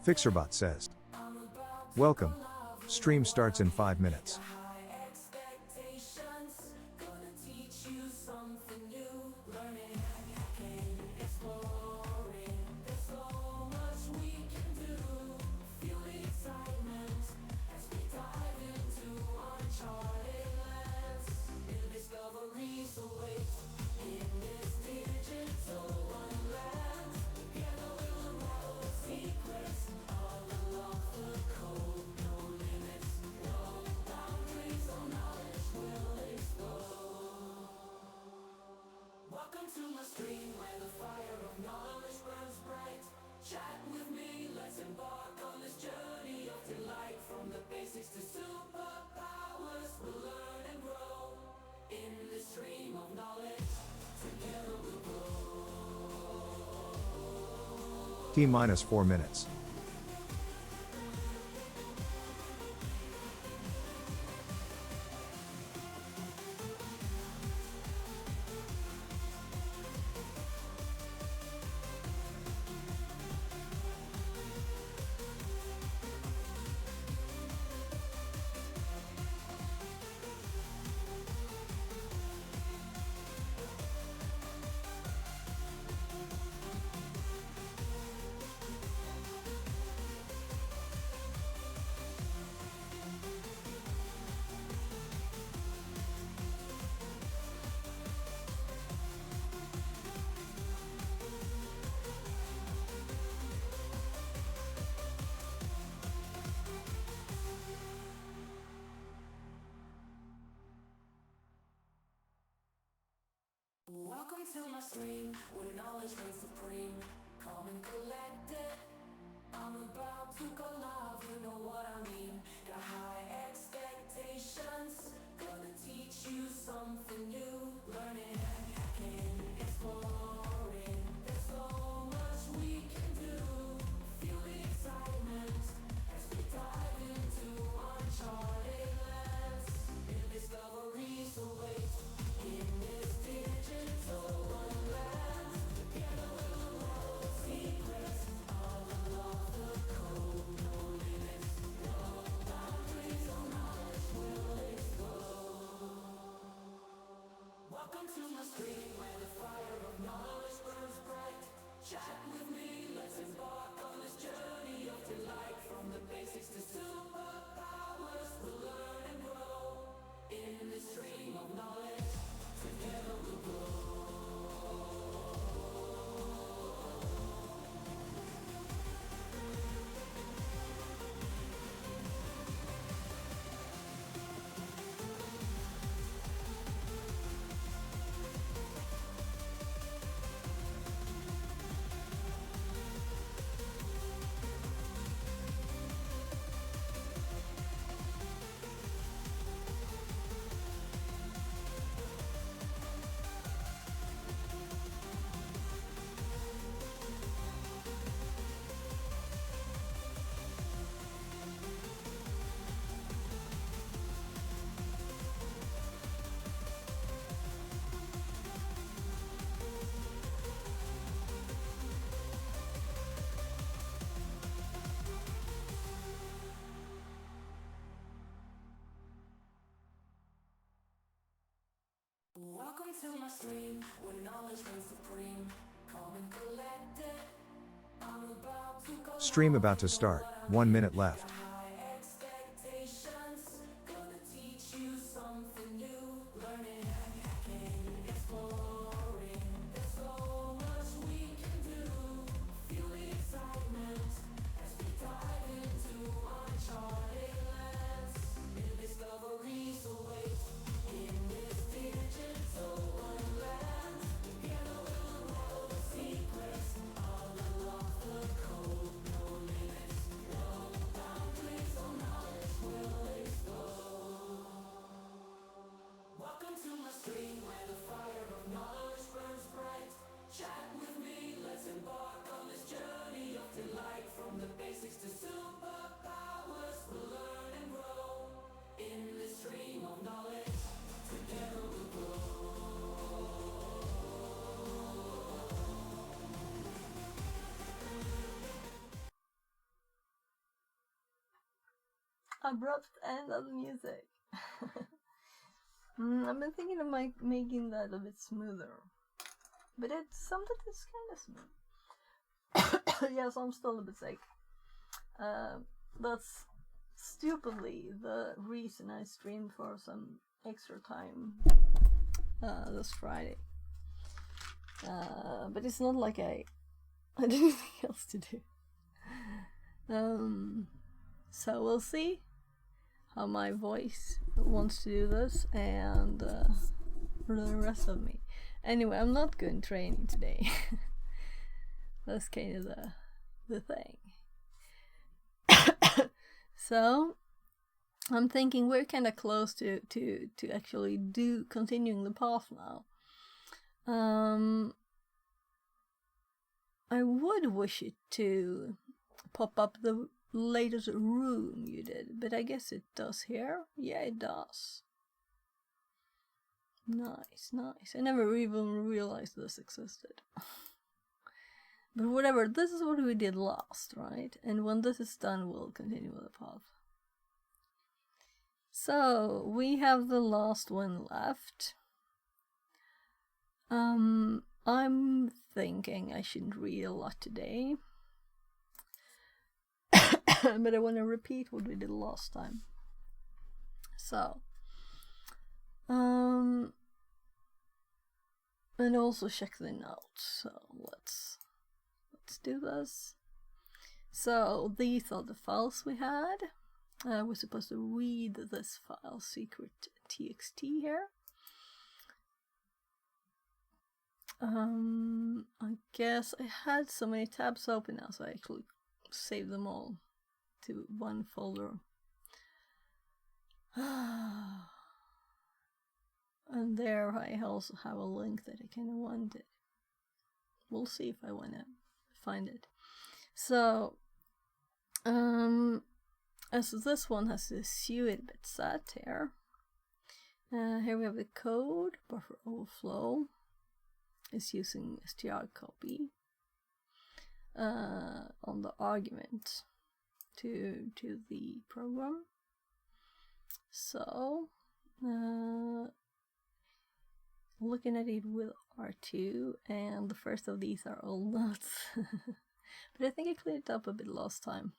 Fixerbot says. Welcome. Stream starts in 5 minutes. T-4 minutes. Welcome to my stream, where knowledge reigns supreme. Calm and collected, I'm about to go live, you know what I mean. Got high expectations, gonna teach you something new. Learning, hacking, exploring, there's so much we can do. Feel the excitement as we dive into uncharted lands. New discoveries await in this digital wonderland. Together we'll unlock the secrets. I'll unlock the code. No limits, no boundaries, no knowledge will explode. Welcome to my stream, where the fire of knowledge burns bright. Chat with me, let's embark on this journey of delight. From the basics to superpowers, we'll learn and grow in this stream of knowledge. Together we'll grow. Welcome to my stream, where knowledge reigns supreme. Calm and collected, I'm about to go. Stream about to start. 1 minute left. High expectations, gonna teach you something new. Learning, hacking, exploring, there's so much we can do. Feel the excitement as we dive into uncharted lands. New discoveries await in this digital wonderland. Together we'll unlock the secrets. I'll unlock the code. No limits, no boundaries. Abrupt end of the music. I've been thinking of making that a bit smoother, but sometimes it's kind of smooth. Yes, I'm still a bit sick. That's stupidly the reason I streamed for some extra time this Friday. But it's not like I had anything else to do. So we'll see how my voice wants to do this and for the rest of me. Anyway, I'm not going training today. That's kind of the thing. So I'm thinking we're kind of close to actually continuing the path now. I would wish it to pop up the latest room you did, but I guess it does here. Yeah, it does. Nice. I never even realized this existed. But whatever, this is what we did last, right? And when this is done, we'll continue with the path. So, we have the last one left. I'm thinking I shouldn't read a lot today. But I want to repeat what we did last time. So, and also check the notes. So let's do this. So these are the files we had. We're supposed to read this file, secret txt here. I guess I had so many tabs open now, so I actually saved them all to one folder. And there I also have a link that I kind of wanted. We'll see if I want to find it. So, as this one has the suite bit set here. Here we have the code, buffer overflow. It's using strcopy on the argument to the program. So, looking at it with R2, and the first of these are all notes. But I think I cleaned it up a bit last time.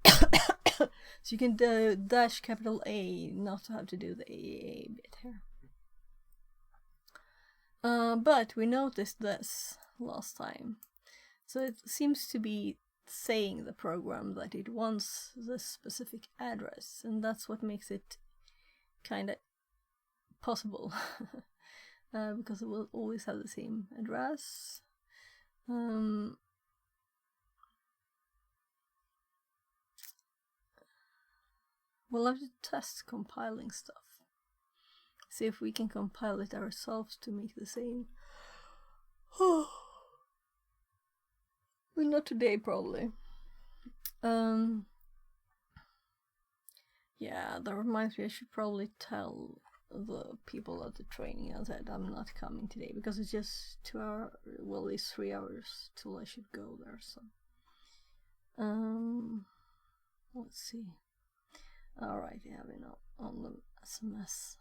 So you can do dash capital A, not to have to do the AAA bit here. But we noticed this last time. So it seems to be saying the program that it wants this specific address, and that's what makes it kind of possible. Because it will always have the same address. We'll have to test compiling stuff. See if we can compile it ourselves to make the same. Well, not today, probably. Yeah, that reminds me, I should probably tell the people at the training I said I'm not coming today, because it's just 2 hours, well, it's 3 hours till I should go there, so. Let's see. Alright, yeah, we know on the SMS.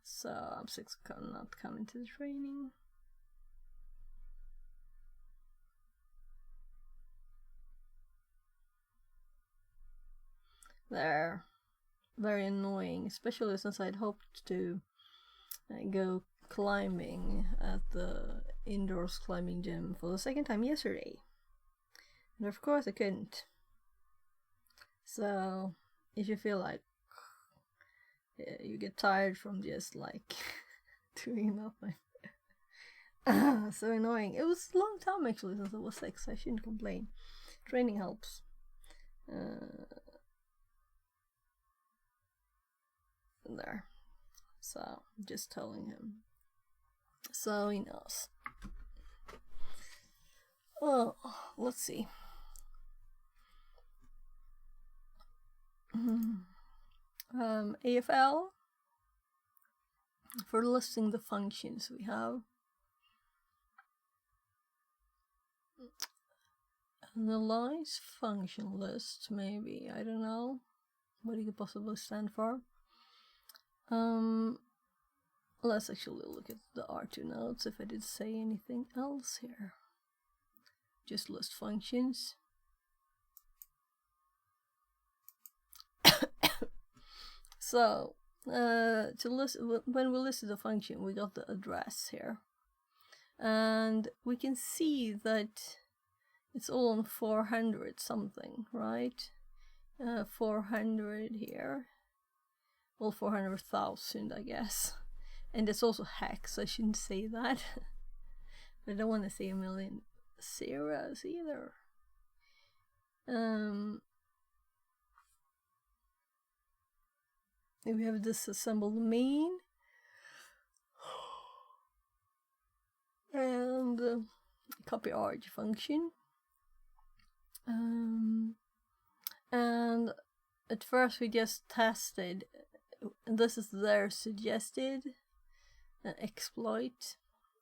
So I'm not coming to the training. They're very annoying, especially since I'd hoped to go climbing at the indoors climbing gym for the second time yesterday. And of course I couldn't. So if you feel like you get tired from just like doing nothing. So annoying. It was a long time actually since I was 6, I shouldn't complain. Training helps. There. So just telling him. So he knows. Oh, let's see. AFL, for listing the functions we have. Analyze function list, maybe, I don't know what it could possibly stand for. Let's actually look at the R2 notes if I did say anything else here. Just list functions. So, to list, when we listed the function, we got the address here. And we can see that it's all on 400 something, right? 400 here. Well, 400,000, I guess. And it's also hex, I shouldn't say that. But I don't want to say a million zeros either. We have disassembled main. And copy arg function. And at first we just tested, and this is their suggested exploit.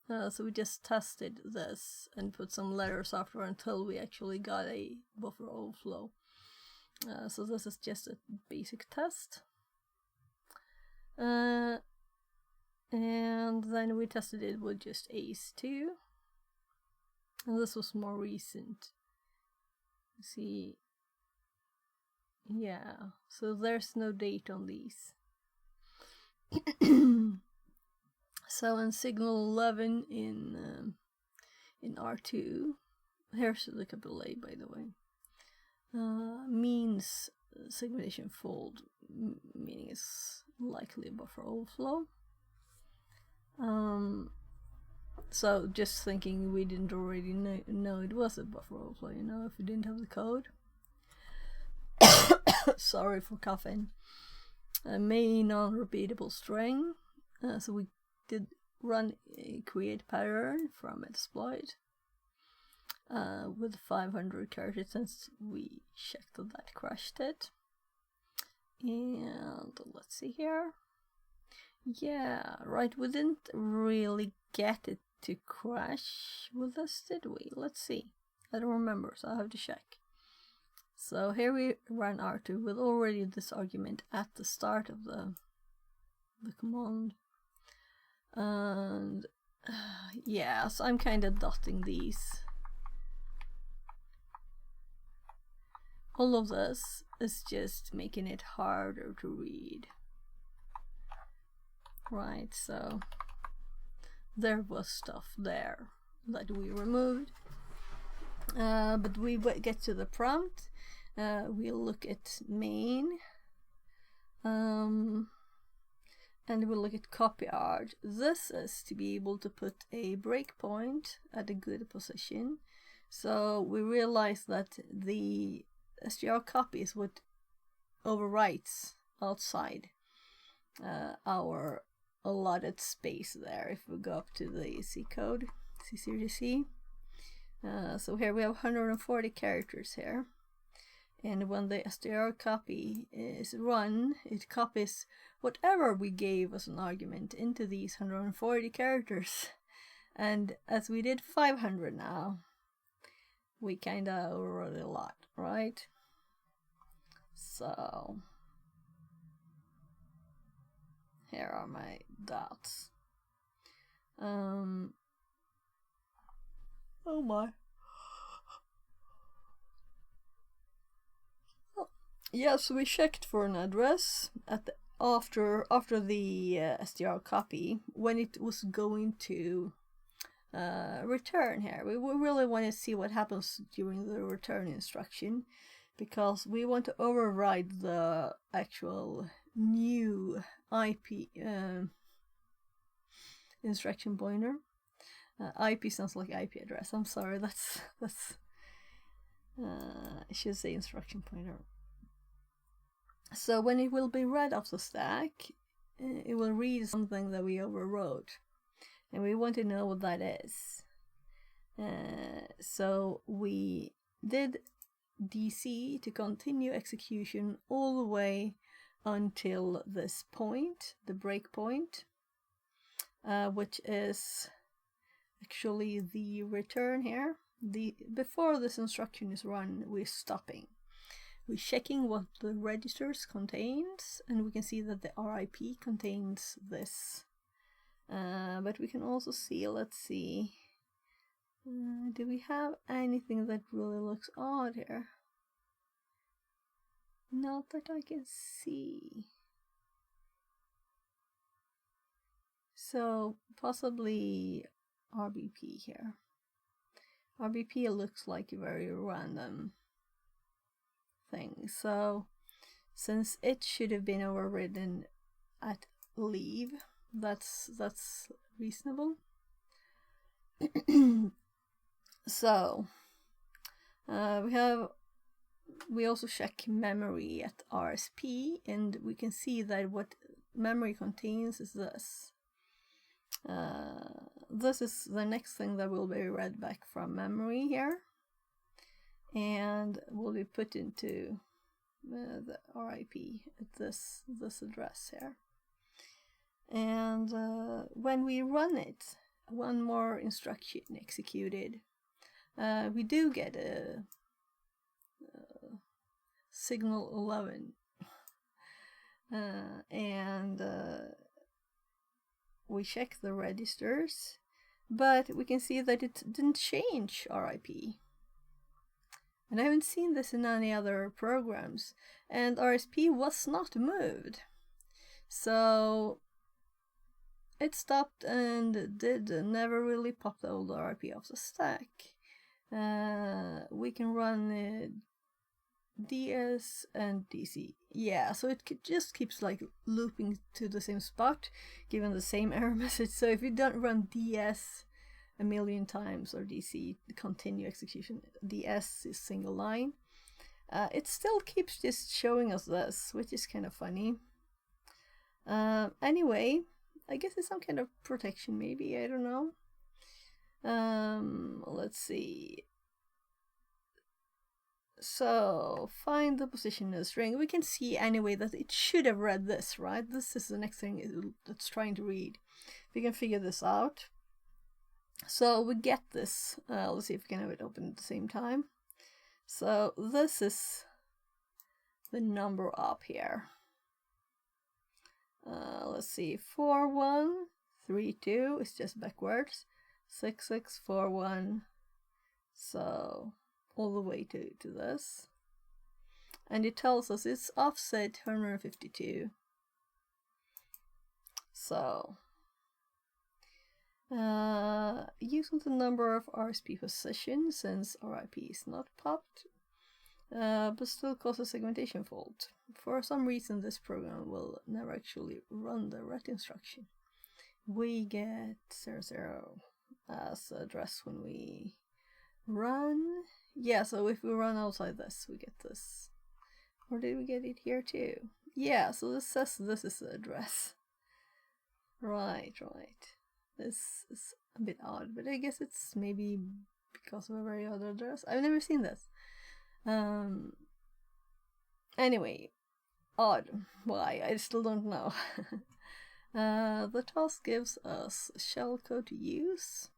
So we just tested this and put some letters after until we actually got a buffer overflow. So this is just a basic test. And then we tested it with just ACE2. And this was more recent. See, yeah, so there's no date on these. So in signal 11 in R2, here's the capital A, by the way, means segmentation fault, meaning it's likely a buffer overflow. So just thinking we didn't already know it was a buffer overflow, you know, if we didn't have the code. Sorry for coughing. Main non-repeatable string. So we did run a create pattern from exploit with 500 characters since we checked that crashed it. And let's see here. Yeah, right, we didn't really get it to crash with this, did we? Let's see. I don't remember, so I have to check. So here we run R2 with already this argument at the start of the command. And yeah, so I'm kind of dotting these. All of this is just making it harder to read. Right, so there was stuff there that we removed. But we get to the prompt. We'll look at main. And we'll look at copy arg. This is to be able to put a breakpoint at a good position. So we realize that the str copy is what overwrites outside our allotted space there. If we go up to the C code, C0C. So here we have 140 characters here. And when the str copy is run, it copies whatever we gave as an argument into these 140 characters. And as we did 500 now, we kinda overrode a lot, right? So here are my dots. Oh my. Yes, we checked for an address at the, after the str copy when it was going to return here. We really want to see what happens during the return instruction, because we want to override the actual new IP instruction pointer. IP sounds like IP address. I'm sorry, that's I should say instruction pointer. So when it will be read off the stack, it will read something that we overwrote, and we want to know what that is. So we did DC to continue execution all the way until this point, the breakpoint, which is actually the return here. Before this instruction is run, we're stopping. We're checking what the registers contains, and we can see that the RIP contains this. But we can also see, let's see, do we have anything that really looks odd here? Not that I can see. So possibly RBP here. RBP looks like a very random thing. So since it should have been overridden at leave, that's reasonable. So we also check memory at RSP, and we can see that what memory contains is this. This is the next thing that will be read back from memory here, and will be put into the RIP at this address here. And when we run it, one more instruction executed, we do get a signal 11, and we check the registers, but we can see that it didn't change RIP. And I haven't seen this in any other programs, and RSP was not moved. So it stopped and did never really pop the old RIP off the stack. We can run DS and DC. Yeah, so it just keeps like looping to the same spot, given the same error message. So if you don't run DS a million times or DC, continue execution, DS is single line, it still keeps just showing us this, which is kind of funny. Anyway, I guess it's some kind of protection, maybe, I don't know. Let's see. So find the position of the string. We can see anyway that it should have read this, right? This is the next thing it's trying to read. We can figure this out. So we get this. Let's see if we can have it open at the same time. So this is the number up here. Let's see, 4132 is just backwards. 6641. So all the way to this, and it tells us it's offset 152. So using the number of RSP positions, since RIP is not popped, but still causes segmentation fault. For some reason this program will never actually run the ret instruction. We get 00 as address when we run. Yeah, so if we run outside this, we get this. Or did we get it here too? Yeah, so this says this is the address. Right. This is a bit odd, but I guess it's maybe because of a very odd address. I've never seen this. Anyway, odd. Why? I still don't know. The task gives us shellcode to use.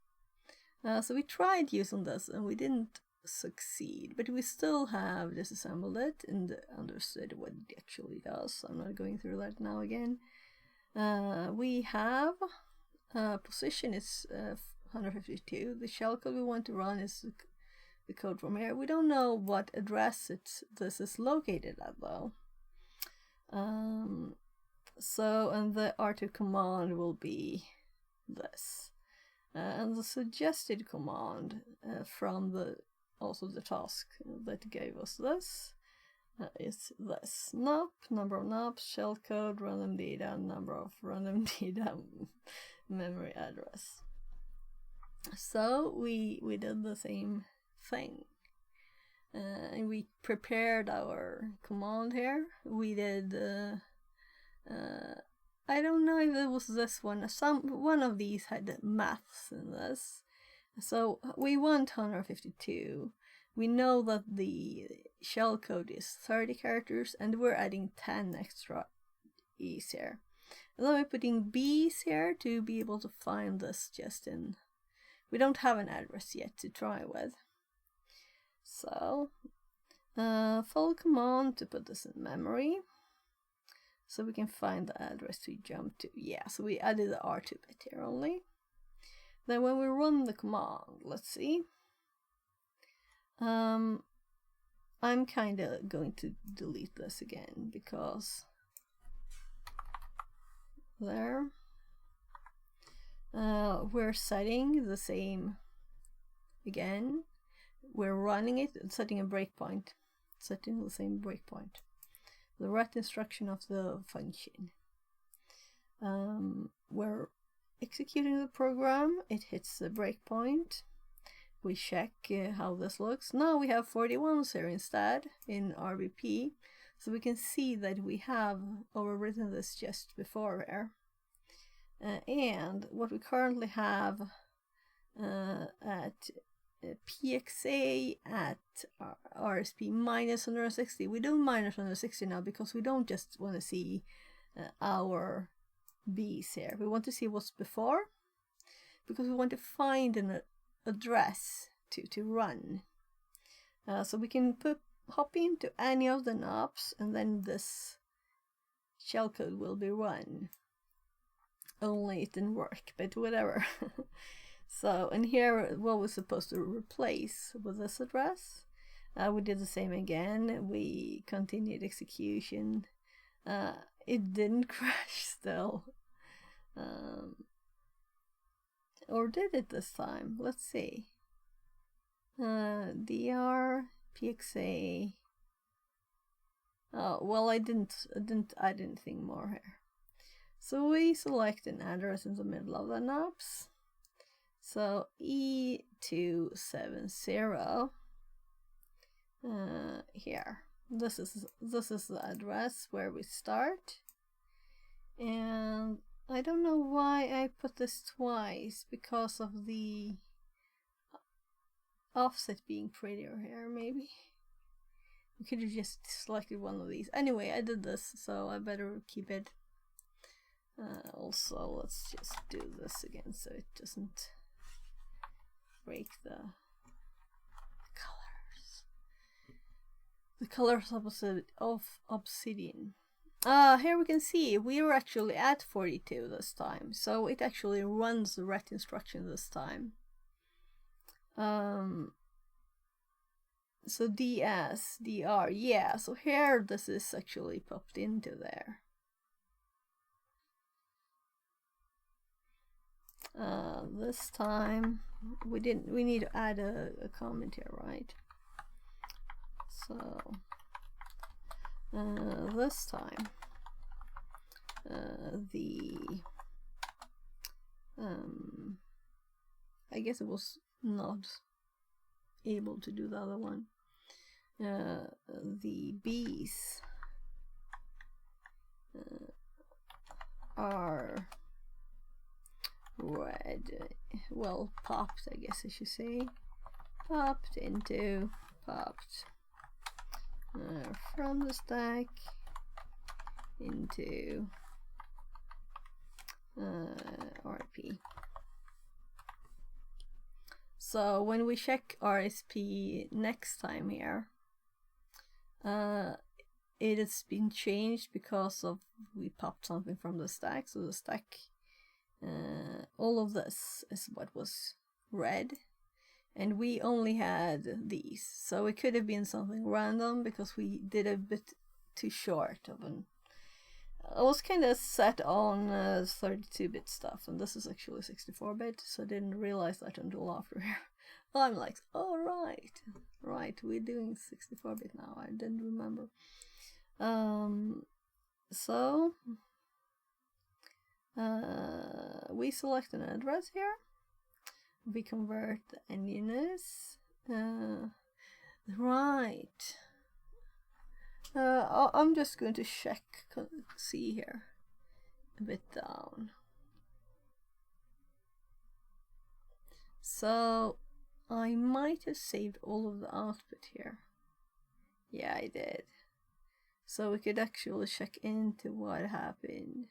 So we tried using this and we didn't succeed, but we still have disassembled it and understood what it actually does. I'm not going through that now again. We have position is 152. The shellcode we want to run is the code from here. We don't know what address this is located at though. So, and the R2 command will be this. And the suggested command from also the task that gave us this is this. Nop, number of nops, shellcode, random data, number of random data, memory address. So we did the same thing. And we prepared our command here. We did I don't know if it was this one. One of these had maths in this. So we want 152, we know that the shellcode is 30 characters, and we're adding 10 extra E's here. And then we're putting B's here to be able to find this just in. We don't have an address yet to try with. So, follow command to put this in memory. So we can find the address to jump to. Yeah, so we added the R2 bit here only. Then when we run the command, let's see. I'm kind of going to delete this again because there. We're setting the same again. We're running it and setting a breakpoint. Setting the same breakpoint. The ret instruction of the function. We're executing the program. It hits the breakpoint. We check how this looks. Now we have 41s here instead in RBP. So we can see that we have overwritten this just before here. And what we currently have at PXA at RSP minus 160. We do minus 160 now because we don't just want to see our B's here. We want to see what's before because we want to find an address to run. So we can hop into any of the knobs and then this shellcode will be run. Only it didn't work, but whatever. So, and here what we're supposed to replace with this address. We did the same again. We continued execution. It didn't crash still. Or did it this time? Let's see. DR, PXA. Oh, well, I didn't add anything more here. So we select an address in the middle of the knobs. So E270 here. This is the address where we start. And I don't know why I put this twice because of the offset being prettier here, maybe. We could have just selected one of these. Anyway, I did this, so I better keep it. Also, let's just do this again so it doesn't break the colors. The colors of obsidian. Here we can see we were actually at 42 this time, so it actually runs the ret instruction this time. So DS, DR, yeah, so here this is actually popped into there. This time we need to add a comment here, right? So this time I guess it was not able to do the other one. The B's are red, well, popped, I guess I should say. Popped from the stack into RP. So when we check RSP next time here, it has been changed because of we popped something from the stack. So the stack, all of this is what was red, and we only had these. So it could have been something random because we did a bit too short of an. I was kind of set on 32-bit stuff, and this is actually 64-bit, so I didn't realize that until after. I'm like, oh right, we're doing 64-bit now. I didn't remember. So we select an address here. We convert the endianness. Right. I'm just going to check, see here, a bit down. So I might have saved all of the output here. Yeah, I did. So we could actually check into what happened.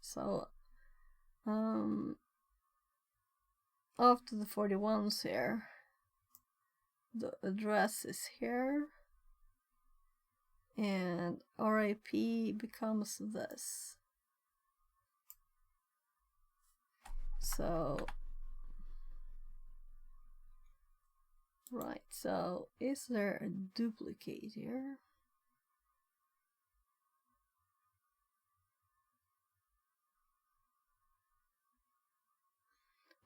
So, after the 41s here, the address is here, and RIP becomes this. So, right, so is there a duplicate here?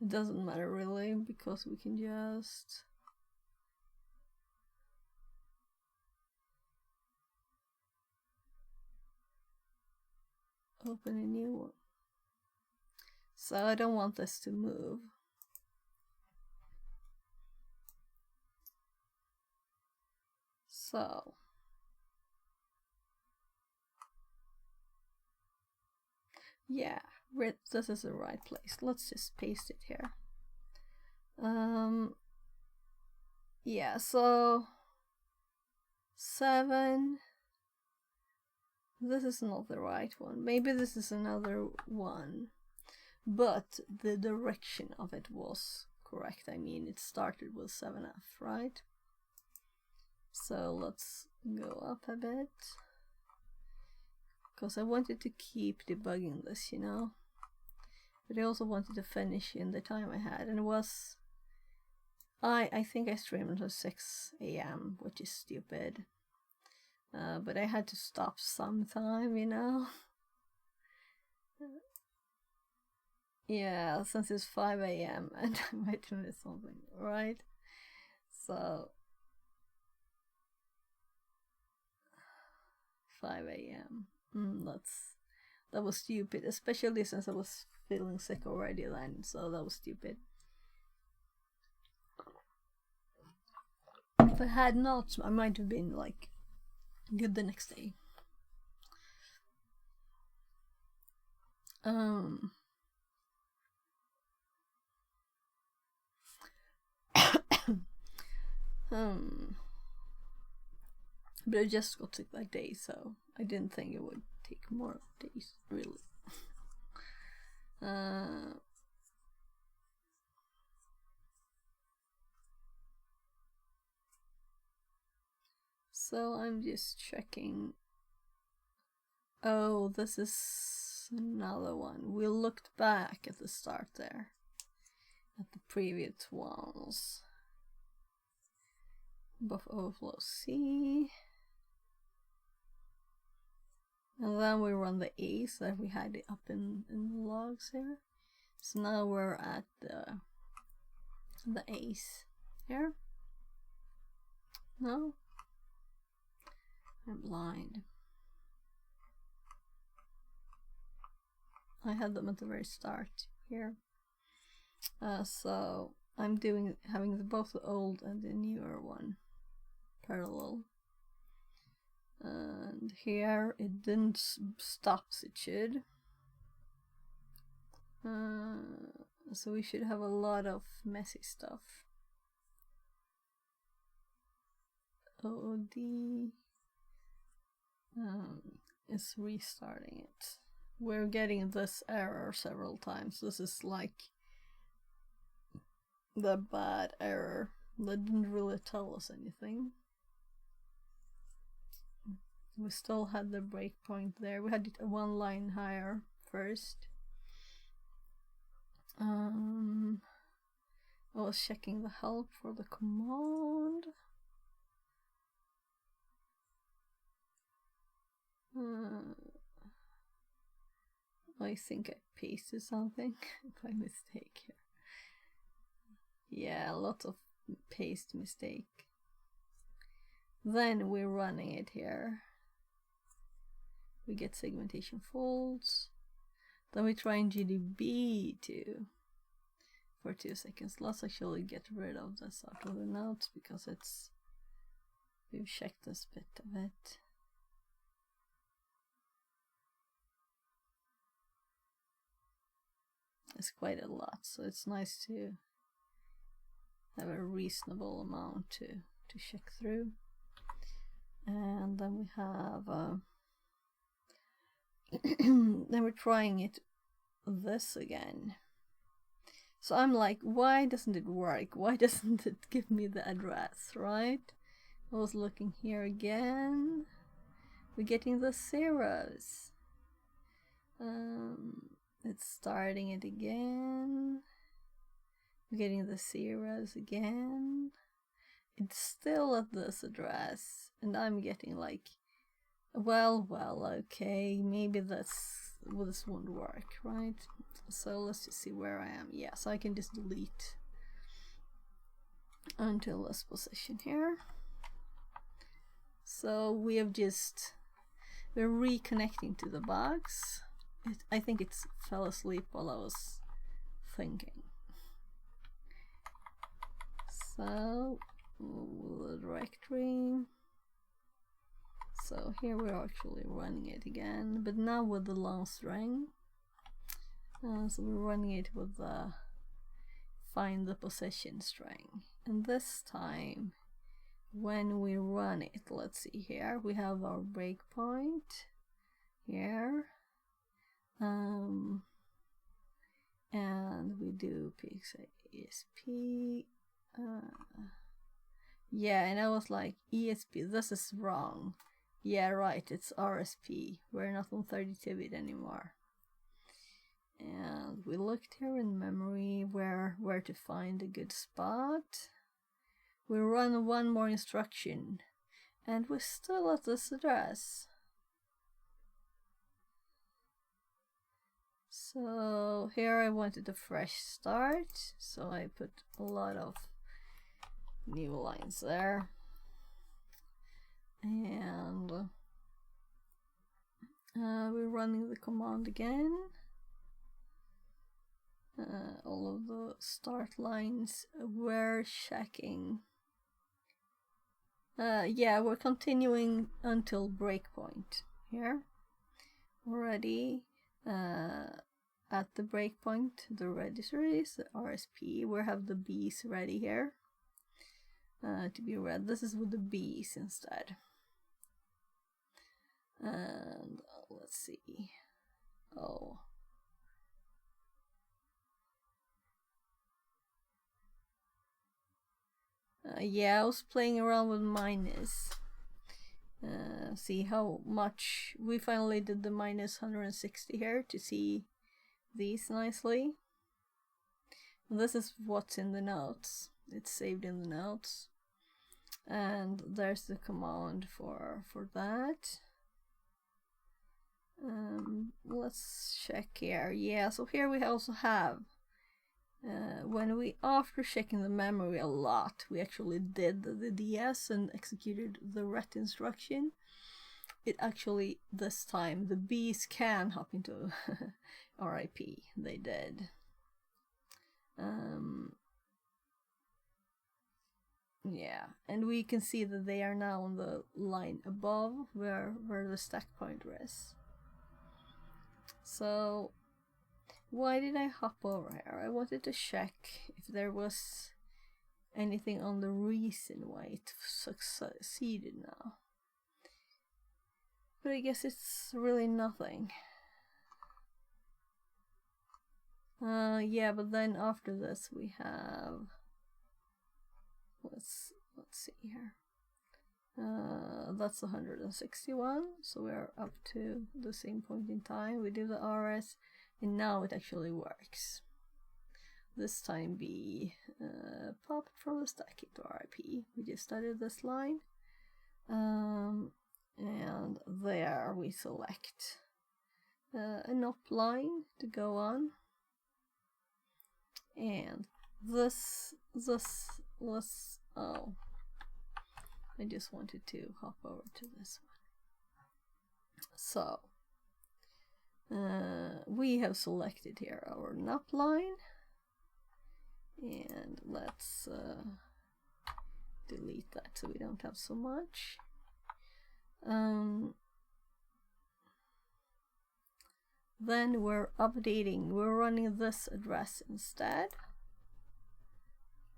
It doesn't matter really, because we can just open a new one. So I don't want this to move. So yeah, this is the right place. Let's just paste it here. Yeah, so 7. This is not the right one. Maybe this is another one. But the direction of it was correct. I mean, it started with 7F, right? So let's go up a bit. Because I wanted to keep debugging this, you know. But I also wanted to finish in the time I had. And it was... I think I streamed until 6 AM, which is stupid. But I had to stop sometime, you know. Yeah, since it's 5 AM and I might miss something, right? So 5 AM. That was stupid, especially since I was feeling sick already then, so that was stupid. If I had not, I might have been like good the next day. But I just got sick that day, so I didn't think it would take more days, really. So I'm just checking. Oh, this is another one. We looked back at the start there, at the previous ones. Buff overflow C. And then we run the A's that we had it up in the logs here. So now we're at the A's here. No? I'm blind. I had them at the very start here. So I'm having both the old and the newer one parallel. And here it didn't stop, it should. So we should have a lot of messy stuff. OOD is restarting it. We're getting this error several times. This is like the bad error that didn't really tell us anything. We still had the breakpoint there. We had it one line higher first. I was checking the help for the command. I think I pasted something by mistake here. Yeah, lots of paste mistake. Then we're running it here. We get segmentation faults. Then we try in GDB too for 2 seconds. Let's actually get rid of this out of the notes because we've checked this bit of it. is quite a lot, so it's nice to have a reasonable amount to check through. And then we have then we're trying it this again. So I'm like, why doesn't it work? Why doesn't it give me the address, right? I was looking here again. We're getting the zeros. It's starting it again. We're getting the zeros again. It's still at this address, and I'm getting like, well, okay, maybe this won't work, right? So let's just see where I am. Yeah, so I can just delete until this position here. So we're reconnecting to the box. I think it fell asleep while I was thinking. So the directory. So here we're actually running it again, but now with the long string. So we're running it with the find the position string. And this time, when we run it, let's see here, we have our breakpoint here. And we do ESP. Yeah, and I was like, ESP, this is wrong. Yeah, right, it's RSP. We're not on 32-bit anymore. And we looked here in memory where to find a good spot. We run one more instruction, and we're still at this address. So here I wanted a fresh start, so I put a lot of new lines there. And we're running the command again. All of the start lines we're checking. Yeah, we're continuing until breakpoint here. Already at the breakpoint, the register is the RSP. We have the B's ready here to be read. This is with the B's instead. And let's see. Oh. Yeah, I was playing around with minus. See how much we finally did the minus 160 here to see these nicely. This is what's in the notes. It's saved in the notes. And there's the command for that. Let's check here. Yeah, so here we also have when we, after checking the memory a lot, we actually did the DS and executed the ret instruction. It actually, this time, the B's can hop into RIP. They did. Yeah, and we can see that they are now on the line above where the stack pointer is. So why did I hop over here? I wanted to check if there was anything on the reason why it succeeded now. But I guess it's really nothing. Yeah, but then after this we have, let's see here. That's 161, so we're up to the same point in time. We do the RS, and now it actually works. This time B popped from the stack into RIP. We just added this line, and there we select an up line to go on, and this was, oh, I just wanted to hop over to this one. So we have selected here our NUP line, and let's delete that so we don't have so much. then we're updating, we're running this address instead.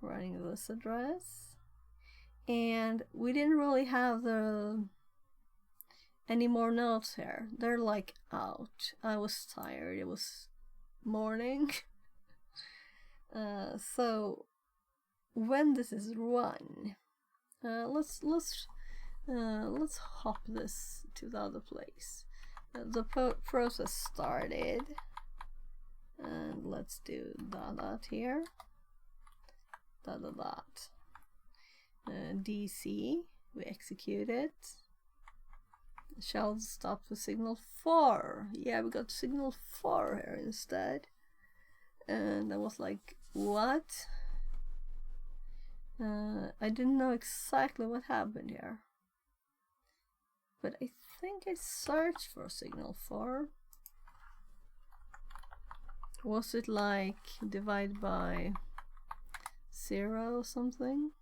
Running this address. And we didn't really have any more notes here. They're like out. I was tired. It was morning. So when this is run, let's hop this to the other place. The process started, and let's do dot here. Dot. DC, we execute it. Shall stop the signal 4. Yeah, we got signal 4 here instead. And I was like, what? I didn't know exactly what happened here. But I think I searched for signal 4. Was it like divide by 0 or something?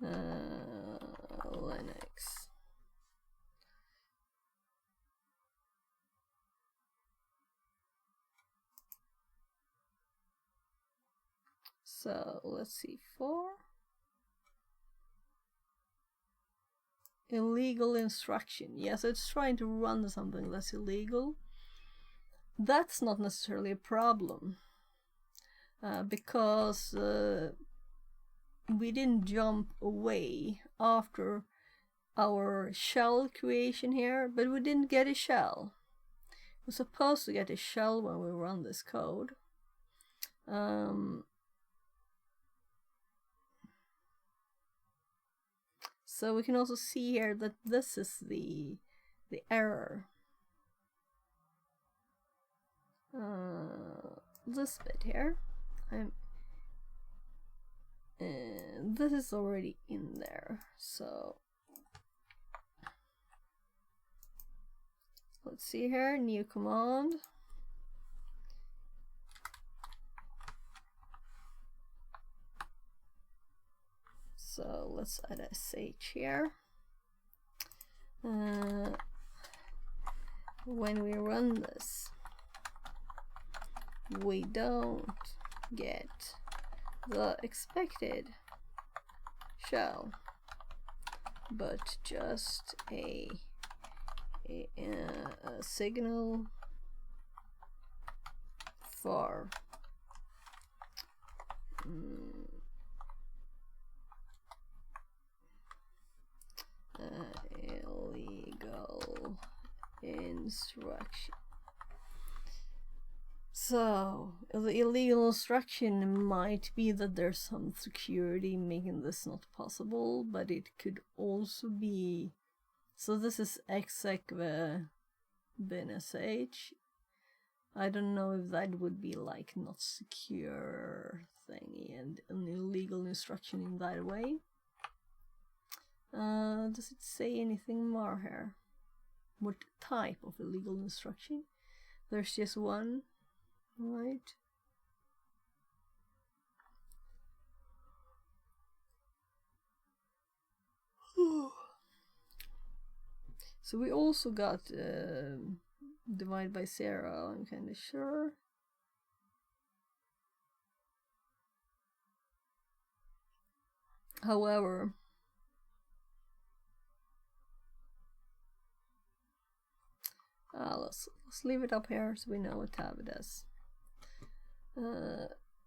Linux. So let's see, 4. Illegal instruction. Yes, it's trying to run something that's illegal. That's not necessarily a problem, because we didn't jump away after our shell creation here, but we didn't get a shell. We're supposed to get a shell when we run this code. So we can also see here that this is the error. This bit here, this is already in there, so let's see here, new command. So let's add a sh here. When we run this, we don't get the expected shell, but just a signal for illegal instruction. So the illegal instruction might be that there's some security making this not possible, but it could also be, so this is exec bin sh. I don't know if that would be like not secure thingy and an illegal instruction in that way. Does it say anything more here? What type of illegal instruction? There's just one, right? So we also got divide by 0, I'm kind of sure. However, let's leave it up here so we know what tab it is.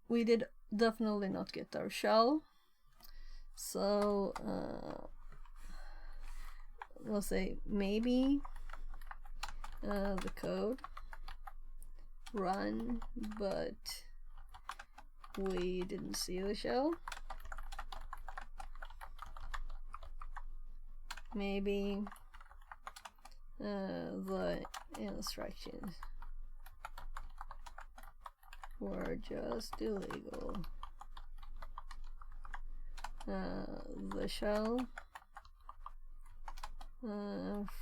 We did definitely not get our shell, so we'll say maybe the code run, but we didn't see the shell. Maybe the instructions were just illegal. The shell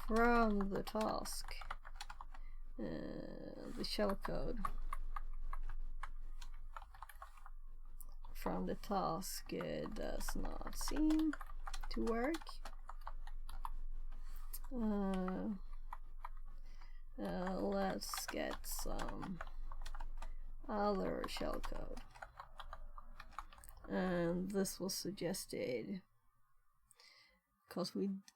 from the task, the shell code from the task does not seem to work. Let's get some other shellcode. And this was suggested because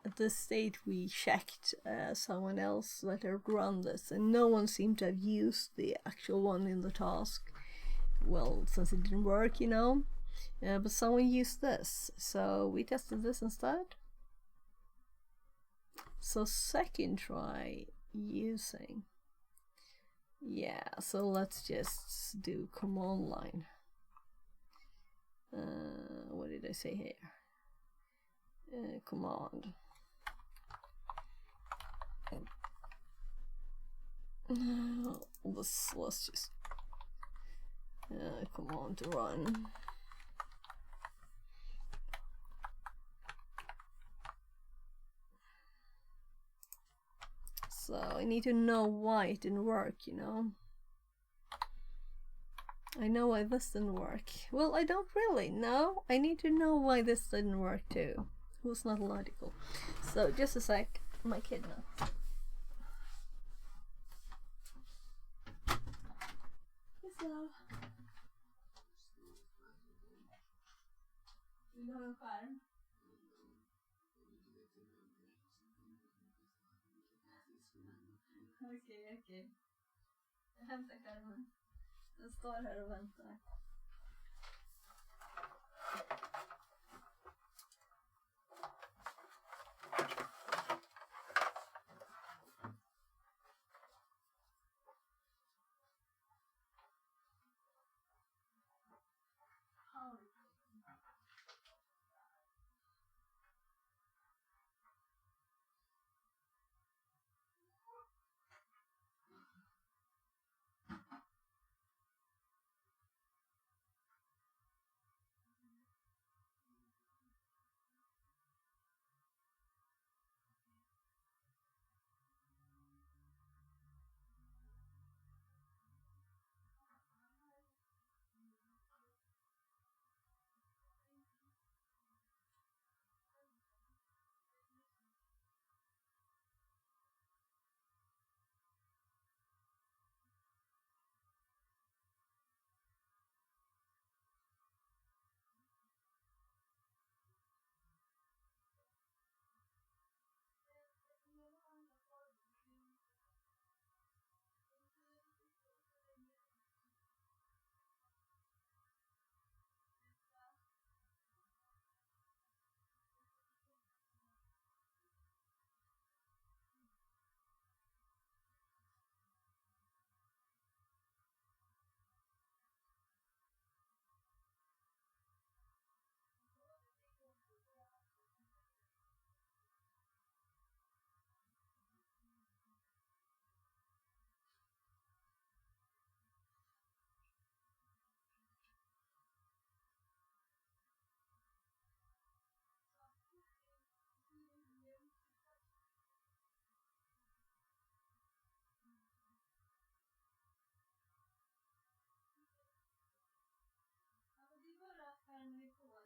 at this stage we checked someone else that had run this, and no one seemed to have used the actual one in the task. Well, since it didn't work, you know. But someone used this, so we tested this instead. So second try using. Yeah, so let's just do command line. What did I say here? Command. Let's just command to run. So I need to know why it didn't work, you know. I know why this didn't work. Well, I don't really know. I need to know why this didn't work too. It was not logical. So just a sec, my kid now. Yes, love. Vill du ha en skärm? Okej. Jag hämtar skärmen. Den står här och väntar.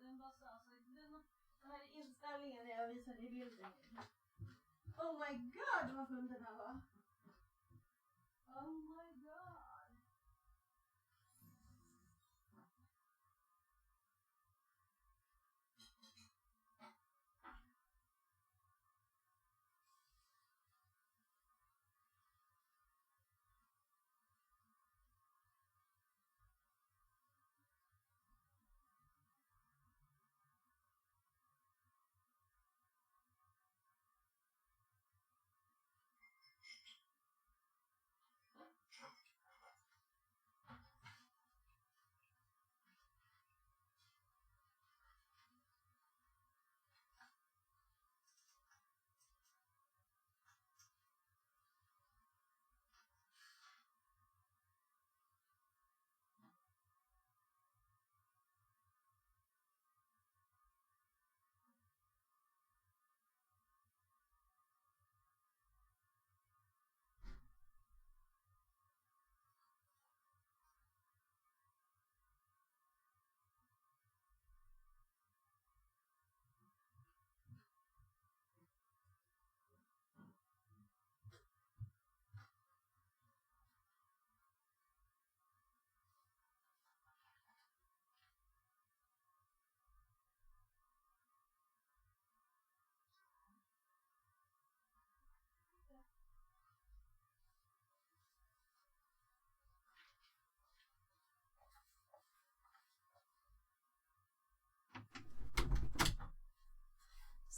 Den bara så, alltså, den här inställningen jag visade i bilden. Oh my god vad full den här var. Oh my god.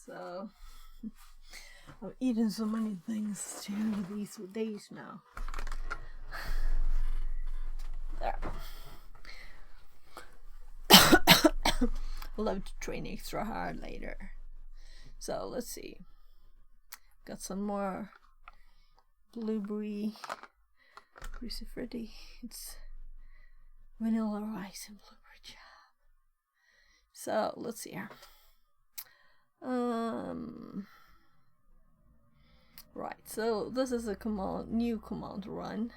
So I've eaten so many things during these days now. There. I'll have to train extra hard later. So let's see. Got some more blueberry crucifritti. It's vanilla rice and blueberry jam. So let's see here. Right, so this is a new command run,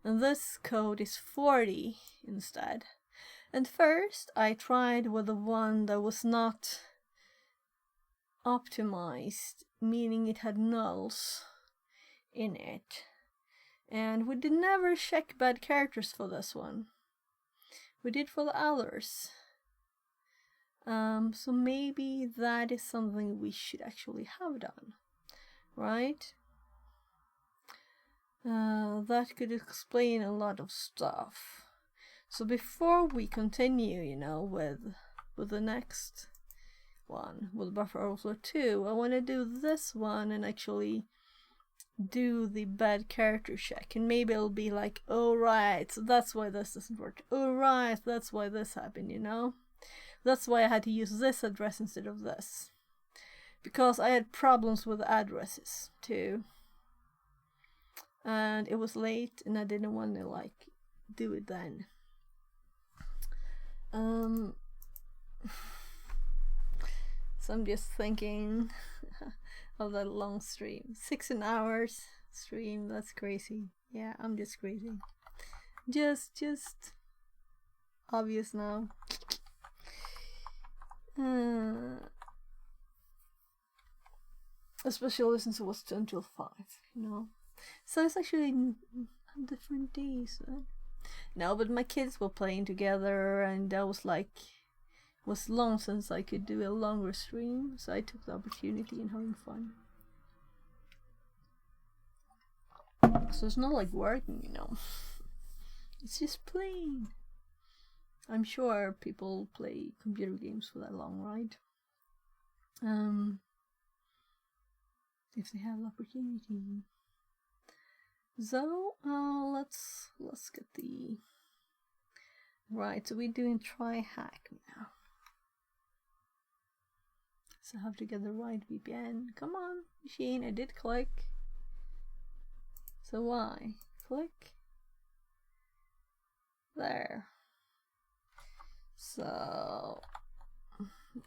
and this code is 40 instead. And first I tried with the one that was not optimized, meaning it had nulls in it. And we did never check bad characters for this one. We did for the others. So maybe that is something we should actually have done, right? That could explain a lot of stuff. So before we continue, with the next one, with Buffer Overflow 2, I want to do this one and actually do the bad character check, and maybe it'll be like, oh right, so that's why this doesn't work. Oh right, that's why this happened, That's why I had to use this address instead of this. Because I had problems with addresses too. And it was late and I didn't want to do it then. So I'm just thinking of that long stream. 16 hours stream, that's crazy. Yeah, I'm just crazy. Just obvious now. Especially since it was 2 until 5, So it's actually on different days. No, but my kids were playing together, and that was was long since I could do a longer stream, so I took the opportunity and having fun. So it's not like working, It's just playing. I'm sure people play computer games for that long, right? If they have the opportunity. So let's get the right. So we're doing TryHackMe now. So I have to get the right VPN. Come on, machine. I did click. So why? Click. There. So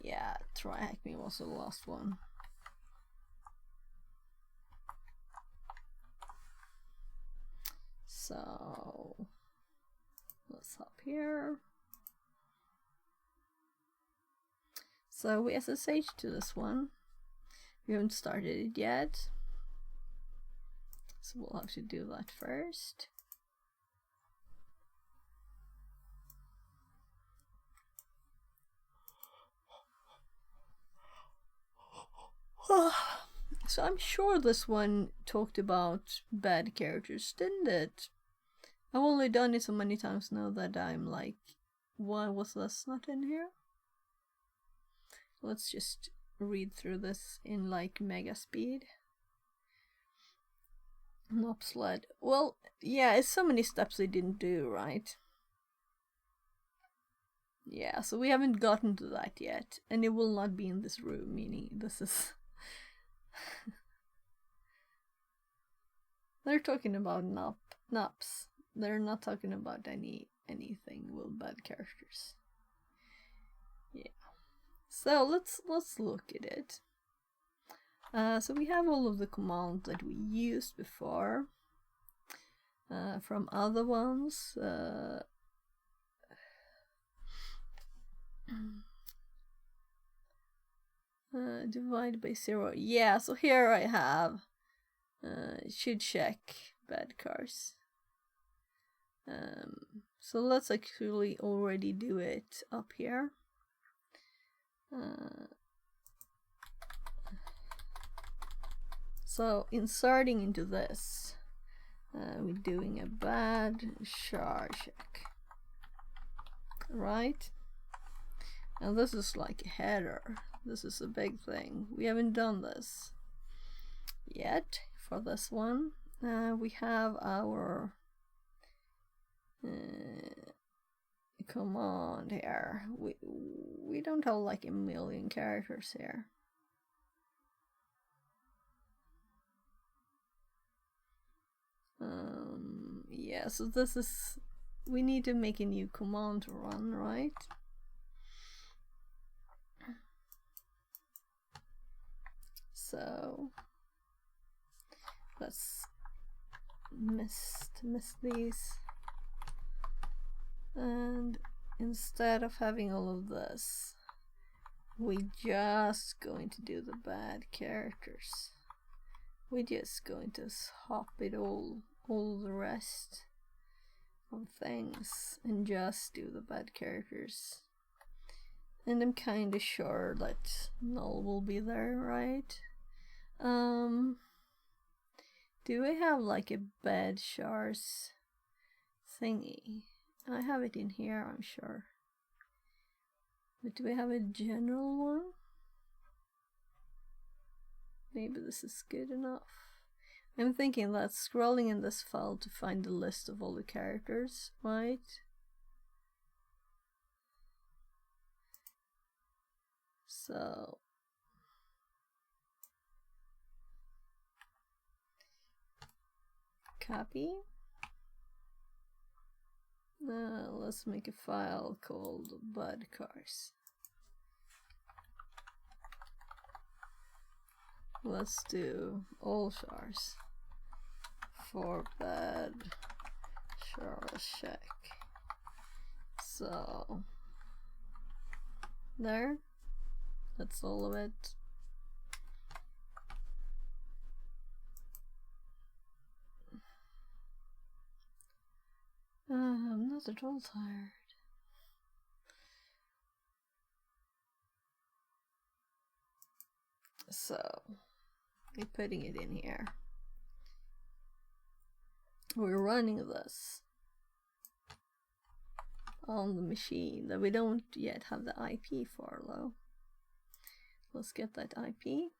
yeah, TryHackMe was the last one. So let's hop here. So we SSH to this one. We haven't started it yet, so we'll have to do that first. So I'm sure this one talked about bad characters, didn't it? I've only done it so many times now that I'm like, why was this not in here? Let's just read through this in mega speed. Nopsled. Well, yeah, it's so many steps they didn't do, right? Yeah, so we haven't gotten to that yet, and it will not be in this room, meaning this is... They're talking about nops. They're not talking about anything with bad characters. Yeah. So let's look at it. So we have all of the commands that we used before from other ones. Divide by 0. Yeah, so here I have should check bad cars. So let's actually already do it up here. So inserting into this, we're doing a bad char check, right? And this is like a header. This is a big thing. We haven't done this yet for this one. We have our command here. We don't have like a million characters here. Yeah, so this is, we need to make a new command to run, right? So let's miss these, and instead of having all of this, we just going to do the bad characters. We're just going to hop it all the rest of things and just do the bad characters. And I'm kinda sure that null will be there, right? Do I have like a bad shards thingy? I have it in here, I'm sure. But do we have a general one? Maybe this is good enough. I'm thinking that scrolling in this file to find the list of all the characters, right? So copy. Let's make a file called bud cars. Let's do all shards for bad shards check. So there, that's all of it. I'm not at all tired. So we're putting it in here. We're running this on the machine that we don't yet have the IP for though. Let's get that IP.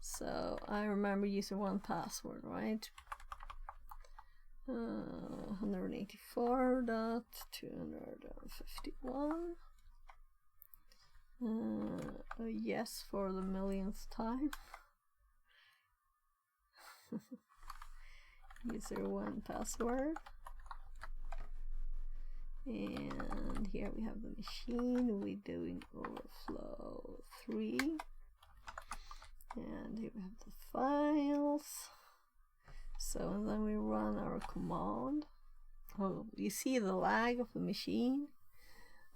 So I remember user one password, right? 184.251. A yes for the millionth time. User one password. And here we have the machine. We're doing overflow 3. And here we have the files. So and then we run our command. Oh, you see the lag of the machine?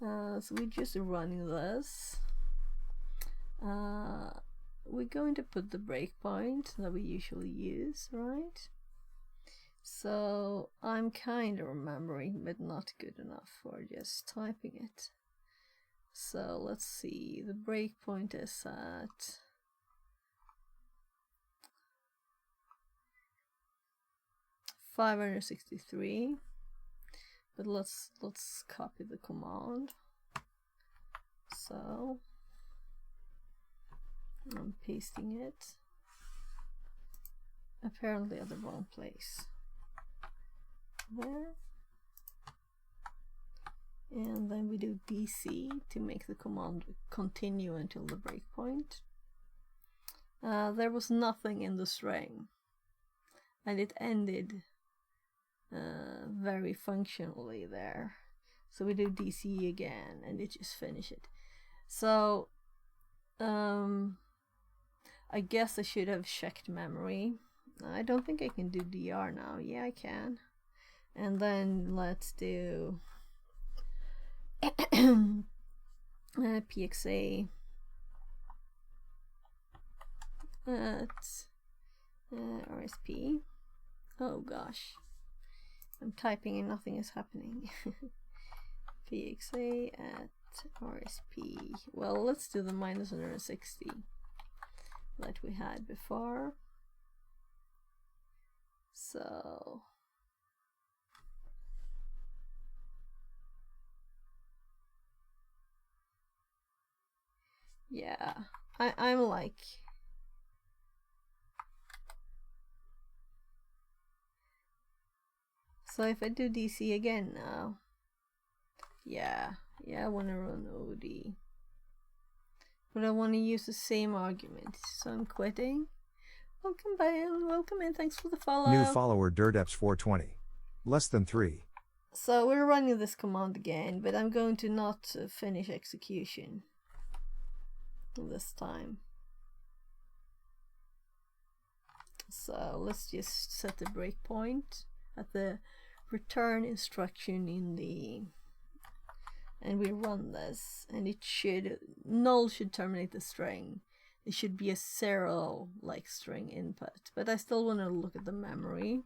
So we're just running this. We're going to put the breakpoint that we usually use, right? So I'm kind of remembering, but not good enough for just typing it. So let's see, the breakpoint is at 563, but let's copy the command. So I'm pasting it, apparently at the wrong place. There, and then we do DC to make the command continue until the breakpoint. There was nothing in the string, and it ended very functionally there. So we do DC again, and it just finished it. So I guess I should have checked memory. I don't think I can do DR now. Yeah, I can. And then let's do PXA at RSP. Oh gosh, I'm typing and nothing is happening. PXA at RSP. Well, let's do the minus 160 that we had before. So Yeah, I'm like... So if I do DC again now... Yeah, I want to run OD. But I want to use the same argument, so I'm quitting. Welcome Ben, welcome in, thanks for the follow. New follower Dirdeps420. Less than 3. So we're running this command again, but I'm going to not finish execution this time. So let's just set the breakpoint at the return instruction in the... And we run this, and it should... Null should terminate the string. It should be a 0 like string input, but I still want to look at the memory.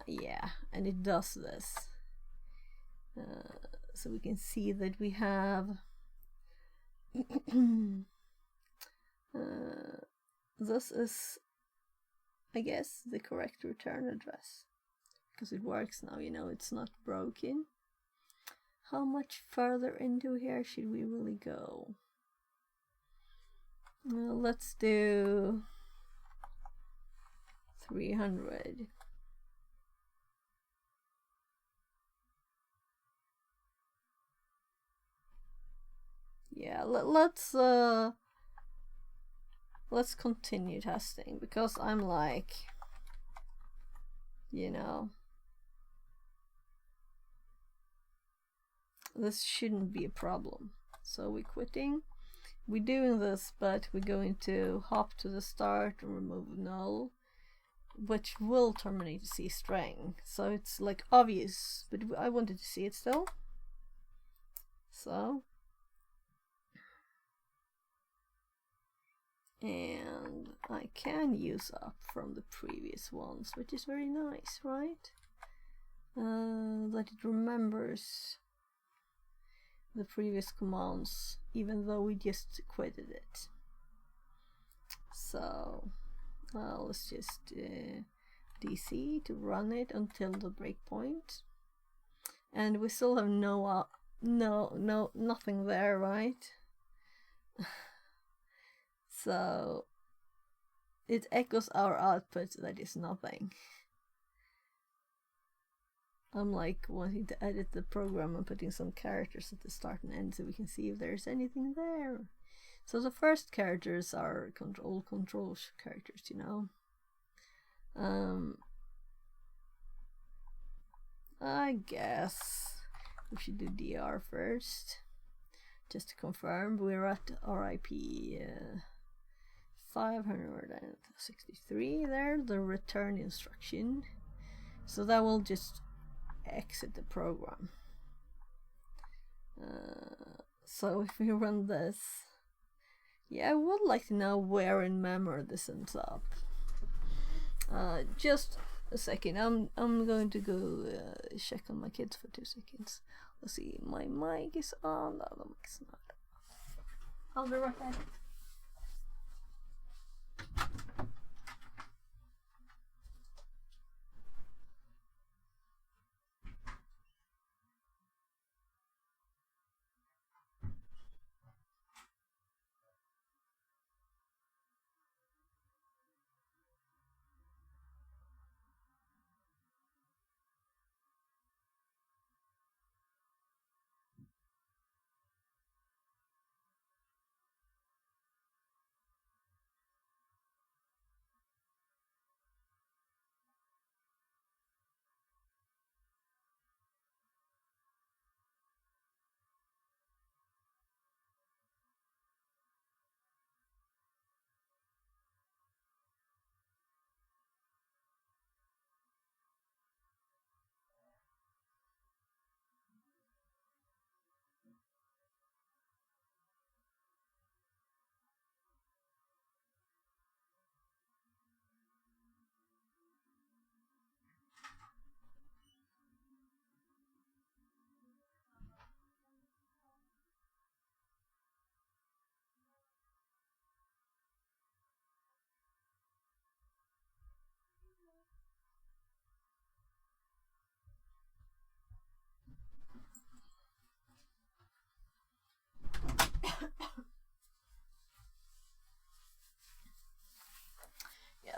Yeah, and it does this. So we can see that we have this is, I guess, the correct return address because it works now, you know, it's not broken. How much further into here should we really go? Let's do 300. Yeah, let's continue testing because I'm like, you know, this shouldn't be a problem. So we're quitting. We're doing this, but we're going to hop to the start and remove null, which will terminate the C string. So it's like obvious, but I wanted to see it still. So, and I can use up from the previous ones, which is very nice, right? That it remembers the previous commands, even though we just quitted it. So, let's just DC to run it until the breakpoint, and we still have nothing there, right? So it echoes our output that is nothing. I'm like wanting to edit the program and putting some characters at the start and end so we can see if there's anything there. So the first characters are control characters, you know. I guess we should do DR first, just to confirm. We're at RIP 563 there, the return instruction. So that will just exit the program. So if we run this, yeah, I would like to know where in memory this ends up. Just a second, I'm going to go check on my kids for 2 seconds. Let's see, my mic is on, the other mic is not. I'll be right back.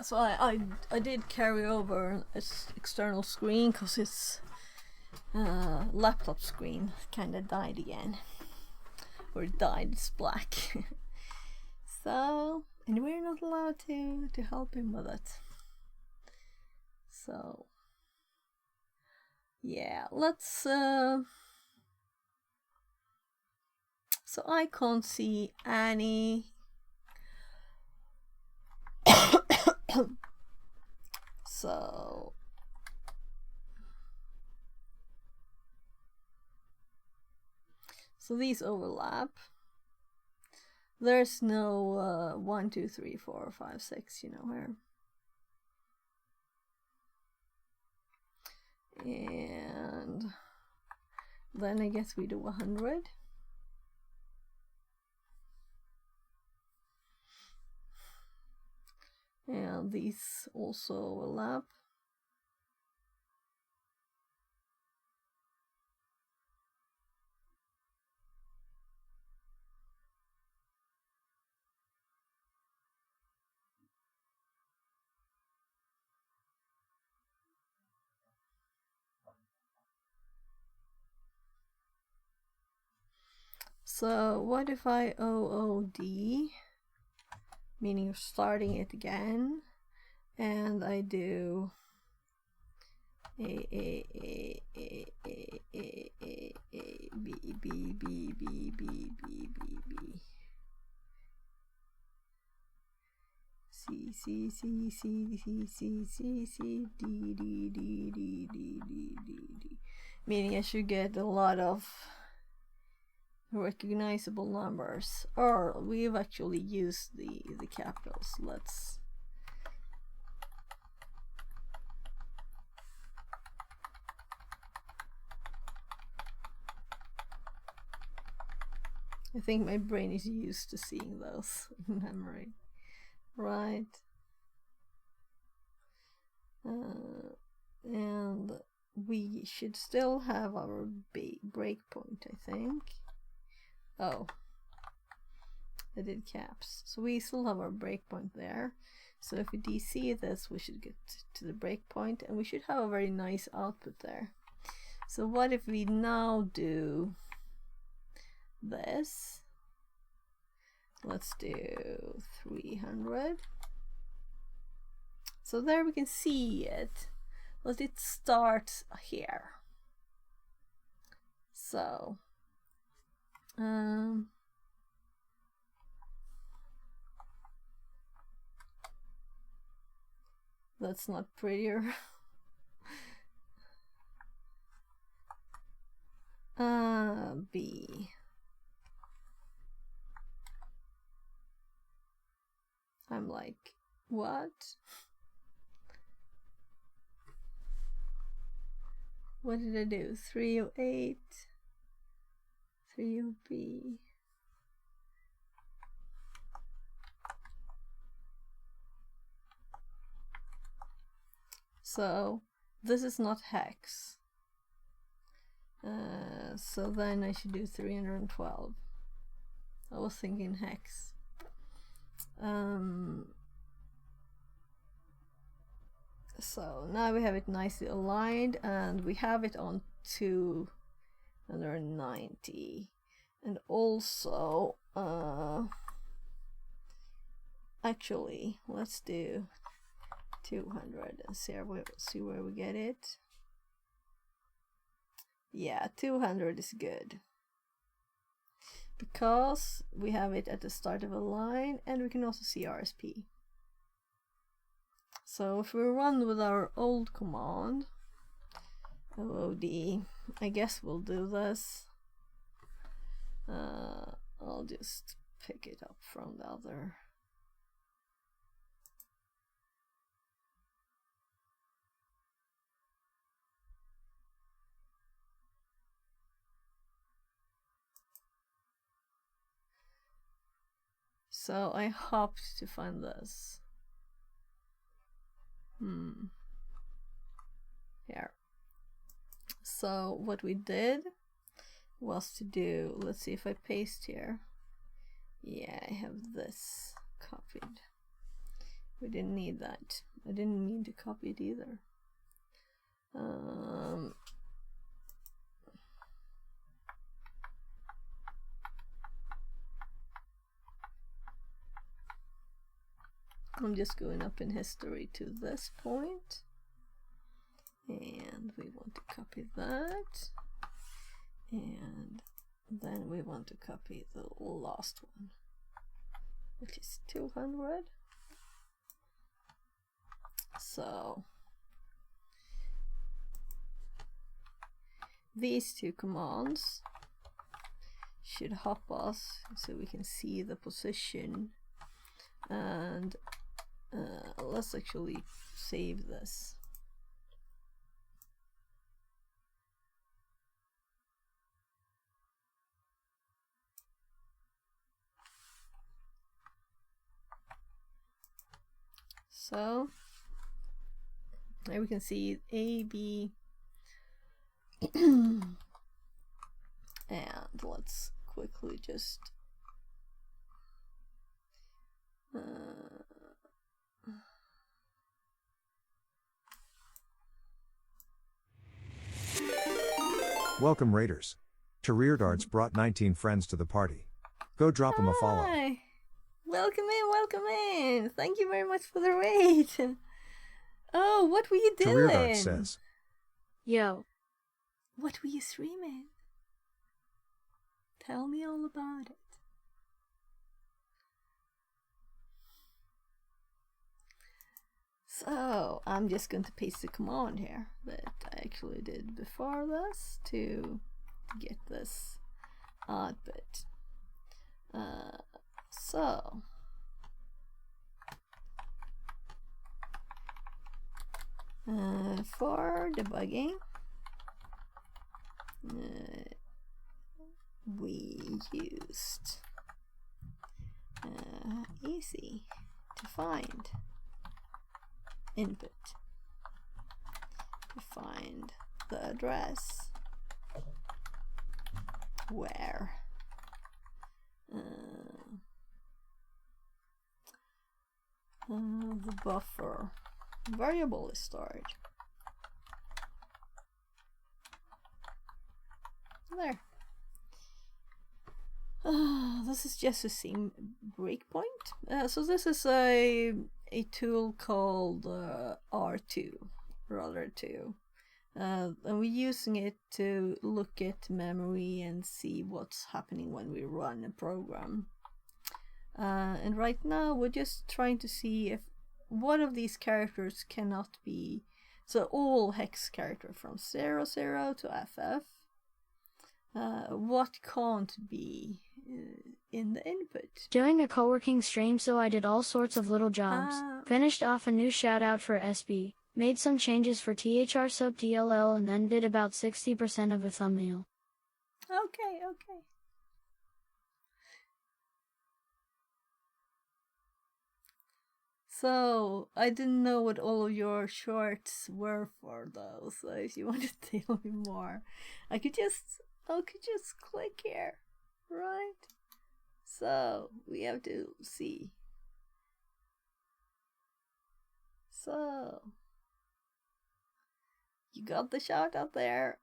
Yeah, so I did carry over its external screen because its laptop screen kind of died again. Or it died, it's black. So, and we're not allowed to help him with it. So, yeah, let's so I can't see any so these overlap. There's no 1, 2, 3, 4, 5, 6, you know, here. And then I guess we do 100. And these also overlap. So what if I OOD, meaning you're starting it again, and I do A B B B B B B B C C C C C C C C D D D D D D D, meaning I should get a lot of recognizable numbers. Or we've actually used the capitals. Let's I think my brain is used to seeing those in memory. Right. And we should still have our breakpoint, I think. Oh, I did caps. So we still have our breakpoint there. So if we DC this, we should get to the breakpoint, and we should have a very nice output there. So what if we now do this? Let's do 300. So there we can see it, but it starts here. So that's not prettier. B. I'm like, what? What did I do? 308, 3B. So this is not hex. So then I should do 312. I was thinking hex. So now we have it nicely aligned, and we have it on 290. And also, actually, let's do 200 and see where we get it. Yeah, 200 is good, because we have it at the start of a line, and we can also see RSP. So if we run with our old command, OOD, I guess we'll do this. I'll just pick it up from the other. So I hopped to find this. Here. So what we did was to do, let's see if I paste here. Yeah, I have this copied. we didn't need that. I didn't mean to copy it either. I'm just going up in history to this point, and we want to copy that, and then we want to copy the last one, which is 200. So these two commands should hop us so we can see the position, and let's actually save this. So here we can see A, B, and let's quickly just Welcome Raiders. TryHackMe brought 19 friends to the party. Go drop them a follow. Hi. Welcome in. Thank you very much for the raid. Oh, what were you doing? TryHackMe says, Yo. What were you streaming? Tell me all about it. So, I'm just going to paste the command here that I actually did before this to get this output. So, for debugging, we used easy to find input to find the address where the buffer variable is stored. There. This is just a scene breakpoint. So this is a tool called R2, Rudder2. And we're using it to look at memory and see what's happening when we run a program. And right now we're just trying to see if one of these characters cannot be, so all hex character from 00 to FF, what can't be in the input. Doing a co-working stream, so I did all sorts of little jobs. Finished off a new shout out for SB. Made some changes for THR sub DLL and then did about 60% of a thumbnail. Okay. So, I didn't know what all of your shorts were for though, so if you want to tell me more, I could just click here, right? So, we have to see. So, you got the shout out there.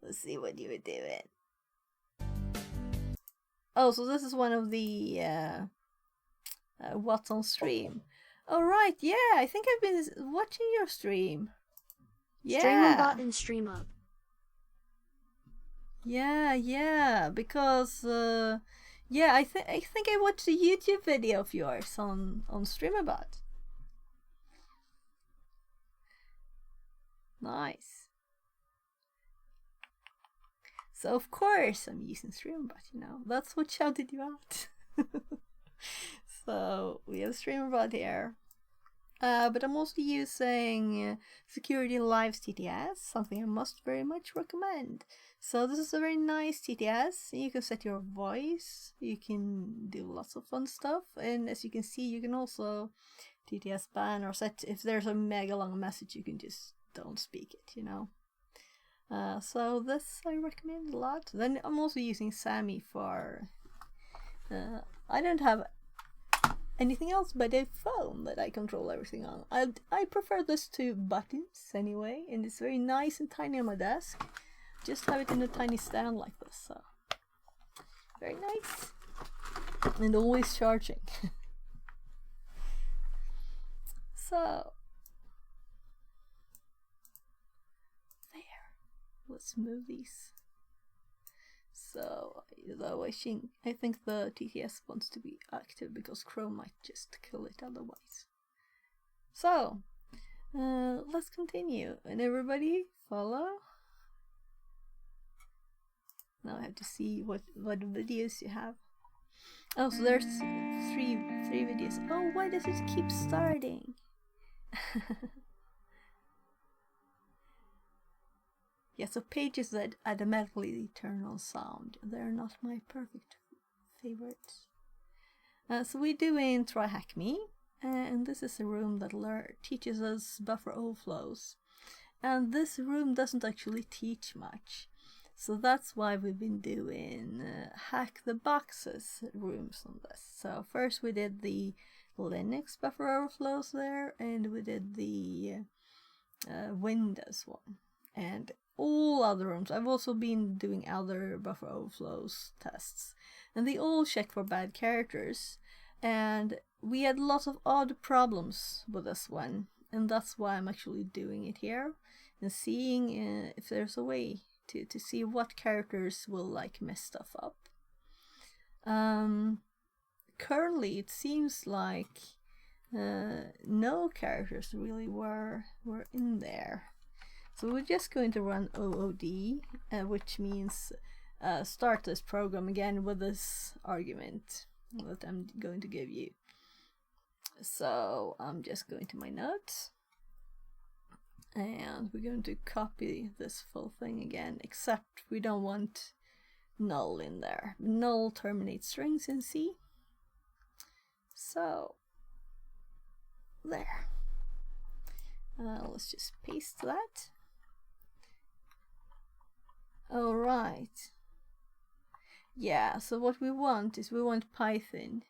Let's see what you were doing. Oh, so this is one of the what's on stream. Oh right, yeah, I think I've been watching your stream. Yeah. StreamAbot and StreamUp. Yeah, because yeah, I think I watched a YouTube video of yours on StreamAbot. Nice. So of course I'm using StreamAbot, you know. That's what shouted you out. So we have StreamAbot here. But I'm also using Security Lives TTS, something I must very much recommend. So this is a very nice TTS. You can set your voice, you can do lots of fun stuff, and as you can see, you can also TTS ban or set, if there's a mega long message, you can just don't speak it, you know. So this I recommend a lot. Then I'm also using Sammy for, I don't have anything else but a phone that I control everything on. I prefer this to buttons anyway, and it's very nice and tiny on my desk. Just have it in a tiny stand like this, so very nice. And always charging. So there. Let's move these. So though I think the TTS wants to be active because Chrome might just kill it otherwise. So let's continue, and everybody follow. Now I have to see what videos you have. Oh, so there's three videos. Oh, why does it keep starting? Yeah, so pages that automatically turn on sound. They're not my perfect favorites. So we're doing TryHackMe, and this is a room that teaches us buffer overflows. And this room doesn't actually teach much. So that's why we've been doing hack the boxes rooms on this. So first we did the Linux buffer overflows there, and we did the Windows one, and all other rooms. I've also been doing other buffer overflows tests, and they all check for bad characters, and we had lots of odd problems with this one, and that's why I'm actually doing it here and seeing if there's a way to see what characters will like mess stuff up. Currently it seems like no characters really were in there. So we're just going to run OOD, which means start this program again with this argument that I'm going to give you. So I'm just going to my notes, and we're going to copy this full thing again, except we don't want null in there. Null terminates strings in C. So there. Let's just paste that. Alright. Yeah, so what we want is we want Python.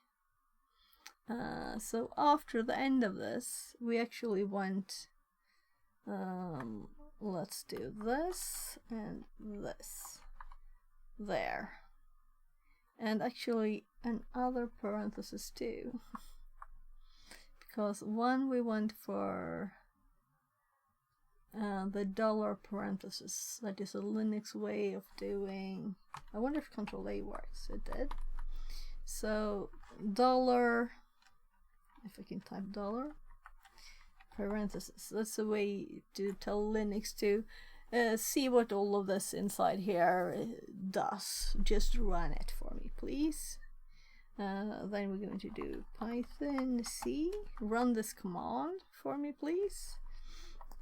So after the end of this, we actually want, let's do this and this. There. And actually another parenthesis too. Because one we want for the dollar parenthesis. That is a Linux way of doing. I wonder if Control A works. It did. So dollar, if I can type dollar parenthesis. That's a way to tell Linux to see what all of this inside here does. Just run it for me, please. Then we're going to do Python C. Run this command for me, please.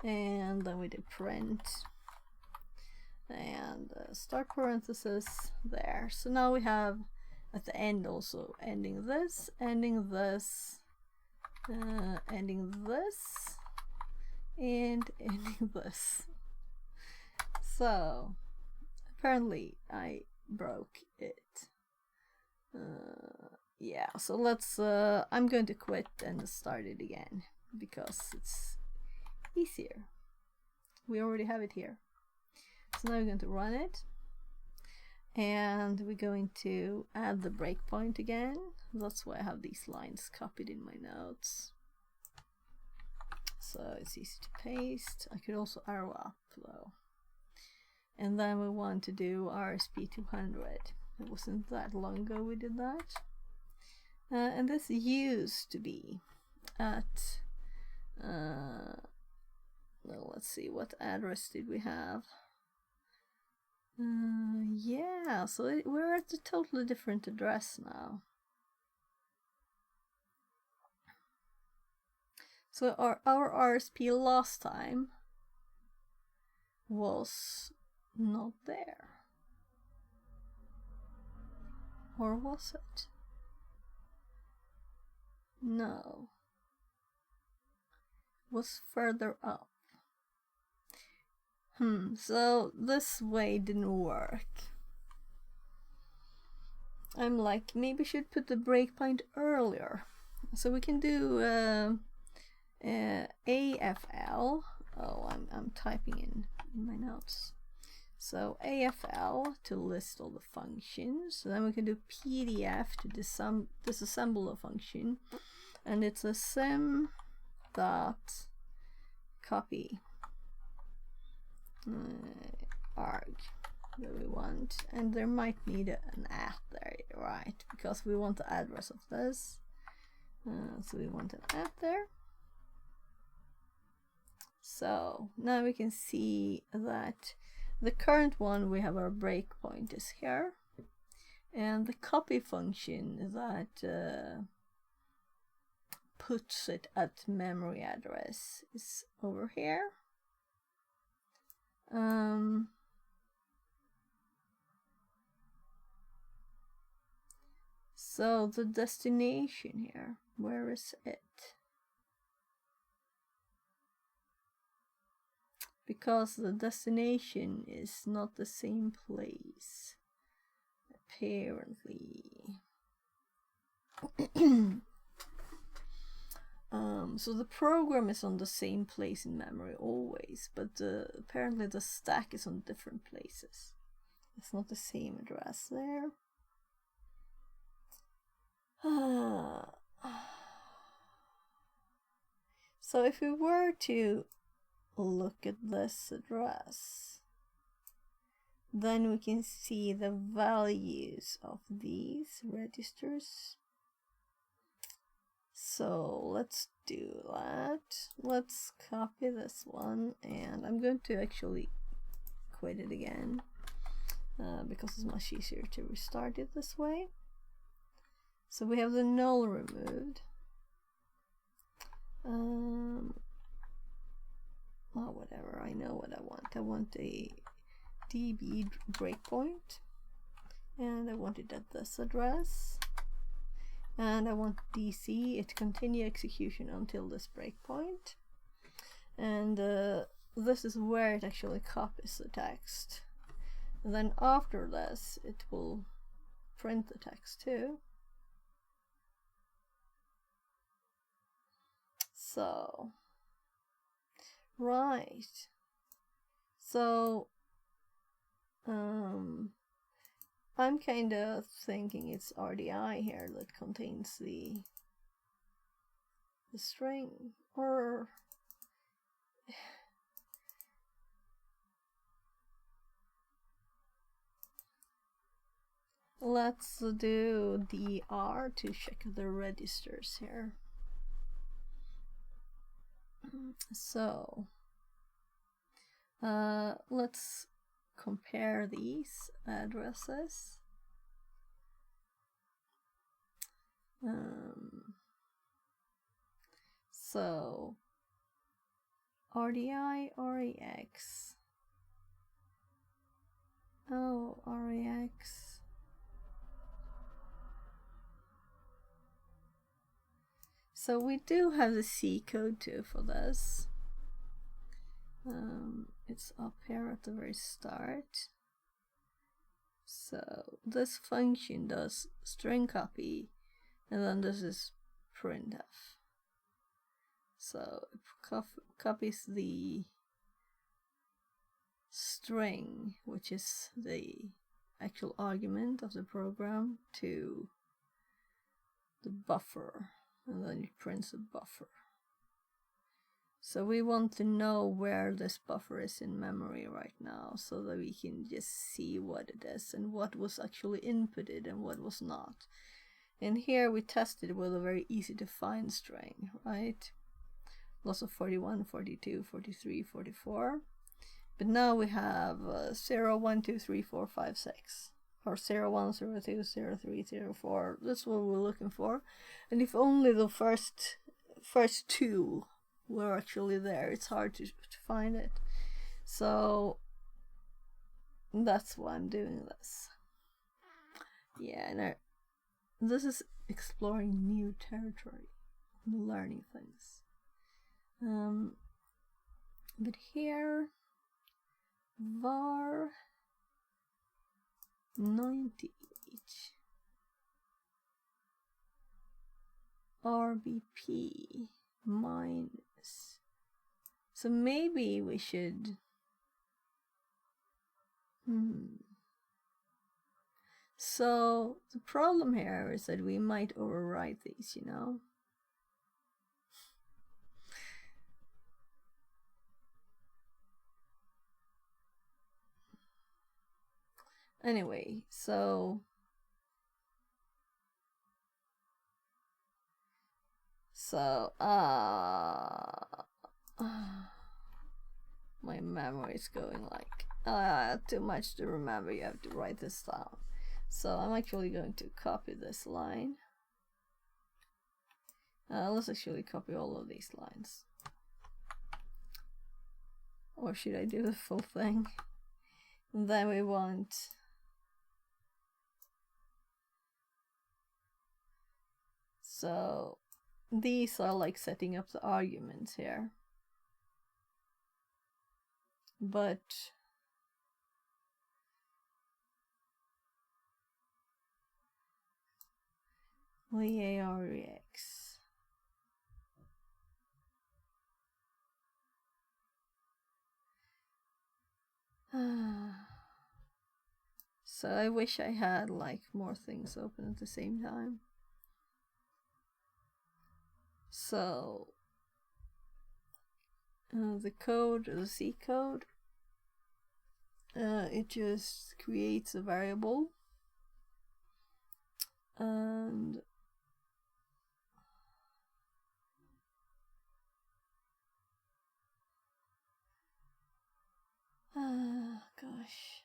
And then we do print and start parenthesis there. So now we have at the end also ending this, ending this, ending this, and ending this. So apparently I broke it. Yeah, so let's I'm going to quit and start it again because it's easier. We already have it here. So now we're going to run it, and we're going to add the breakpoint again. That's why I have these lines copied in my notes, so it's easy to paste. I could also arrow up though. And then we want to do RSP200. It wasn't that long ago we did that. And this used to be at well, let's see, what address did we have? Yeah, so we're at a totally different address now. So our RSP last time was not there. Or was it? No. Was further up. So this way didn't work. I'm like, maybe I should put the breakpoint earlier. So we can do AFL. Oh, I'm typing in my notes. So AFL to list all the functions. Then we can do PDF to disassemble a function, and it's a sim dot copy arg that we want, and there might need an at there, right? Because we want the address of this, so we want an at there. So now we can see that the current one we have our breakpoint is here, and the copy function that puts it at memory address is over here. So the destination here, where is it? Because the destination is not the same place, apparently. So the program is on the same place in memory always, but apparently the stack is on different places. It's not the same address there. So if we were to look at this address, then we can see the values of these registers. So let's do that. Let's copy this one, and I'm going to actually quit it again because it's much easier to restart it this way. So we have the null removed. Oh, whatever, I know what I want. I want a db breakpoint, and I want it at this address, and I want DC it to continue execution until this breakpoint, and this is where it actually copies the text, and then after this it will print the text too. So right, so I'm kind of thinking it's RDI here that contains the string, or let's do DR to check the registers here. So let's compare these addresses. So RDI, REX. Oh, REX. So we do have the C code too for this. It's up here at the very start. So this function does string copy, and then this is printf. So it copies the string, which is the actual argument of the program, to the buffer, and then it prints a buffer. So we want to know where this buffer is in memory right now, so that we can just see what it is and what was actually inputted and what was not. And here we tested with a very easy to find string, right? Lots of 41, 42, 43, 44. But now we have 0, 1, 2, 3, 4, 5, 6. Or 0, 1, 0, 2, 0, 3, 0, 4. That's what we're looking for. And if only the first two were actually there, it's hard to find it. So that's why I'm doing this. Yeah, and this is exploring new territory, learning things. But here, var 98. RBP minus. So maybe we should. So the problem here is that we might overwrite these, you know. Anyway, so my memory is going like too much to remember. You have to write this down. So I'm actually going to copy this line. Let's actually copy all of these lines. Or should I do the full thing? And then we want so these are like setting up the arguments here. But VAREX. So I wish I had like more things open at the same time. So the code, the C code, it just creates a variable and gosh,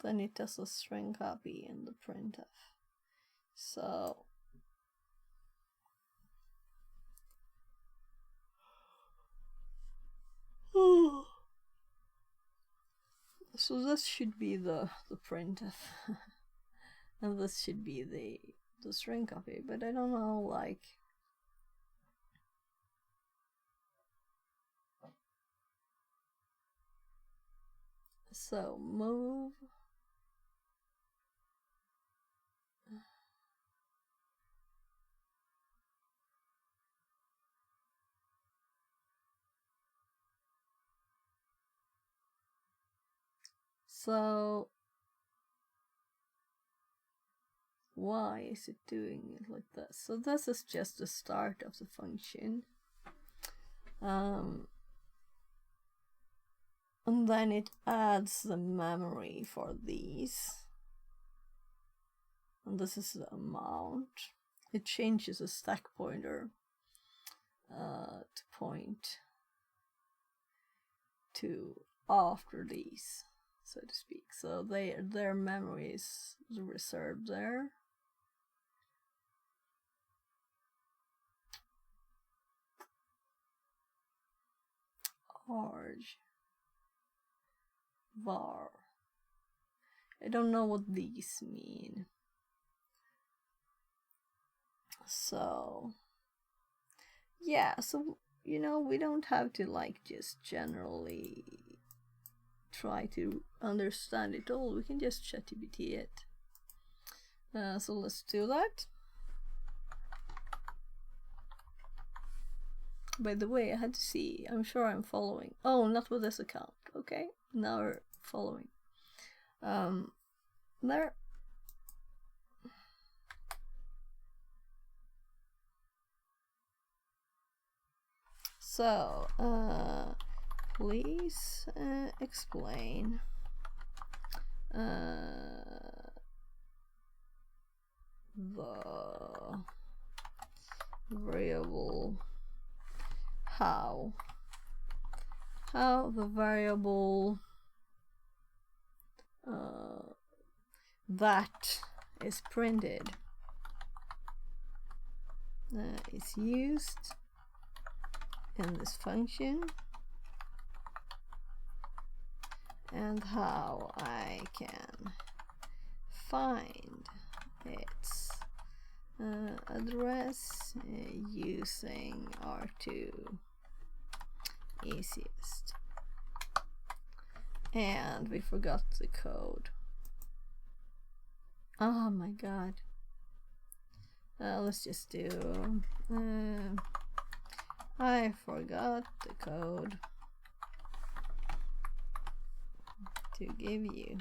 then it does a string copy in the printf. So so this should be the printf and this should be the string copy, but I don't know, like so move so why is it doing it like this? So this is just the start of the function. And then it adds the memory for these. And this is the amount. It changes the stack pointer to point to after these, so to speak. So their memory is reserved there. Arg. Var. I don't know what these mean. So yeah, so you know, we don't have to like just generally try to understand it all. We can just ChatGPT it. So let's do that. By the way, I had to see. I'm sure I'm following. Oh, not with this account. Okay, now we're following. There. So, please explain the variable how the variable that is printed is used in this function, and how I can find its address using R2 easiest. And we forgot the code. Oh my god. Let's just do I forgot the code to give you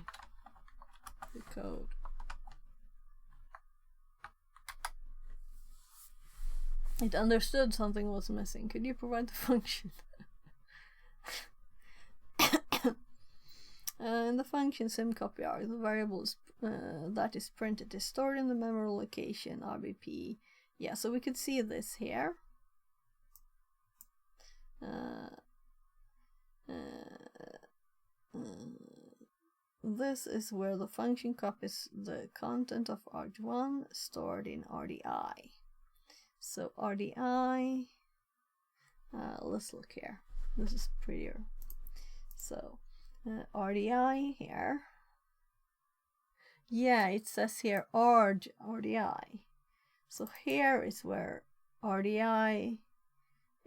the code. It understood something was missing. Could you provide the function? In the function simcopyarg, the variables that is printed is stored in the memory location RBP. Yeah, so we could see this here. This is where the function copies the content of arg1 stored in RDI. So RDI, let's look here. This is prettier. So RDI here. Yeah, it says here RDI. So here is where RDI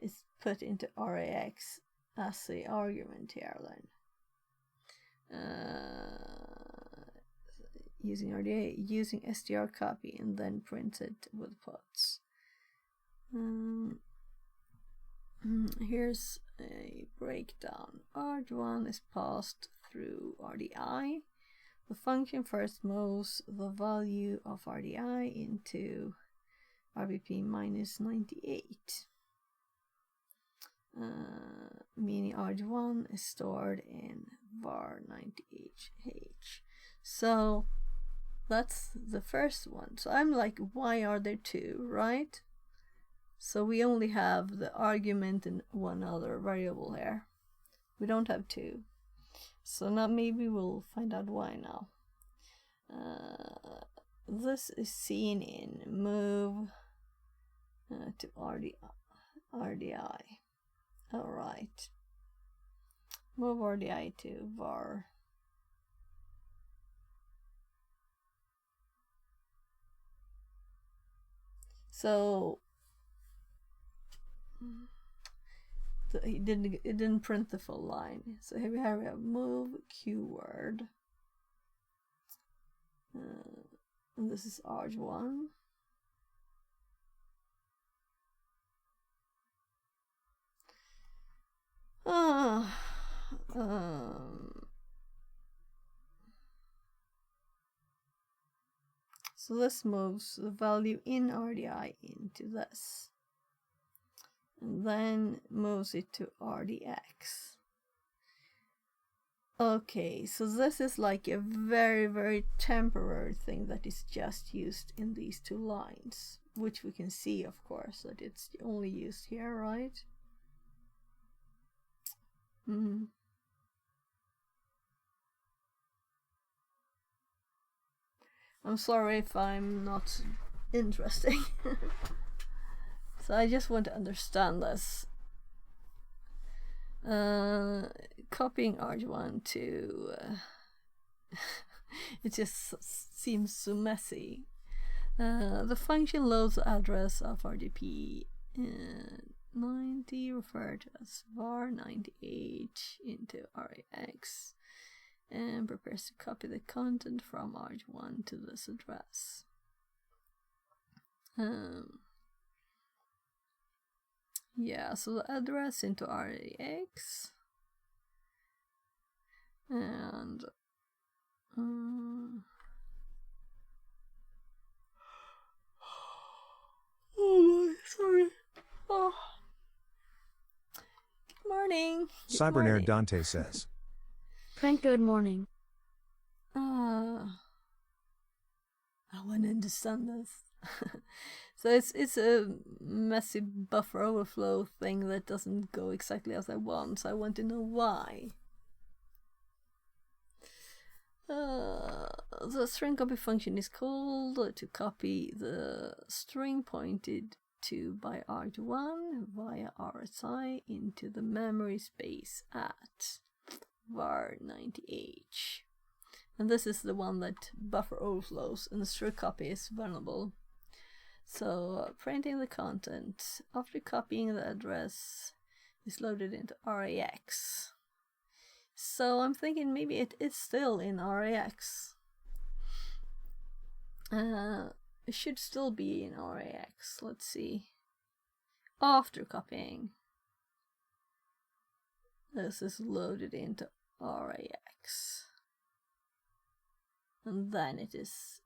is put into RAX as the argument here then. Using RDA, using str copy, and then printed with puts. Here's a breakdown. arg1 is passed through RDI. The function first moves the value of RDI into RBP minus 98. Meaning arg1 is stored in var 98h. So that's the first one. So I'm like, why are there two, right? So we only have the argument and one other variable here. We don't have two. So now maybe we'll find out why now. This is seen in move to RDI. Alright. Move RDI to var. So it didn't print the full line. So here we have move keyword. And this is arg1. So this moves the value in RDI into this, and then moves it to RDX. Okay, so this is like a very, very temporary thing that is just used in these two lines, which we can see, of course, that it's only used here, right? I'm sorry if I'm not interesting. So I just want to understand this. Copying arg1 to it just seems so messy. The function loads the address of RDP 90 referred to as var 98 into RAX and prepares to copy the content from arg1 to this address. Yeah, so the address into RAX and oh, sorry. Oh. Good morning. Cybernair Dante says. Frank, good morning. I want to understand this. So it's a messy buffer overflow thing that doesn't go exactly as I want, so I want to know why. The string copy function is called to copy the string pointed to by arg1 via RSI into the memory space at var 90h. And this is the one that buffer overflows and the string copy is vulnerable. So printing the content after copying the address is loaded into RAX. So I'm thinking maybe it is still in RAX. it should still be in RAX. Let's see. After copying, this is loaded into RAX. And then it is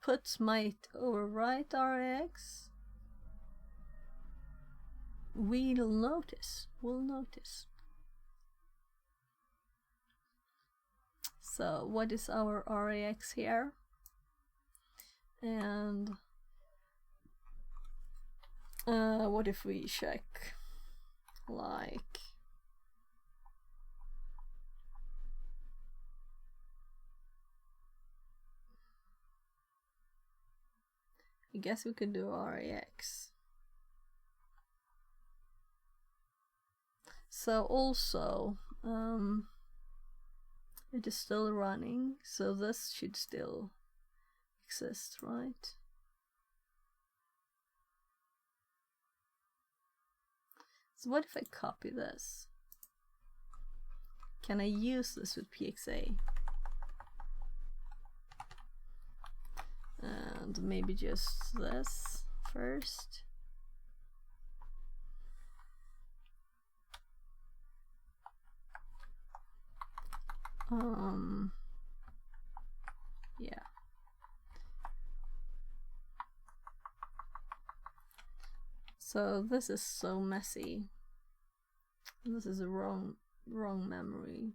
puts might overwrite RAX. We'll notice. So what is our RAX here? And what if we check like I guess we could do RAX. So also it is still running, so this should still exist, right? So what if I copy this? Can I use this with PXA? And maybe just this first. Yeah. So this is so messy. This is a wrong memory.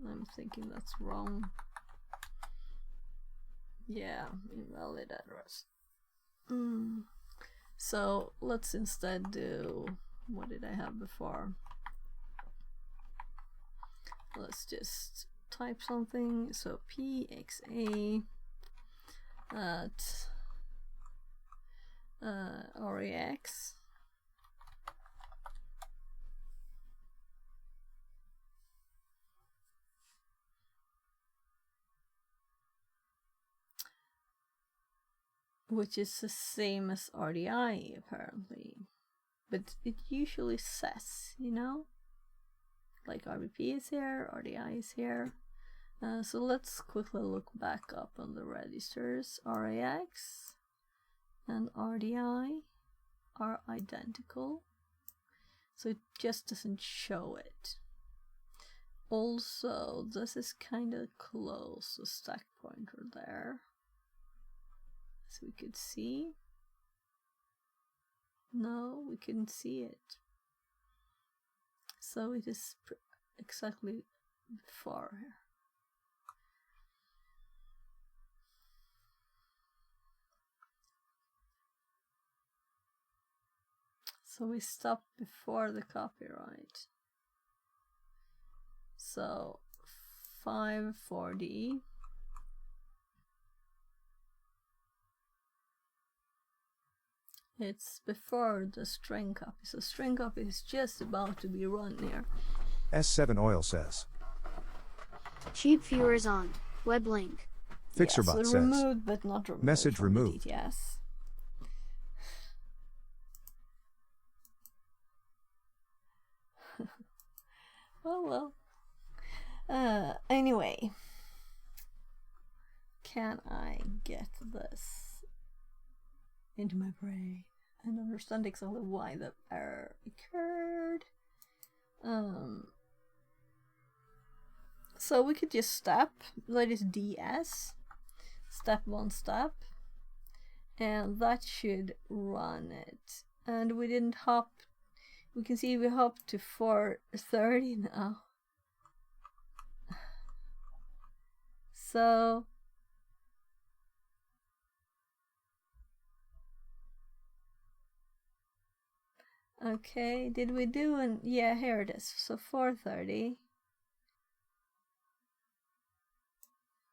I'm thinking that's wrong. Yeah, invalid address. So let's instead do, what did I have before? Let's just type something. So PXA at RAX. Which is the same as RDI apparently, but it usually says, you know, like RBP is here, RDI is here. So let's quickly look back up on the registers. RAX and RDI are identical, so it just doesn't show it. Also, this is kind of close to stack pointer there. So we could see. No, we couldn't see it. So it is exactly before here. So we stopped before the copyright. So 540. It's before the string copy, so string copy is just about to be run here. S7 Oil says. Cheap viewers on. Web link. Fixerbot so says. removed but not removed. Message from the removed. DTS. Well. Anyway. Can I get this into my brain and understand exactly why the error occurred? So we could just step, that is DS, step 1 step, and that should run it. And we didn't hop, we can see we hopped to 430 now. So okay, did we do an, yeah, here it is. So 430.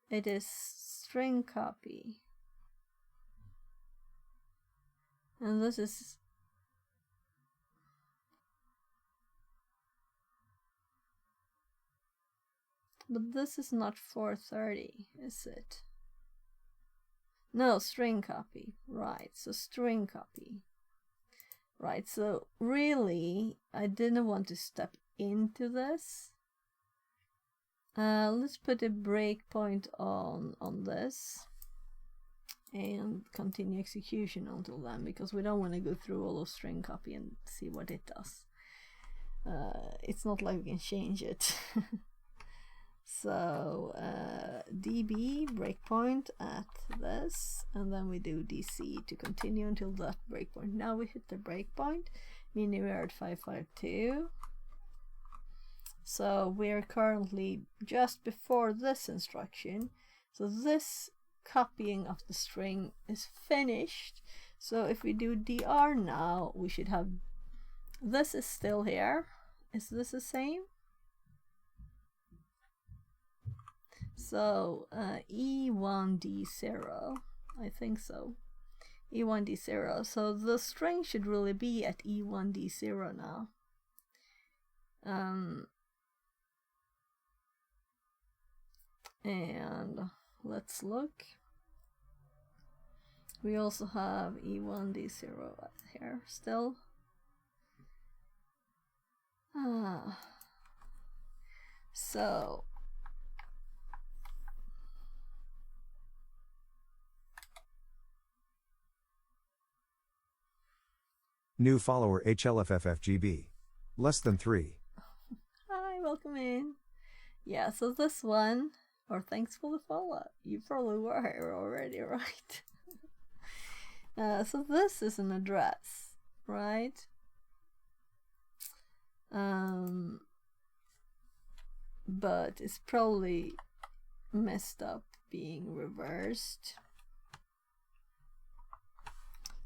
It is string copy. And this is but this is not 430, is it? No, string copy. Right, so string copy. Right, so really, I didn't want to step into this. Let's put a breakpoint on this and continue execution until then, because we don't want to go through all of string copy and see what it does. It's not like we can change it. So db breakpoint at this, and then we do dc to continue until that breakpoint. Now we hit the breakpoint, meaning we're at 552. So we're currently just before this instruction. So this copying of the string is finished. So if we do dr now, we should have this is still here. Is this the same? So E1D0, I think so. E1D0. So the string should really be at E1D0 now. And let's look. We also have E1D0 here still. So New follower HLFFFGB. Less than 3. hi, welcome in. Yeah, so this one, or thanks for the follow. You probably were here already, right? So this is an address, right? But it's probably messed up being reversed.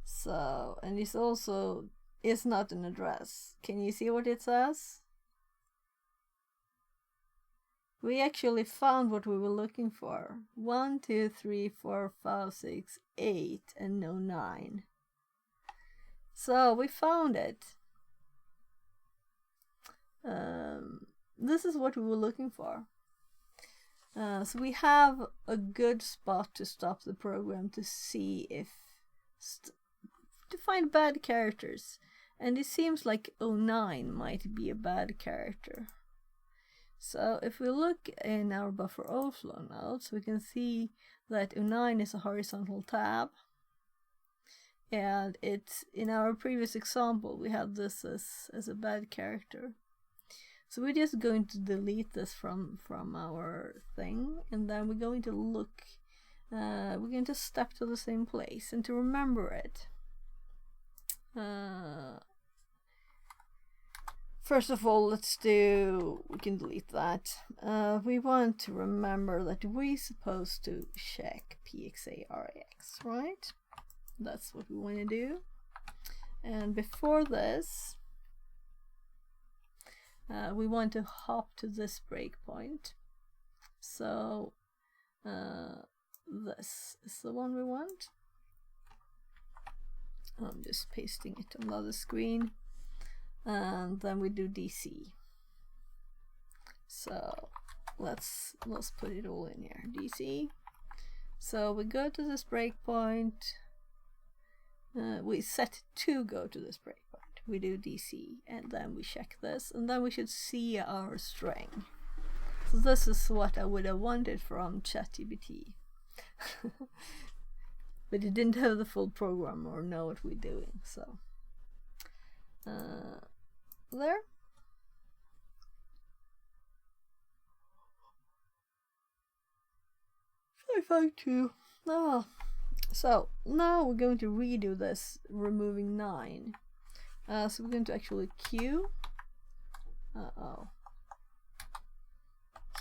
So, and it's also, it's not an address. Can you see what it says? We actually found what we were looking for. 1, 2, 3, 4, 5, 6, 8, and no 9. So we found it. This is what we were looking for. So we have a good spot to stop the program to see if to find bad characters, and it seems like 09 might be a bad character. So if we look in our buffer overflow notes, we can see that 09 is a horizontal tab, and it's in our previous example we had this as a bad character. So we're just going to delete this from our thing, and then we're going to look, we're going to step to the same place, and to remember it, first of all, we can delete that. We want to remember that we're supposed to check PXA-RAX, right? That's what we want to do. And before this, we want to hop to this breakpoint. So this is the one we want. I'm just pasting it on the other screen, and then we do DC. So let's put it all in here. DC. So we go to this breakpoint. We set to go to this breakpoint. We do DC, and then we check this, and then we should see our string. So this is what I would have wanted from ChatGPT. But it didn't have the full program or know what we're doing, so there. So now we're going to redo this, removing 9. So we're going to actually Q.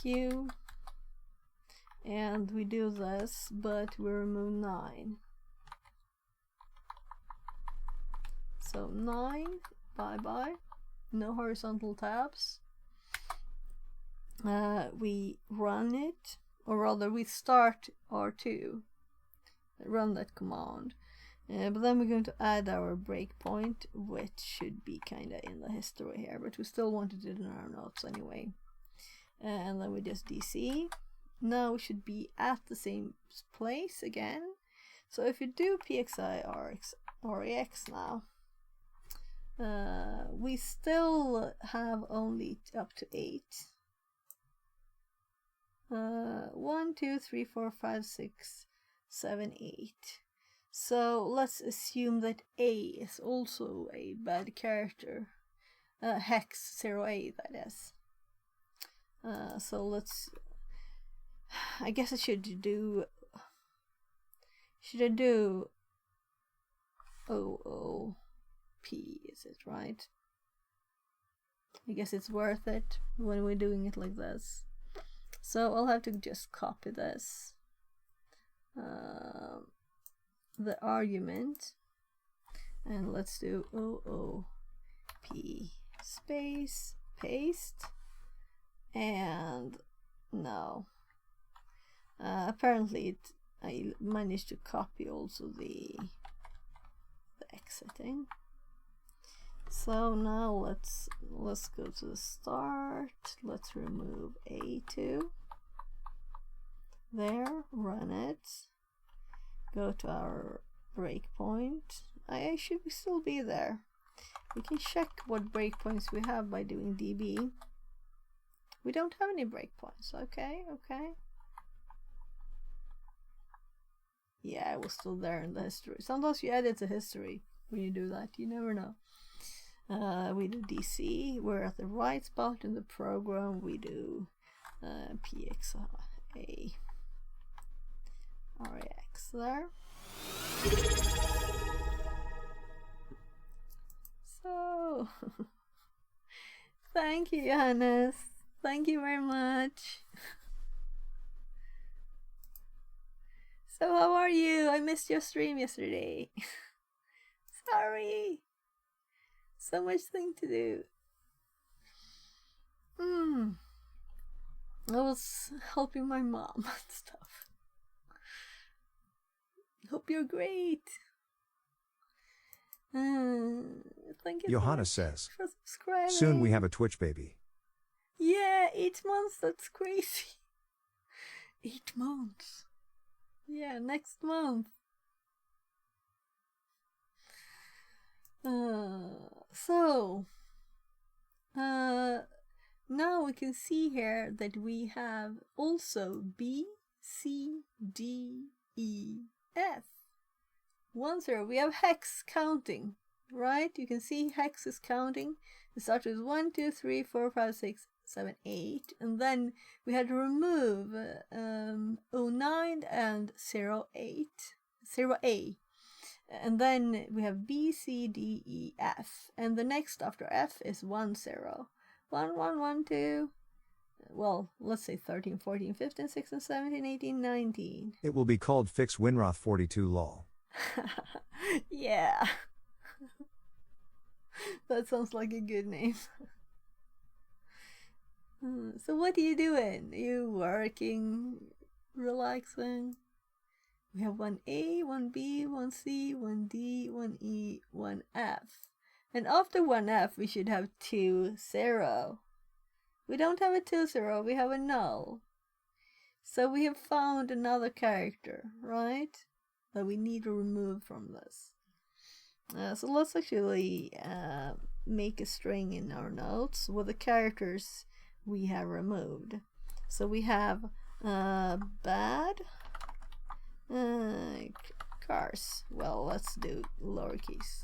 Q. And we do this, but we remove 9. So 9, bye-bye. No horizontal tabs. We run it, or rather we start R2. Run that command. But then we're going to add our breakpoint, which should be kind of in the history here, but we still wanted it in our notes anyway. And then we just DC. Now we should be at the same place again. So if you do PXI-RAX now, we still have only up to 8. 1, 2, 3, 4, 5, 6, 7, 8. So let's assume that A is also a bad character. Hex 0A, that is. So let's. I guess I should do. Should I do OOP? Is it right? I guess it's worth it when we're doing it like this. So I'll have to just copy this. The argument, and let's do OOP space paste, and no. Apparently I managed to copy also the exiting. So now let's go to the start. Let's remove A2. There, run it. Go to our breakpoint. I should still be there. We can check what breakpoints we have by doing db. We don't have any breakpoints. Okay. Yeah, I was still there in the history. Sometimes you edit the history when you do that. You never know. We do DC. We're at the right spot in the program. We do PXA REX there. So, thank you, Johannes. Thank you very much. So how are you? I missed your stream yesterday. Sorry. So much thing to do. I was helping my mom and stuff. Hope you're great. Thank you. Johannes so much says, for subscribing. soon we have a Twitch baby. Yeah, 8 months. That's crazy. 8 months. Yeah, next month. Now we can see here that we have also B, C, D, E, F. 1, 0. We have hex counting, right? You can see hex is counting. It starts with 1, 2, 3, 4, 5, 6, 7, 8, and then we had to remove 09 and 08, 0A. And then we have B, C, D, E, F. And the next after F is 1, 0. 1, 1, 1, 2. Well, let's say 13, 14, 15, 16, 17, 18, 19. It will be called Fix Winroth 42 lol. Yeah. That sounds like a good name. So what are you doing? Are you working? Relaxing? We have 1A, 1B, 1C, 1D, 1E, 1F. And after 1F we should have 2, 0. We don't have a 2, 0, we have a null. So we have found another character, right? That we need to remove from this. So let's actually make a string in our notes with the characters we have removed. So we have bad cars. Well, let's do lowercase.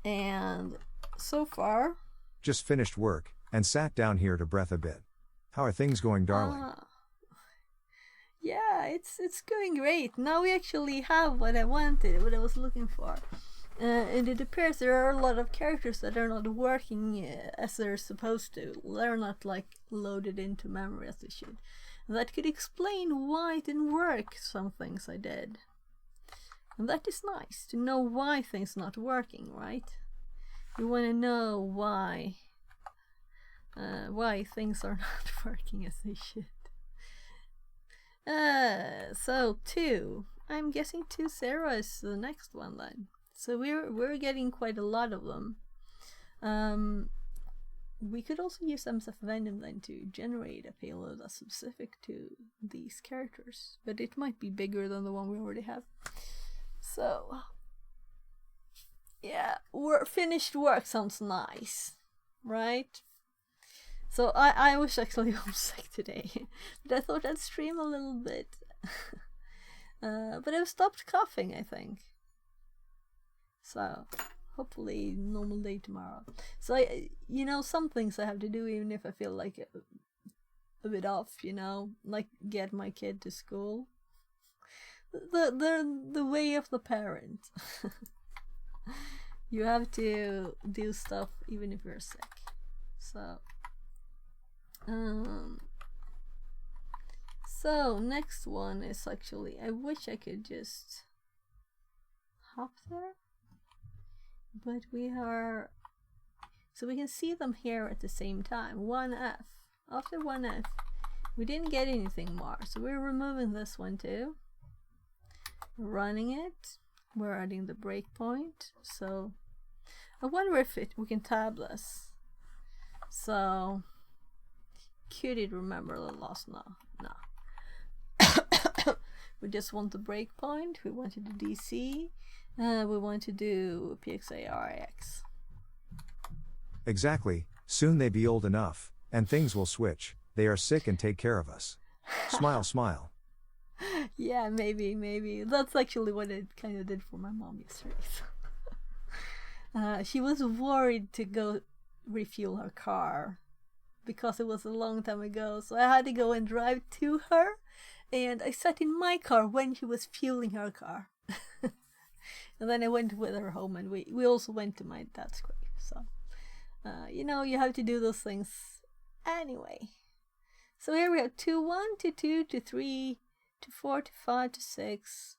And so far, just finished work and sat down here to breath a bit. How are things going, darling? Yeah, it's going great. Now we actually have what I wanted, what I was looking for. And it appears there are a lot of characters that are not working as they're supposed to. They're not like loaded into memory as they should. That could explain why it didn't work, some things I did. And that is nice, to know why things not working, right? You want to know why things are not working as they should. So 2. I'm guessing 2, 0 is the next one then. So we're getting quite a lot of them. We could also use MSF Venom then to generate a payload that's specific to these characters, but it might be bigger than the one we already have. So yeah, finished work sounds nice, right? So I was actually homesick today, but I thought I'd stream a little bit. But I've stopped coughing, I think. So hopefully normal day tomorrow. So some things I have to do even if I feel like a bit off, like get my kid to school. The way of the parent. You have to do stuff even if you're sick. So next one is actually, I wish I could just hop there, but so we can see them here at the same time. 1F. After 1F, we didn't get anything more, so we're removing this one too. Running it. We're adding the breakpoint. So I wonder if we can tab this. So could it remember the loss? No. We just want the breakpoint. We want to do DC. We want to do PXARIX. Exactly. Soon they be old enough, and things will switch. They are sick and take care of us. Smile, smile. Yeah, maybe. That's actually what it kind of did for my mom yesterday. She was worried to go refuel her car because it was a long time ago, so I had to go and drive to her, and I sat in my car when she was fueling her car. And then I went with her home, and we also went to my dad's grave. So you have to do those things anyway. So here we have 2, 1, 2, 2, 2, 3, 2, 4, 2, 5, 2, 6,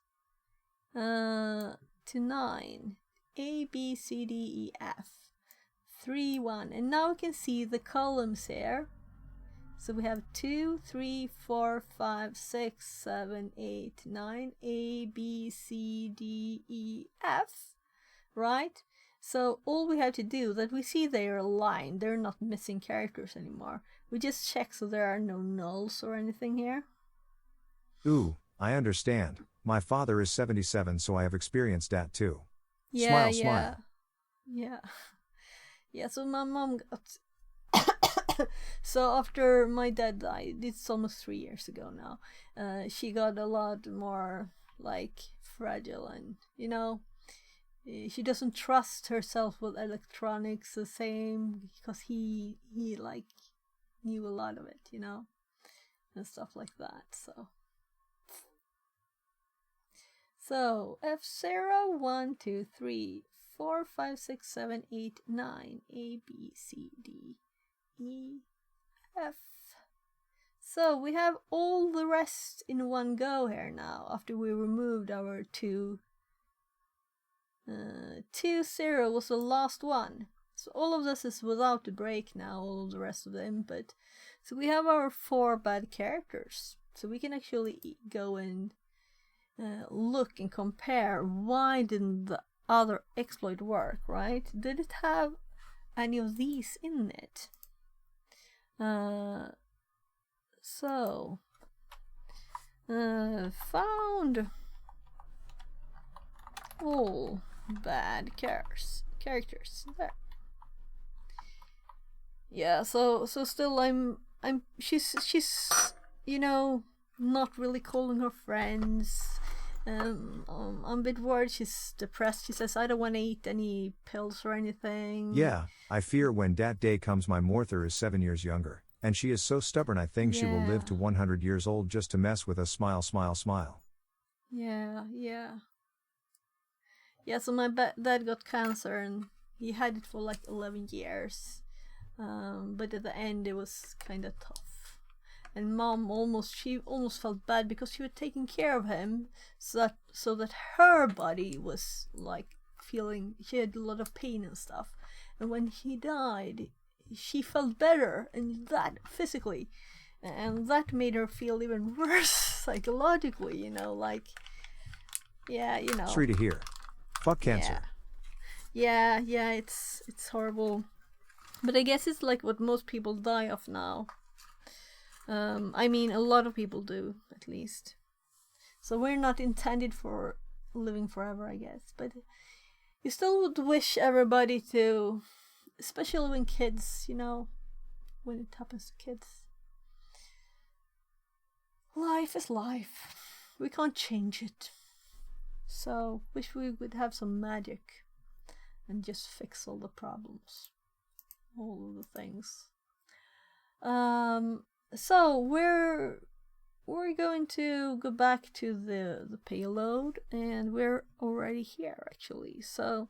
to 9, A, B, C, D, E, F, 3, 1, and now we can see the columns here. So we have 2, 3, 4, 5, 6, 7, 8, 9, A, B, C, D, E, F, right? So all we have to do, that we see they're aligned, they're not missing characters anymore. We just check so there are no nulls or anything here. Ooh, I understand. My father is 77, so I have experienced that too. Yeah, Smile, smile. Yeah, so my mom got... So after my dad died, it's almost 3 years ago now, she got a lot more, fragile, and, she doesn't trust herself with electronics the same, because he knew a lot of it, and stuff like that, So F0, 1, 2, 3, 4, 5, 6, 7, 8, 9, A, B, C, D, E, F. So we have all the rest in one go here now, after we removed our 2, 0 was the last one. So all of this is without the break now, all of the rest of the input. So we have our 4 bad characters. So we can actually go and look and compare, why didn't the other exploit work, right? Did it have any of these in it? Found all bad characters there. Yeah, so still she's not really calling her friends. I'm a bit worried. She's depressed. She says, I don't want to eat any pills or anything. Yeah, I fear when that day comes my Morther is 7 years younger, and she is so stubborn I think she will live to 100 years old just to mess with us. Smile, smile, smile. Yeah, so my dad got cancer, and he had it for 11 years. But at the end it was kind of tough. And mom almost felt bad because she was taking care of him, so that her body was feeling, she had a lot of pain and stuff. And when he died, she felt better, and that physically, and that made her feel even worse psychologically. Sorry to hear. Fuck cancer. Yeah, it's horrible. But I guess it's what most people die of now. I mean, a lot of people do, at least. So we're not intended for living forever, I guess. But you still would wish everybody to, especially when kids, when it happens to kids. Life is life. We can't change it. So, wish we would have some magic and just fix all the problems. All of the things. So we're going to go back to the payload, and we're already here actually. So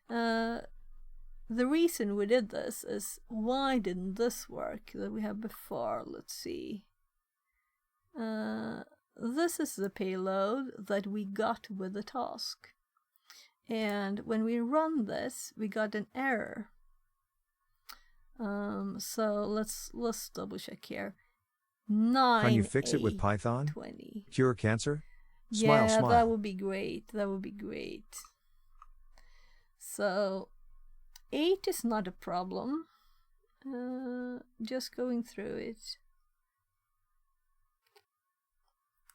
the reason we did this is, why didn't this work that we had before? Let's see. This is the payload that we got with the task, and when we run this, we got an error. So let's double check here. 9. Can you fix it with Python? 20. Cure cancer? Smile, Yeah, smile. that would be great. That would be great. So 8 is not a problem. Just going through it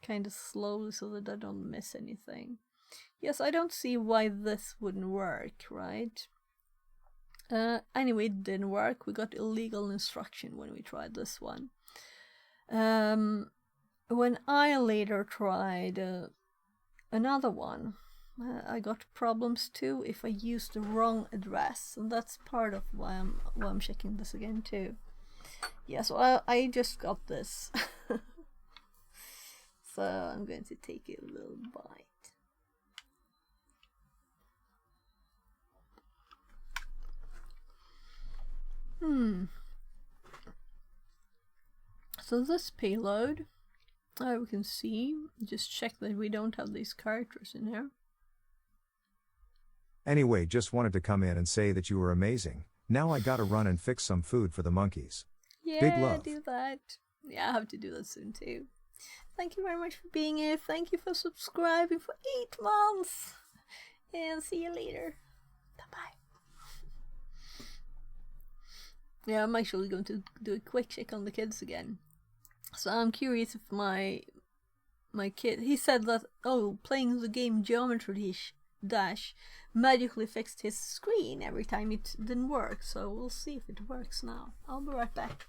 kind of slowly so that I don't miss anything. Yes, I don't see why this wouldn't work, right? Anyway, it didn't work. We got illegal instruction when we tried this one. When I later tried another one, I got problems too if I used the wrong address, and that's part of why I'm checking this again too. Yeah, so I just got this. So I'm going to take a little bite. So this payload, we can see, just check that we don't have these characters in here. Anyway, just wanted to come in and say that you were amazing. Now I gotta run and fix some food for the monkeys. Yeah, Big love. do that. Yeah, I have to do that soon too. Thank you very much for being here. Thank you for subscribing for 8 months. And see you later. Bye-bye. Yeah, I'm actually going to do a quick check on the kids again. So I'm curious if my kid, he said that, playing the game Geometry Dash magically fixed his screen every time it didn't work. So we'll see if it works now. I'll be right back.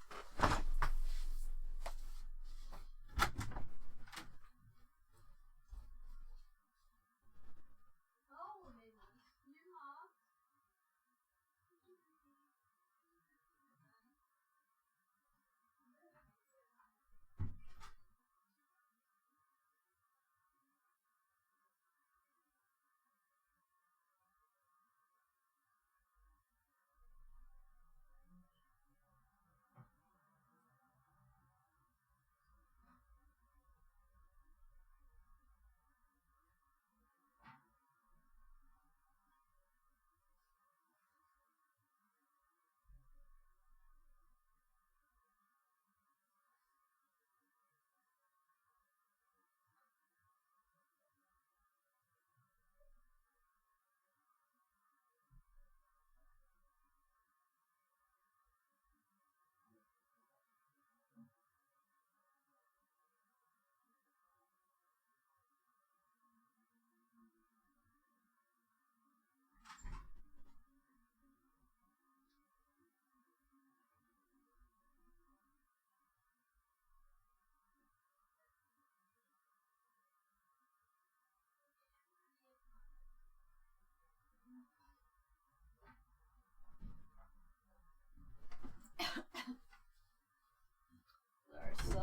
So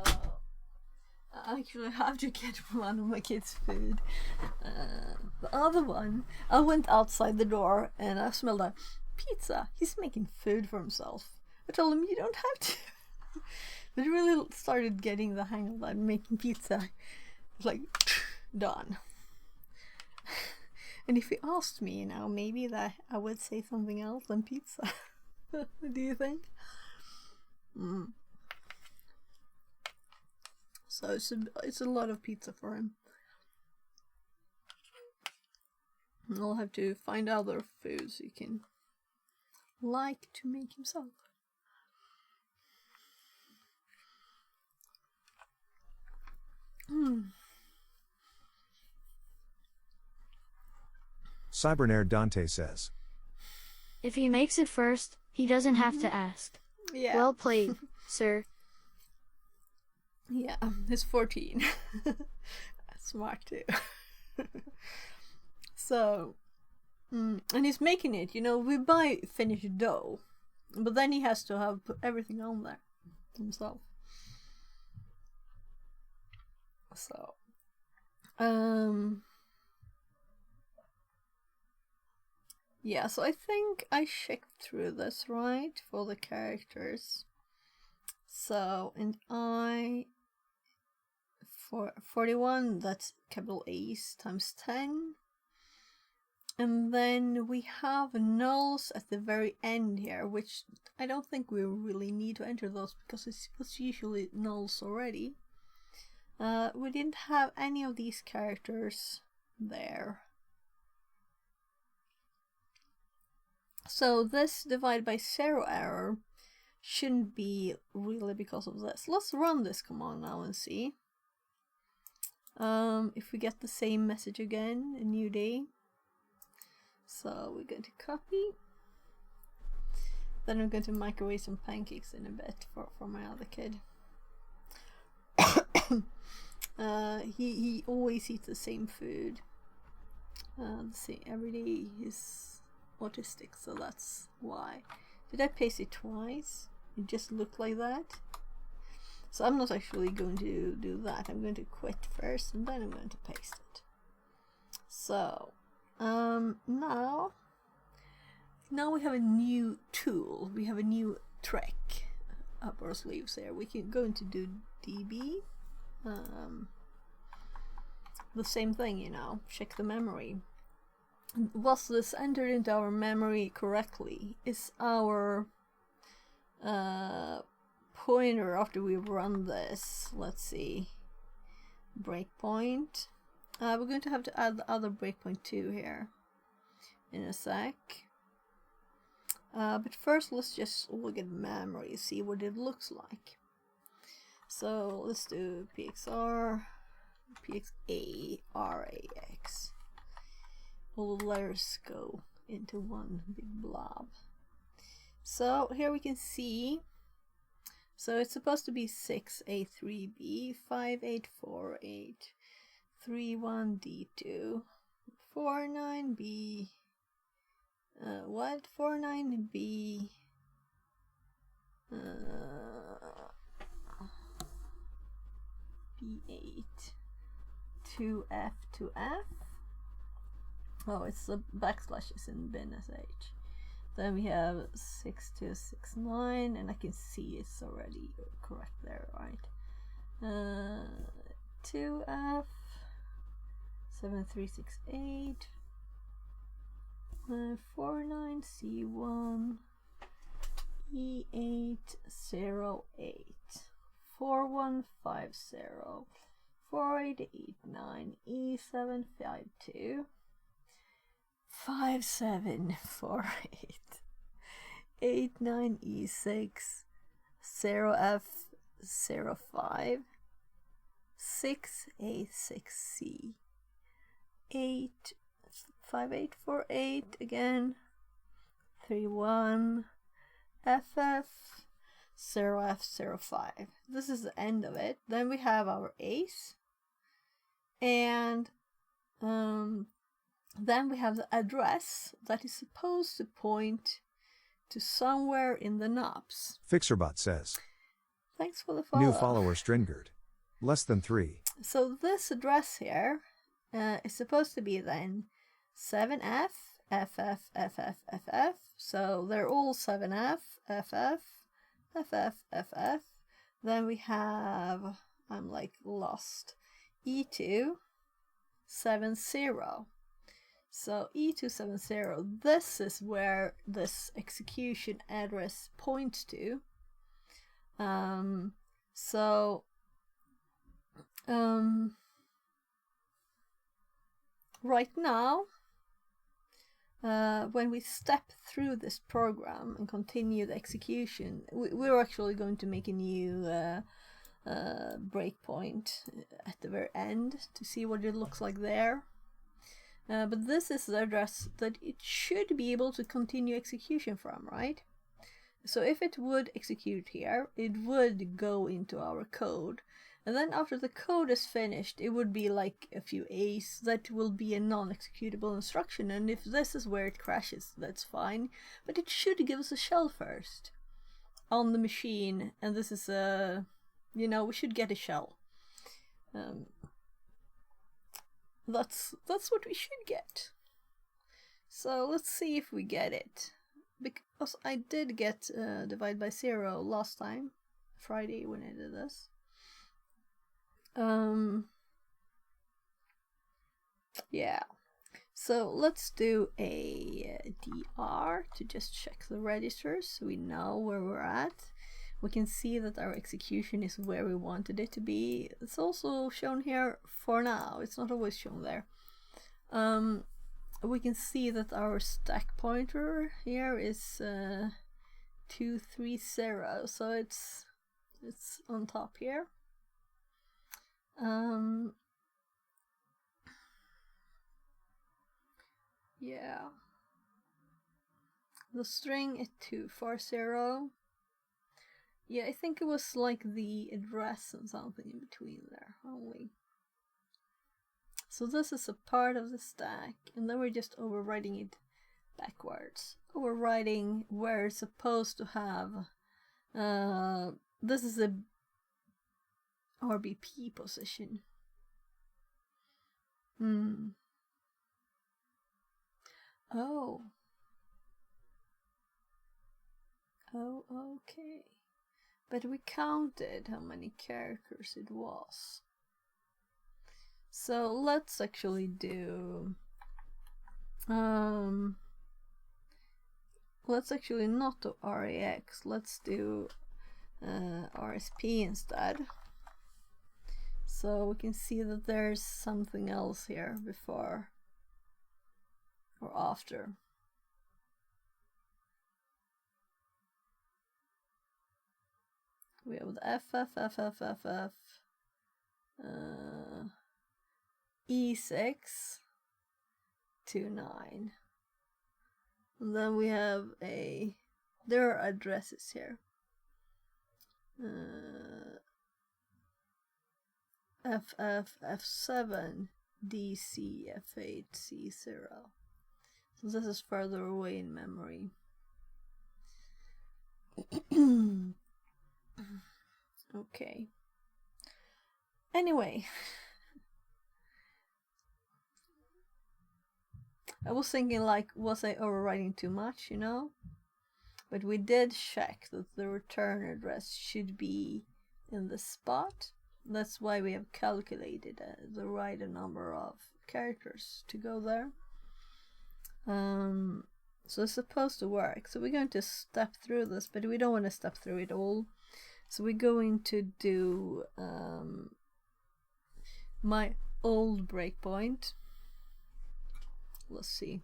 I actually have to get one of my kids' food. The other one, I went outside the door and I smelled a pizza. He's making food for himself. I told him, you don't have to. But really started getting the hang of that, making pizza. It's like, done. And if he asked me, maybe that I would say something else than pizza. Do you think? So it's a lot of pizza for him. I'll have to find other foods he can like to make himself. Cybernair Dante says, If he makes it first, he doesn't have to ask. Yeah. Well played, sir. Yeah, he's 14. Smart too. So, and he's making it, we buy finished dough, but then he has to have put everything on there himself. So, yeah, so I think I checked through this, right, for the characters. So, and for 41, that's capital A's times 10. And then we have nulls at the very end here, which I don't think we really need to enter those because it was usually nulls already. We didn't have any of these characters there. So this divide by 0 error shouldn't be really because of this. Let's run this command now and see. If we get the same message again, a new day. So we're going to copy. Then I'm going to microwave some pancakes in a bit for my other kid. He always eats the same food. Every day. He's autistic, so that's why. Did I paste it twice? It just looked like that. So I'm not actually going to do that. I'm going to quit first and then I'm going to paste it. So now we have a new tool. We have a new trick up our sleeves here. We can go into do DB. The same thing, check the memory. Was this entered into our memory correctly? Is our pointer after we run this, let's see, breakpoint. We're going to have to add the other breakpoint too here in a sec. But first let's just look at memory, see what it looks like. So let's do PXR, PXA, RAX. All the letters go into one big blob. So here we can see, so it's supposed to be 6A3B, 5848, 31D2, 49B, 49B, B8, 2F, 2F. Oh, it's the backslashes in bin sh. Then we have 6269, and I can see it's already correct there, right? 2F, 7368, 49C1, E808, 4150, 4889, E752, 5748, 89E6, 0F05, 6A6C, 5848 again, 31, FF, 0F05. This is the end of it. Then we have our ace, and then we have the address that is supposed to point to somewhere in the knobs. Fixerbot says. Thanks for the follow. New follower Stringard. Less than 3. So this address here is supposed to be then 7F, FF, FF, FF. So they're all 7F, FF, FF, FF. Then we have, I'm like lost, E2, 70. So E270, this is where this execution address points to. Right now, when we step through this program and continue the execution, we're actually going to make a new breakpoint at the very end to see what it looks like there. But this is the address that it should be able to continue execution from, right? So if it would execute here, it would go into our code. And then after the code is finished, it would be like a few A's that will be a non-executable instruction. And if this is where it crashes, that's fine. But it should give us a shell first on the machine. And this is a, you know, we should get a shell. That's what we should get. So let's see if we get it. Because I did get divide by 0 last time, Friday, when I did this. Yeah. So let's do a DR to just check the registers so we know where we're at. We can see that our execution is where we wanted it to be. It's also shown here for now. It's not always shown there. We can see that our stack pointer here is 230, so it's on top here. Yeah. The string is 240. Yeah, I think it was like the address and something in between there only. So this is a part of the stack, and then we're just overwriting it backwards. Overwriting where it's supposed to have, this is a RBP position. Oh. Oh, okay. But we counted how many characters it was. So let's actually do, let's actually not do RAX, let's do RSP instead. So we can see that there's something else here before or after. We have the FF, E6 to 9. And then we have there are addresses here. FF, F7, DC, F8, C0. So this is further away in memory. Okay. Anyway. I was thinking, like, was I overwriting too much, you know? But we did check that the return address should be in the spot. That's why we have calculated the right number of characters to go there. So it's supposed to work. So we're going to step through this, but we don't want to step through it all. So we're going to do my old breakpoint. Let's see.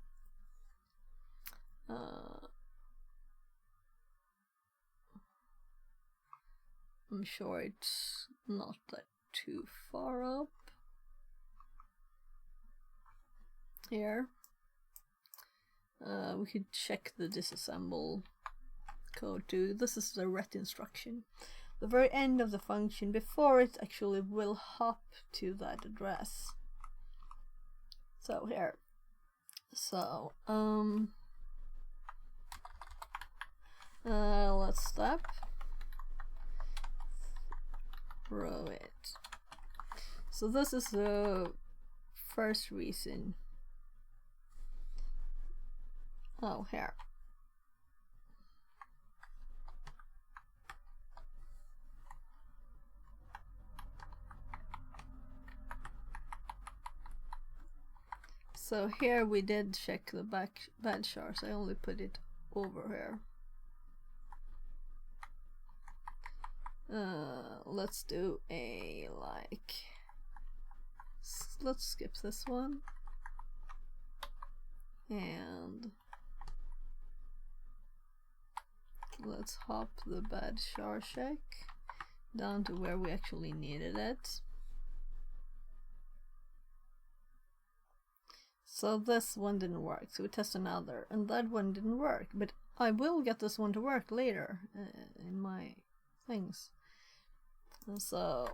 I'm sure it's not that too far up. Here. We could check the disassemble code too. This is the ret instruction. The very end of the function before it actually will hop to that address. So here. So let's step throw it. So this is the first reason. Oh, here. So here we did check the bad shards. I only put it over here. Let's do a let's skip this one and let's hop the bad shard check down to where we actually needed it. So this one didn't work, so we test another, and that one didn't work, but I will get this one to work later in my things. And so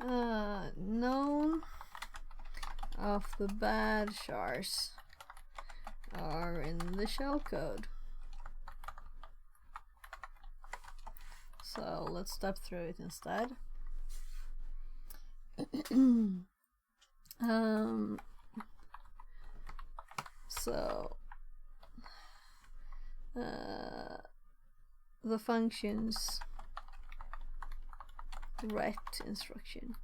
none of the bad shards are in the shellcode. So let's step through it instead. So the functions ret instruction.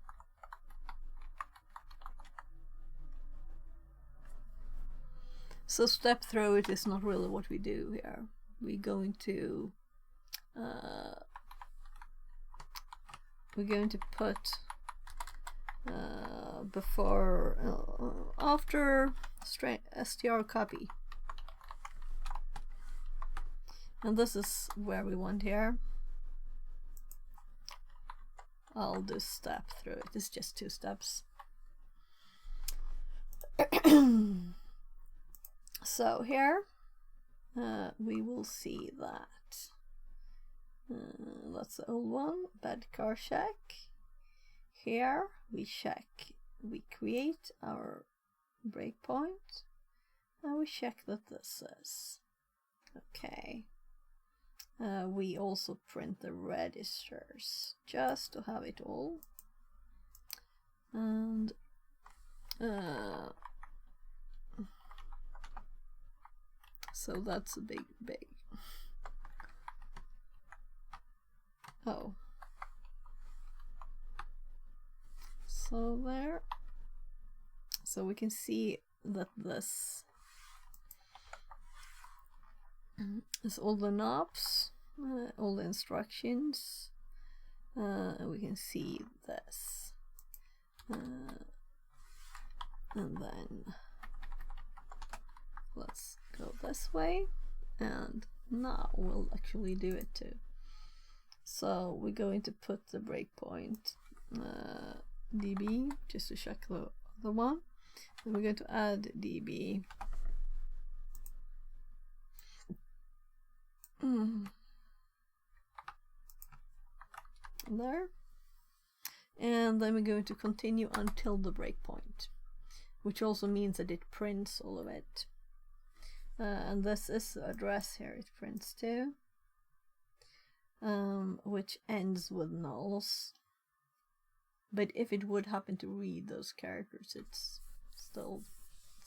So step through it is not really what we do here. We're going to put before after str copy, and this is where we want here. I'll do step through it. It's just 2 steps. So here we will see that that's the old one, bad car check. Here we create our breakpoint and we check that this is okay. We also print the registers just to have it all, and so that's a big oh, so there, so we can see that this is all the knobs, all the instructions, and we can see this, and then let's go this way, and now we'll actually do it too. So we're going to put the breakpoint db just to check the other one, and we're going to add db there, and then we're going to continue until the breakpoint, which also means that it prints all of it, and this is the address here it prints to, which ends with nulls, but if it would happen to read those characters, it's still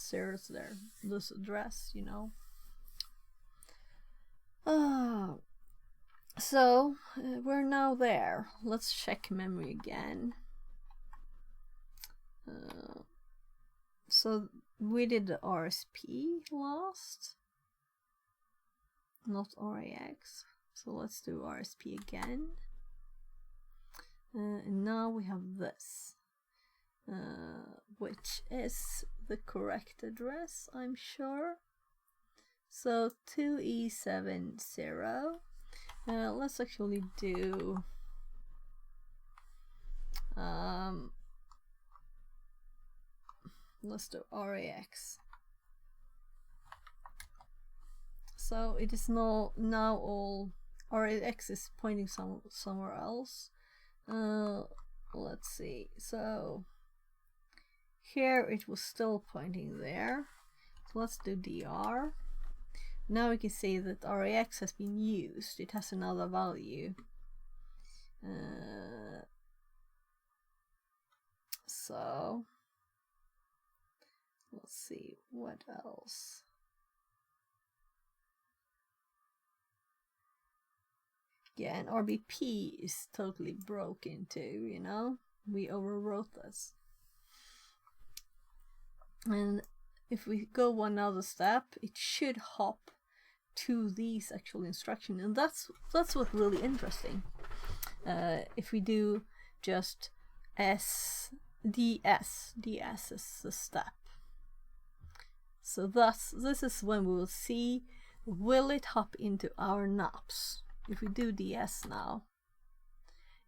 zeros there, this address, you know. So we're now there. Let's check memory again. So we did the RSP last, not RAX. So let's do RSP again. And now we have this, which is the correct address, I'm sure. So 2E70. Let's actually do let's do RAX. So it is now all RAX is pointing somewhere else. Let's see. So here it was still pointing there. So let's do DR. Now we can see that RAX has been used. It has another value. So let's see what else. Yeah, and RBP is totally broken too, you know? We overwrote this. And if we go one other step, it should hop to these actual instructions, and that's what's really interesting. If we do just DS is the step. So this is when we will see, will it hop into our knobs? If we do DS now,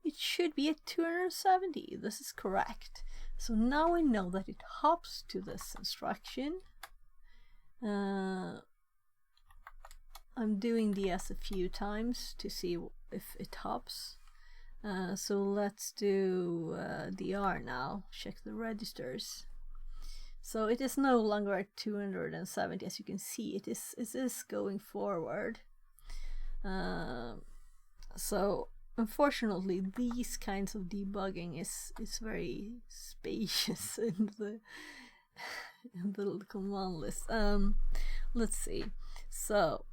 it should be at 270. This is correct. So now we know that it hops to this instruction, I'm doing DS a few times to see if it hops. So let's do DR now, check the registers. So it is no longer at 270, as you can see. It is going forward. So unfortunately, these kinds of debugging is very spacious in the command list. Let's see. So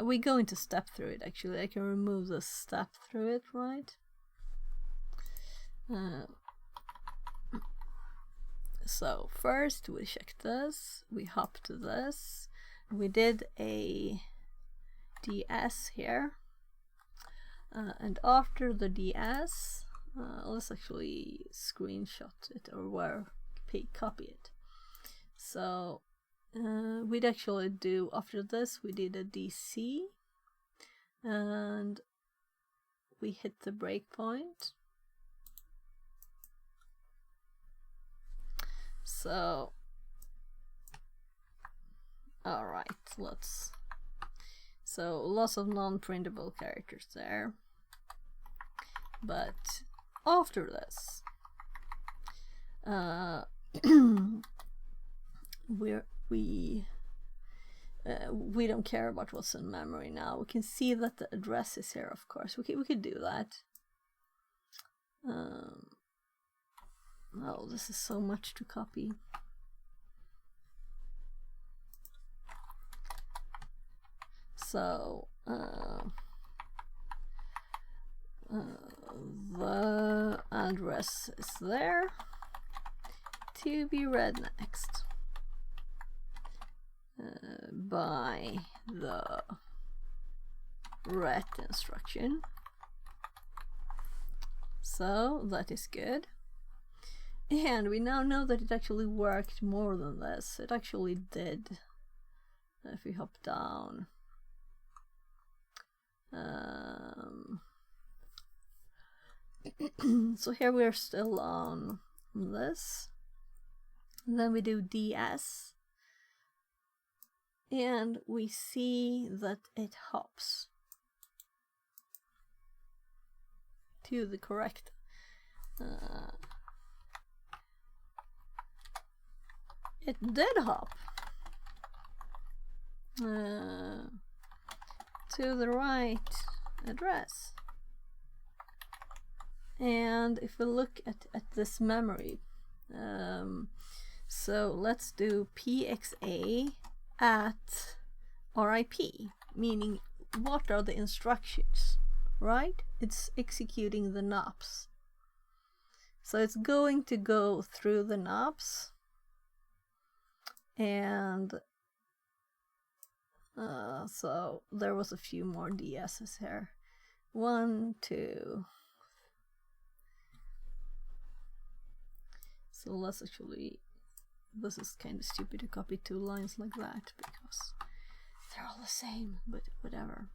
we go into step through it. Actually, I can remove the step through it, right? So first we check this, we hop to this, we did a DS here, and after the DS, let's actually screenshot it or copy it. So we'd actually do, after this we did a DC, and we hit the breakpoint. So, alright, so lots of non-printable characters there. But after this, we don't care about what's in memory now. We can see that the address is here, of course. We could do that. Oh, this is so much to copy. So the address is there, to be read next by the ret instruction. So that is good. And we now know that it actually worked more than this. It actually did. If we hop down. So here we're still on this. And then we do DS. And we see that it hops to the correct it did hop to the right address. And if we look at this memory, so let's do PXA at RIP, meaning what are the instructions, right? It's executing the knobs. So it's going to go through the knobs. And so there was a few more DS's here. 1, 2. So let's actually, this is kind of stupid to copy 2 lines like that because they're all the same, but whatever.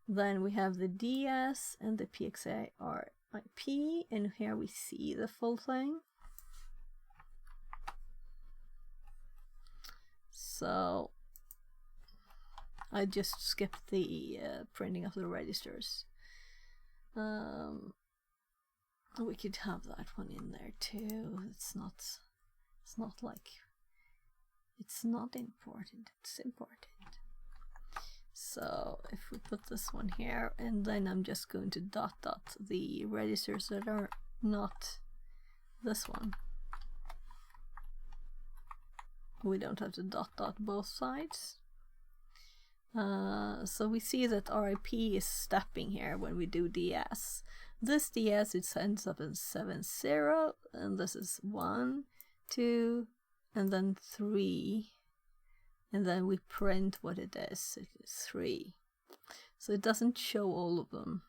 Then we have the DS and the PXA RIP, and here we see the full thing. So I just skipped the printing of the registers. We could have that one in there too. It's not important, it's important. So if we put this one here, and then I'm just going to dot the registers that are not this one. We don't have to dot both sides. So we see that RIP is stepping here when we do DS. This DS, it ends up in 7-0, and this is 1, 2, and then 3. And then we print what it is. It is 3. So it doesn't show all of them.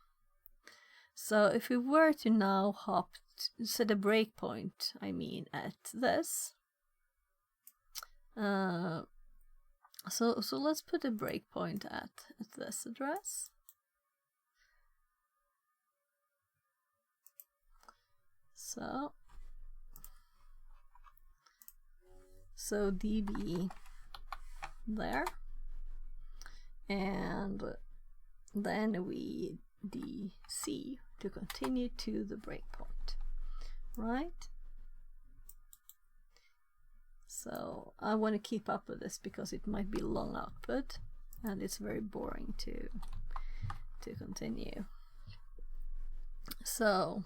So if we were to now set a breakpoint, I mean, at this. So let's put a breakpoint at this address. So So db there, and then we dc to continue to the breakpoint, right? So I want to keep up with this because it might be long output and it's very boring to continue. So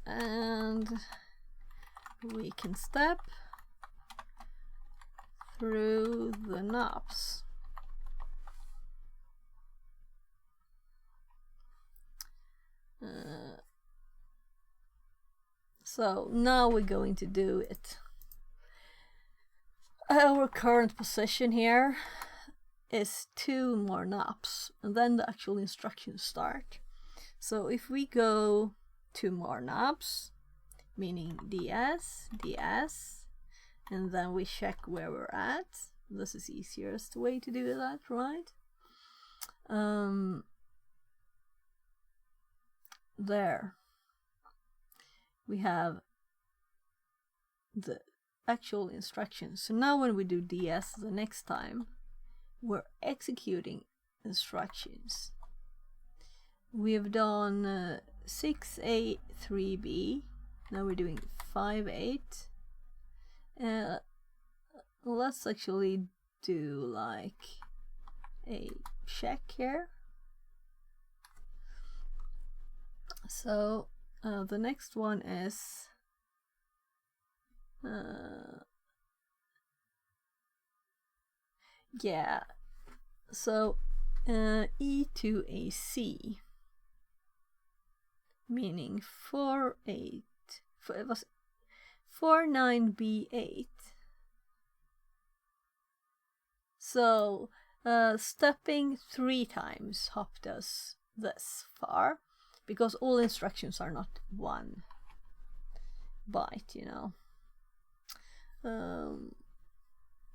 and we can step through the knobs. So now we're going to do it. Our current position here is 2 more knobs, and then the actual instructions start. So if we go 2 more knobs, meaning DS, DS, and then we check where we're at. This is the easiest way to do that, right? There we have the actual instructions. So now when we do DS the next time, we're executing instructions. We have done 6A 3B. Now we're doing 5/8. Let's actually do like a check here. So the next one is yeah. So E to a C, meaning 4/8. It was 4/9B8. So stepping 3 times hopped us this far, because all instructions are not 1 byte, you know.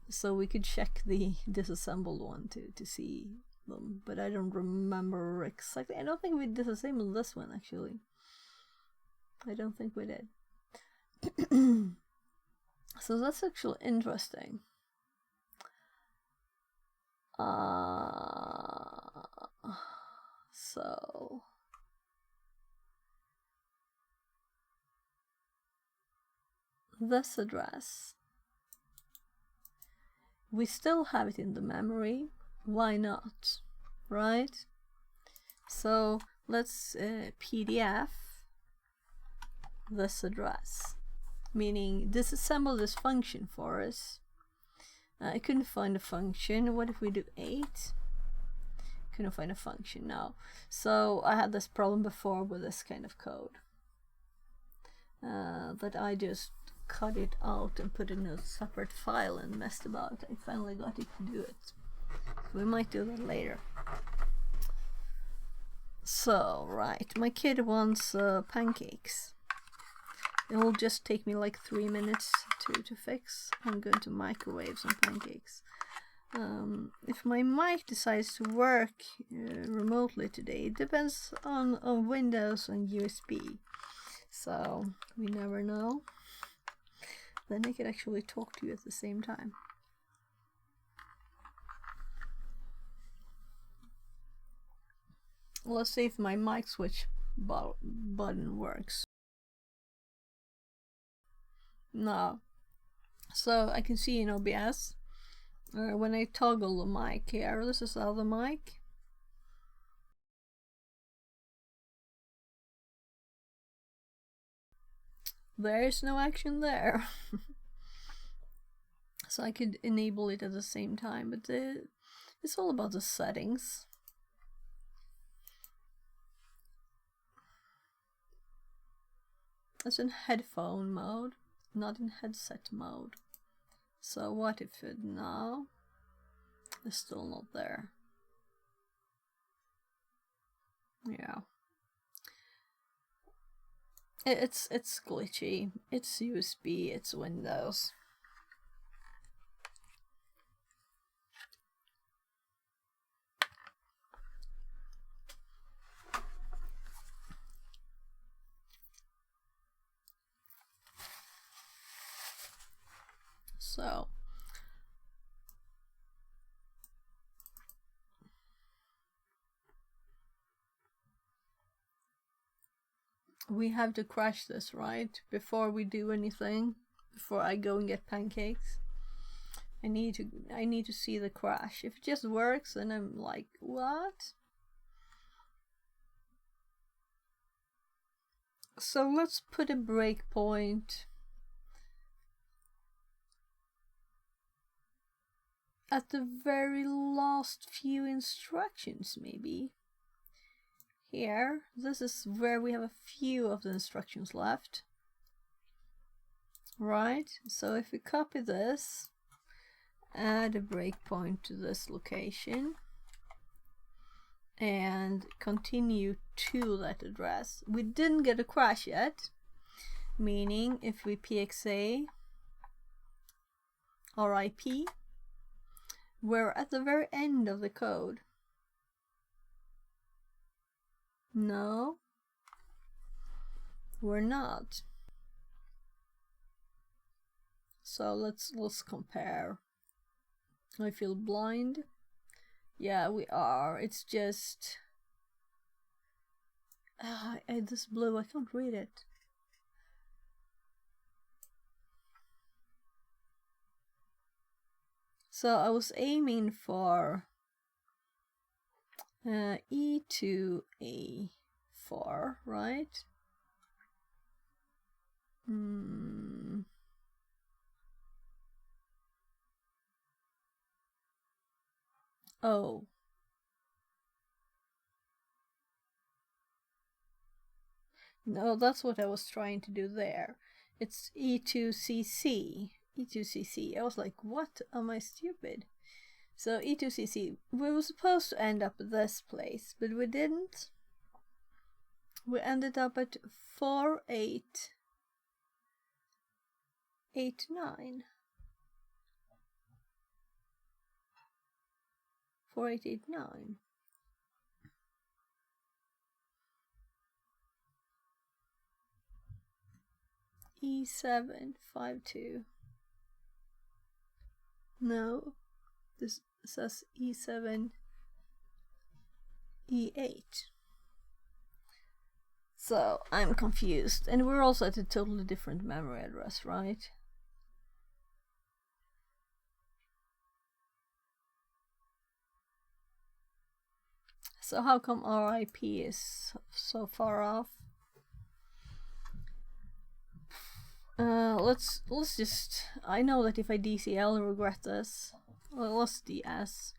So we could check the disassembled one to see them, but I don't remember exactly. I don't think we disassembled this one, actually. I don't think we did. So that's actually interesting. So this address, we still have it in the memory. Why not, right? So let's PDF this address, meaning disassemble this function for us. I couldn't find a function. What if we do 8? Couldn't find a function now. So I had this problem before with this kind of code, that I just cut it out and put it in a separate file and messed about. I finally got it to do it. So we might do that later. So, right, my kid wants pancakes. It will just take me like 3 minutes to fix. I'm going to microwave some pancakes. If my mic decides to work remotely today, it depends on Windows and USB. So we never know. Then I could actually talk to you at the same time. Let's see if my mic switch button works. No. So I can see in OBS when I toggle the mic here, this is the other mic. There's no action there. So I could enable it at the same time, but it's all about the settings. It's in headphone mode, not in headset mode. So what if it now is still not there? Yeah. It's glitchy. It's USB, it's Windows. we have to crash this, right? Before we do anything, before I go and get pancakes. I need to see the crash. If it just works, then I'm like, what? So let's put a breakpoint at the very last few instructions, maybe. Here, this is where we have a few of the instructions left. Right, so if we copy this, add a breakpoint to this location, and continue to that address. We didn't get a crash yet, meaning if we pxa RIP, we're at the very end of the code. No, we're not. So let's compare. I feel blind. Yeah, we are. It's just this blue, I can't read it. So I was aiming for E to A4, right? Oh. No, that's what I was trying to do there. It's E2CC. E2CC. I was like, what? Am I stupid? So E2CC. We were supposed to end up at this place, but we didn't. We ended up at 4889. 4889. E752. No, this says E7 E8. So I'm confused, and we're also at a totally different memory address, right? So how come RIP is so far off? Let's just, I know that if I DC I'll regret this. Well, let's DS.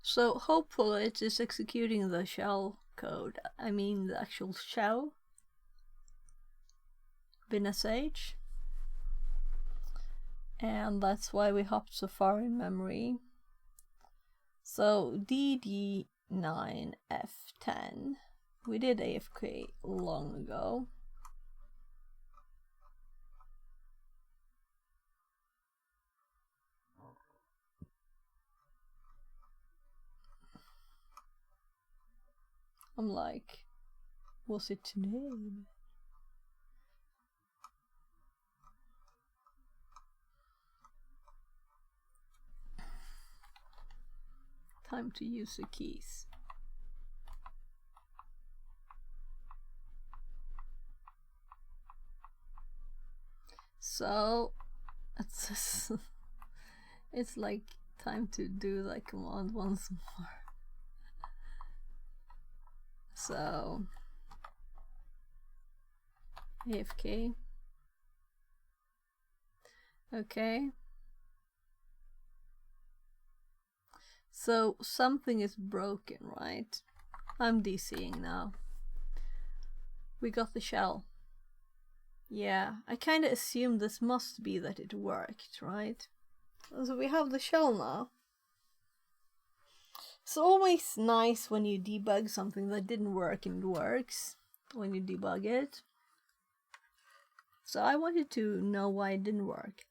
So hopefully it is executing the shell code. I mean the actual shell. bin_sh. And that's why we hopped so far in memory. So DD9F10. We did AFK long ago. I'm like, was it today? Time to use the keys. So it's it's like time to do the command once more. So AFK. Okay. So something is broken, right? I'm DCing now. We got the shell. Yeah, I kind of assumed this must be that it worked, right? So we have the shell now. It's always nice when you debug something that didn't work and it works when you debug it. So I wanted to know why it didn't work.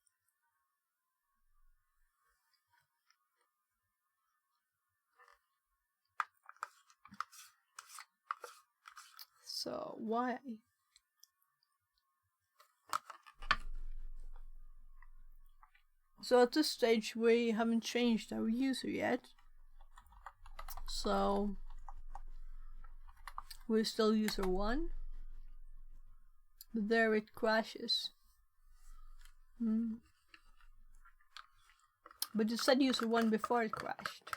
So why? So at this stage we haven't changed our user yet. So we're still user 1. But there it crashes. But it said user 1 before it crashed.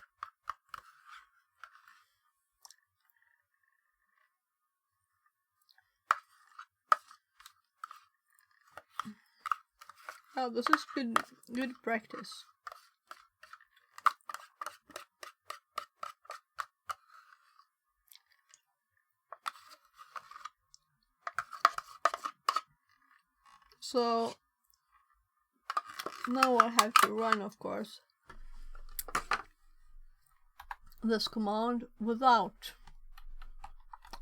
Oh, this is good practice. So now I have to run, of course, this command without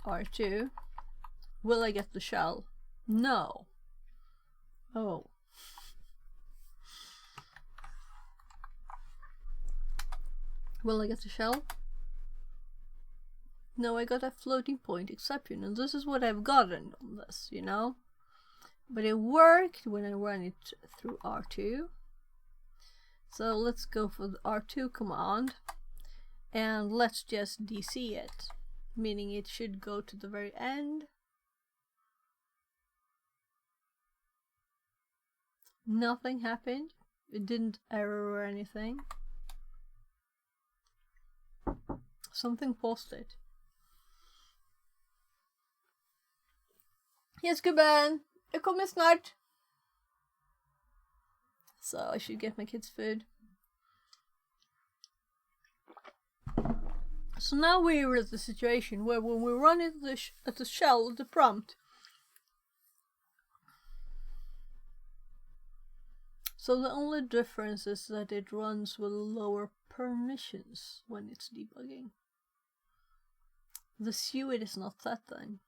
R2. Will I get the shell? No. Oh. Will I get the shell? No, I got a floating point exception, and this is what I've gotten on this, you know? But it worked when I ran it through R2. So let's go for the R2 command, and let's just DC it, meaning it should go to the very end. Nothing happened. It didn't error or anything. Something paused it. Yes, gubben! Jag kommer snart! So I should get my kids food. So now we're at the situation where when we run at the shell, the prompt. So the only difference is that it runs with lower permissions when it's debugging. The suite is not set then.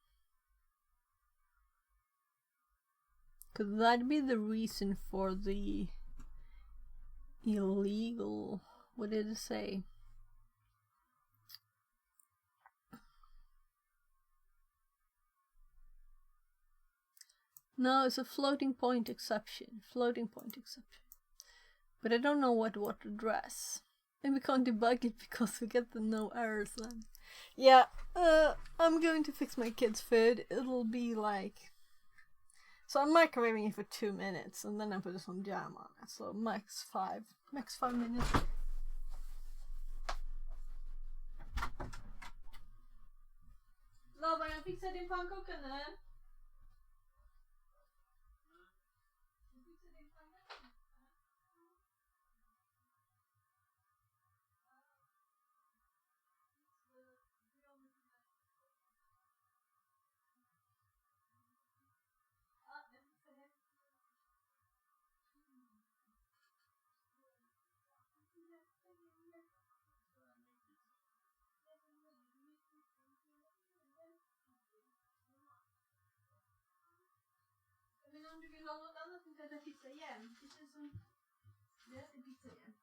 Could that be the reason for the illegal, what did it say? No, it's a floating point exception. Floating point exception. But I don't know what address. And we can't debug it because we get the no errors then. Yeah, I'm going to fix my kids' food. It'll be like... So I'm microwaving it for 2 minutes and then I put some jam on it. So max 5 minutes. Lovar, jag fixar din pannkaka nu. Men om du vill ha något annat än äta pizza igen. Det känns som... Det äter pizza igen.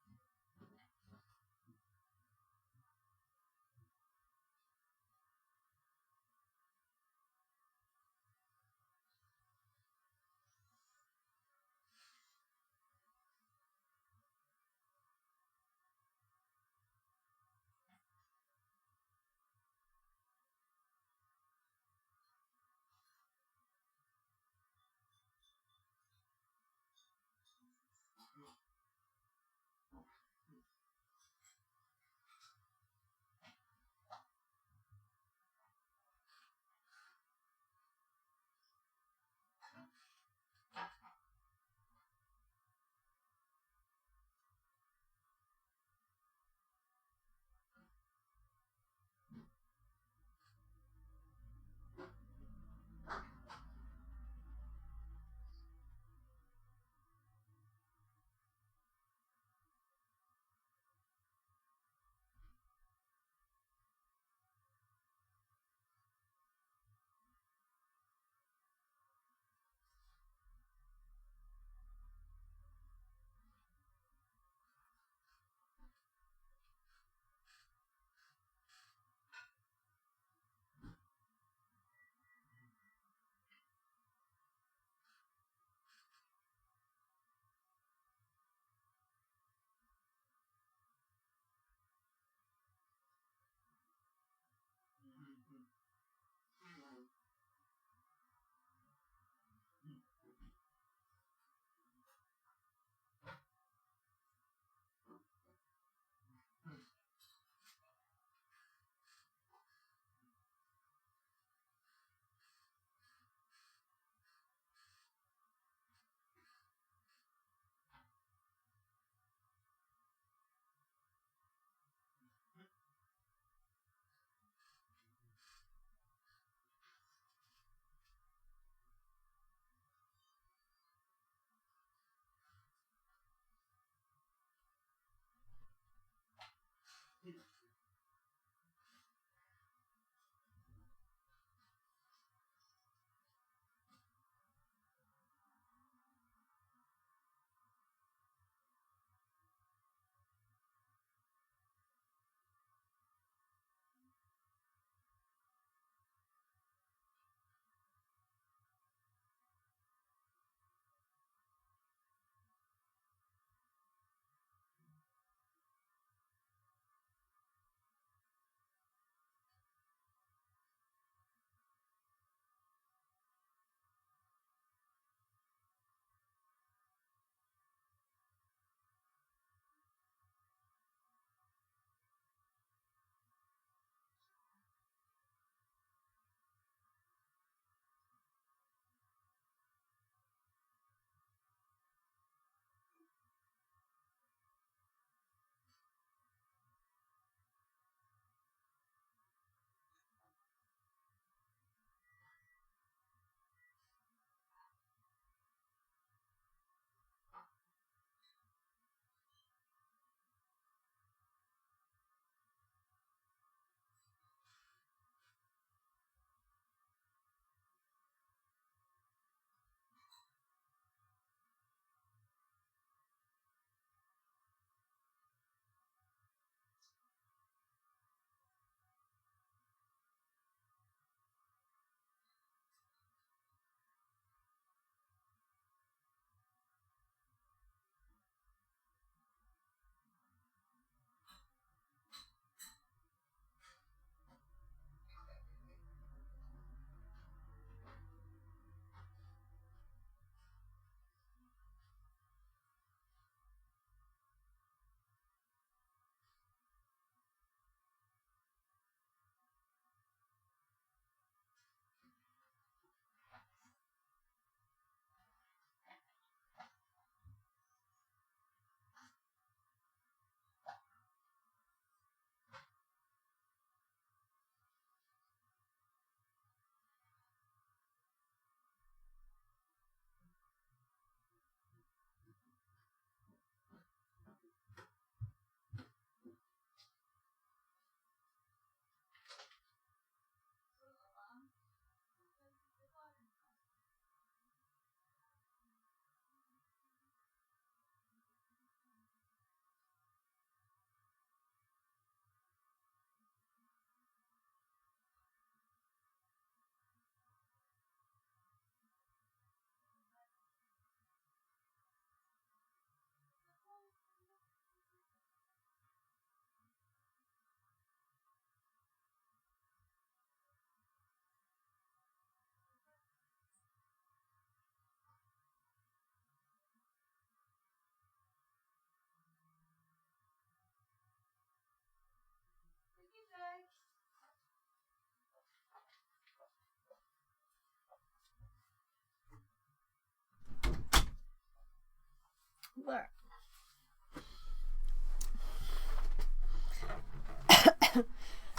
There.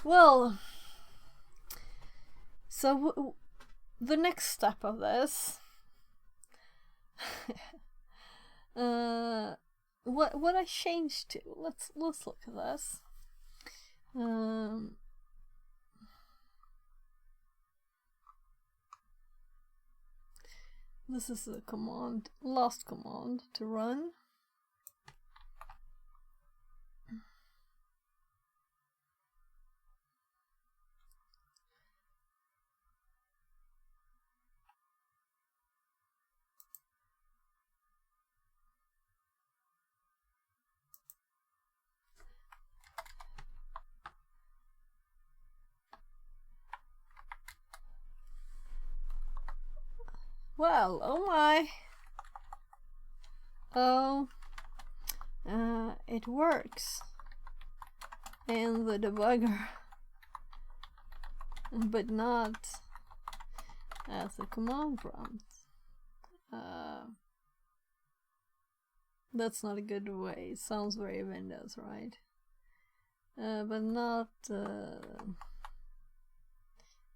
Well, so the next step of this, what I changed to. Let's look at this. This is the command, last command to run. Well, oh my. Oh, it works in the debugger, but not as a command prompt. That's not a good way. It sounds very Windows, right? But not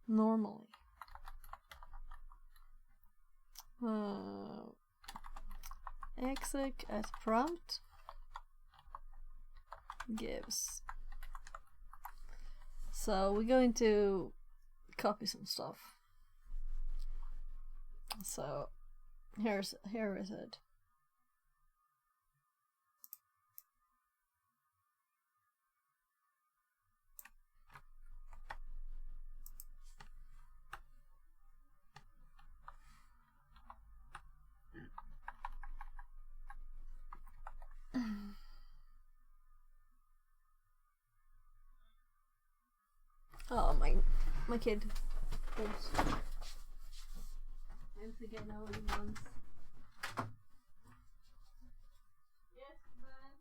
normally. Exec as prompt gives. So we're going to copy some stuff. So here is it. Oh, my kid. Oops. I think I know what he wants. Yes, man.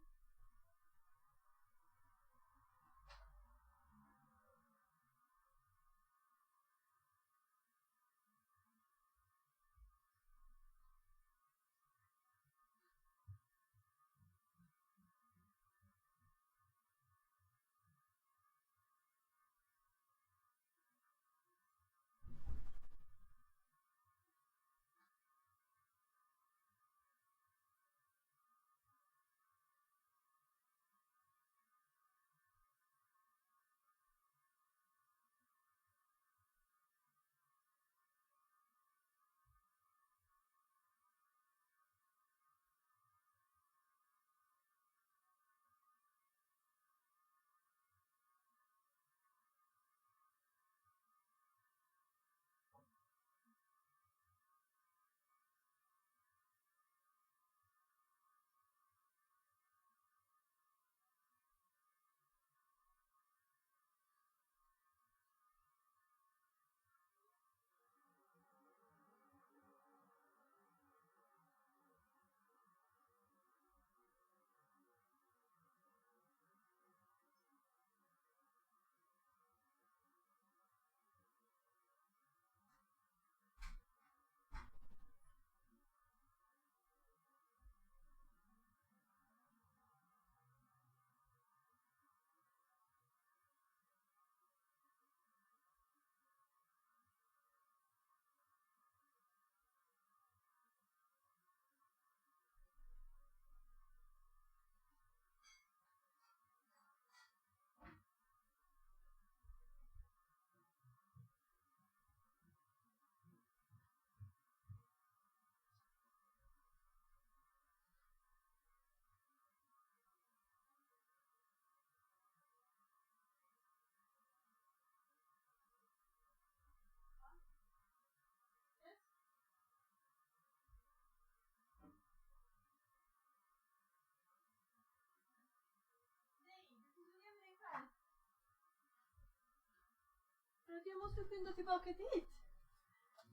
För att jag måste skynda tillbaka dit.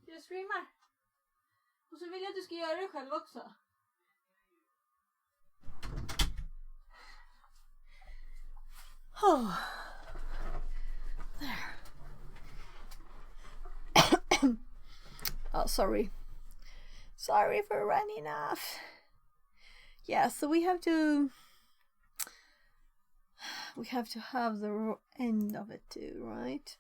Jag streamar. Och så vill jag att du ska göra det själv också. Oh. There. Oh, sorry. Sorry for running off. yeah, so we have to have the end of it too, right?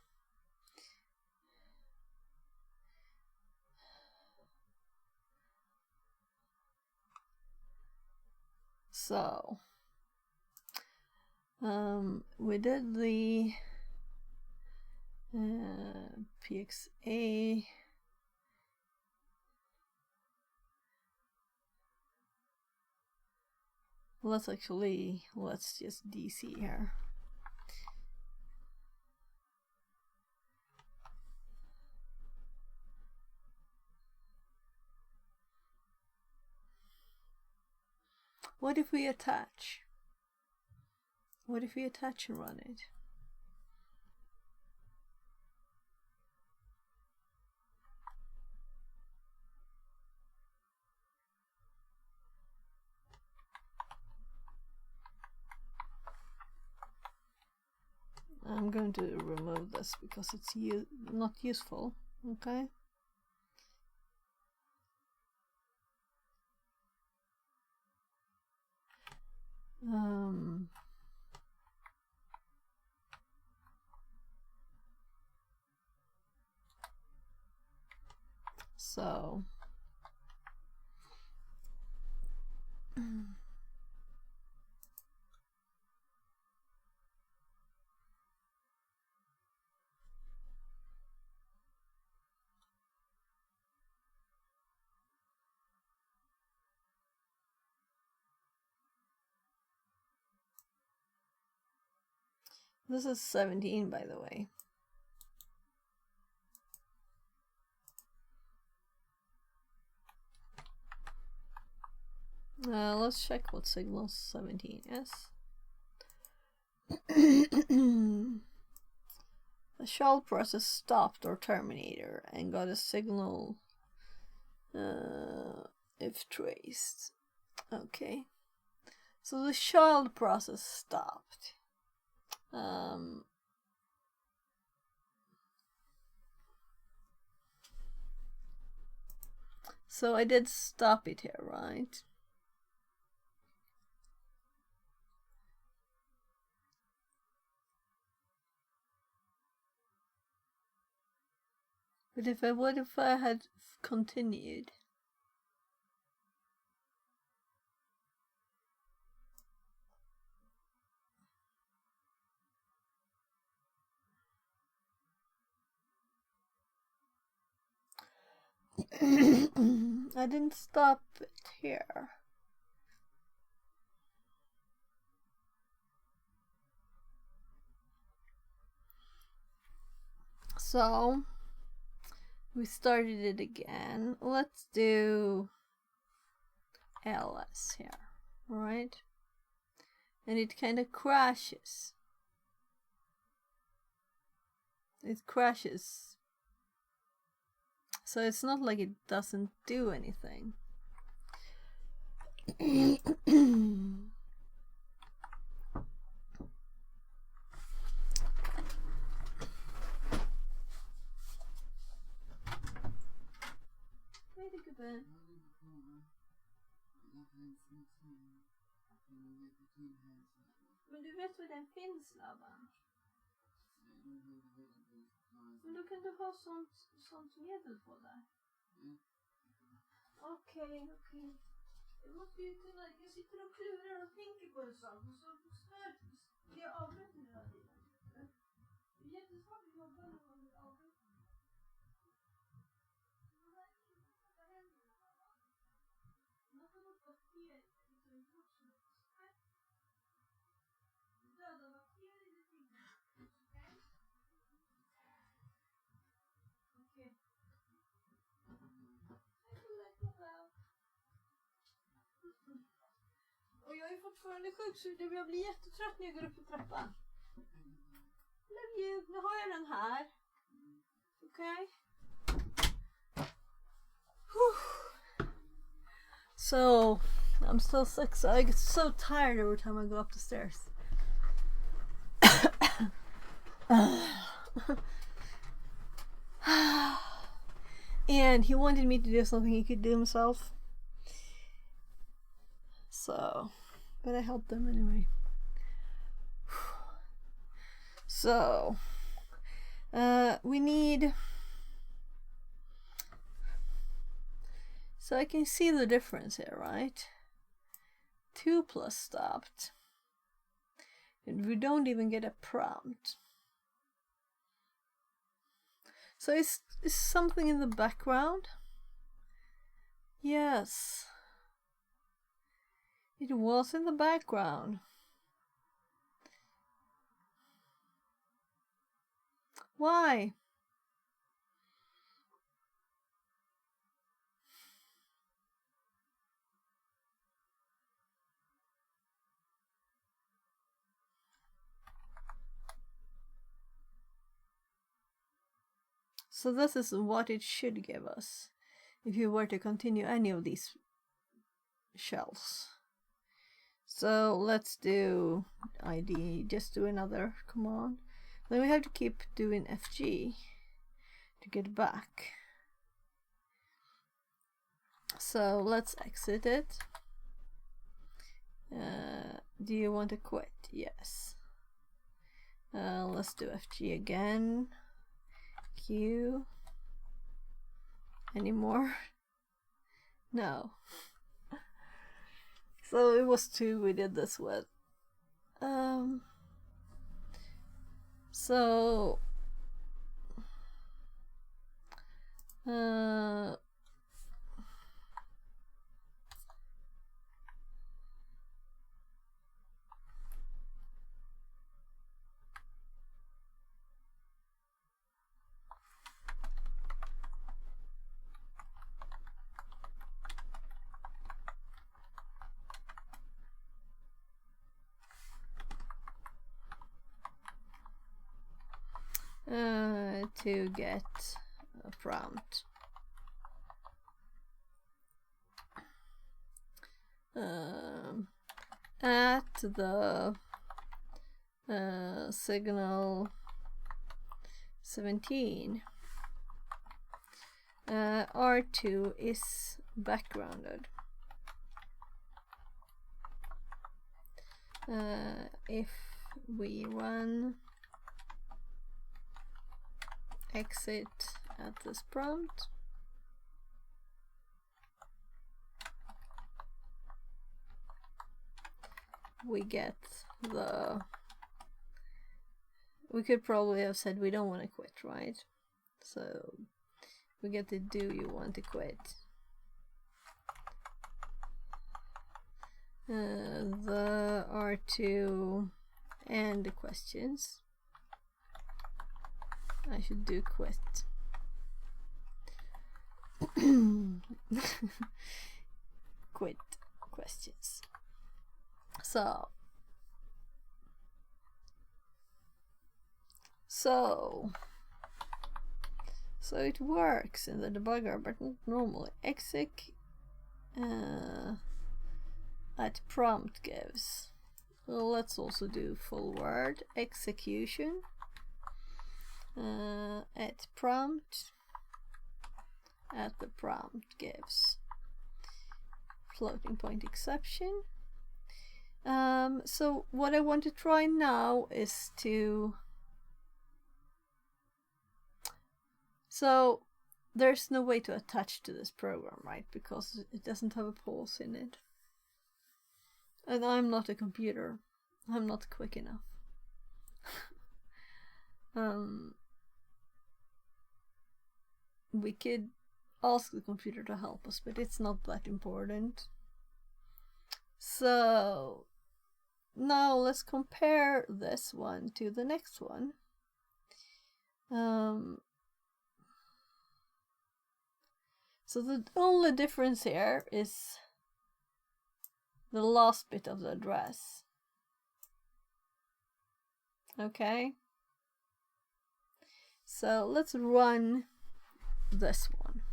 So we did the PXA. Let's just DC here. What if we attach? What if we attach and run it? I'm going to remove this because it's not useful. Okay. So this is 17, by the way. Let's check what signal 17 is. The shell process stopped or terminated and got a signal if traced. Okay, so the shell process stopped. So I did stop it here, right? But what if I had continued? I didn't stop it here. So we started it again. Let's do ls here, right? And it kind of crashes. It crashes. So it's not like it doesn't do anything. Men du vet var den finns, Laban? Men då kan du ha sånt medel på där. Okej. Jag måste ju kunna, jag sitter och klurar och tänker på en sak och så blir jag avbruten hela tiden. Det är jättesvårt att jobba när man blir avbruten. Man får något bakterier som döda bakterier i fingret. Okej. Och jag är fortfarande sjuk så jag blir jättetrött när jag går upp i trappan. Love you. Nu har jag den här. Okay? So, I'm still sick, so I get so tired every time I go up the stairs. And he wanted me to do something he could do himself. So, but I helped them anyway. So, we need. So I can see the difference here, right? 2 plus stopped. And we don't even get a prompt. So is something in the background? Yes. It was in the background. Why? So this is what it should give us if you were to continue any of these shells. So let's do ID, just do another command. Then we have to keep doing FG to get back. So let's exit it. Do you want to quit? Yes. Let's do FG again. Q. Any more? No. So it was 2 we did this with. So to get a prompt. At the signal 17, R2 is backgrounded. If we run exit at this prompt, we get the. We could probably have said we don't want to quit, right? So we get the do you want to quit. The R2 and the questions. I should do quit. Quit questions. So it works in the debugger, but not normally. Exec at prompt gives. Well, let's also do full word execution at prompt at the prompt gives floating point exception. So what I want to try now is to. So there's no way to attach to this program, right? Because it doesn't have a pause in it. And I'm not a computer. I'm not quick enough. We could ask the computer to help us, but it's not that important. So now let's compare this one to the next one. So the only difference here is the last bit of the address. Okay. So let's run this one.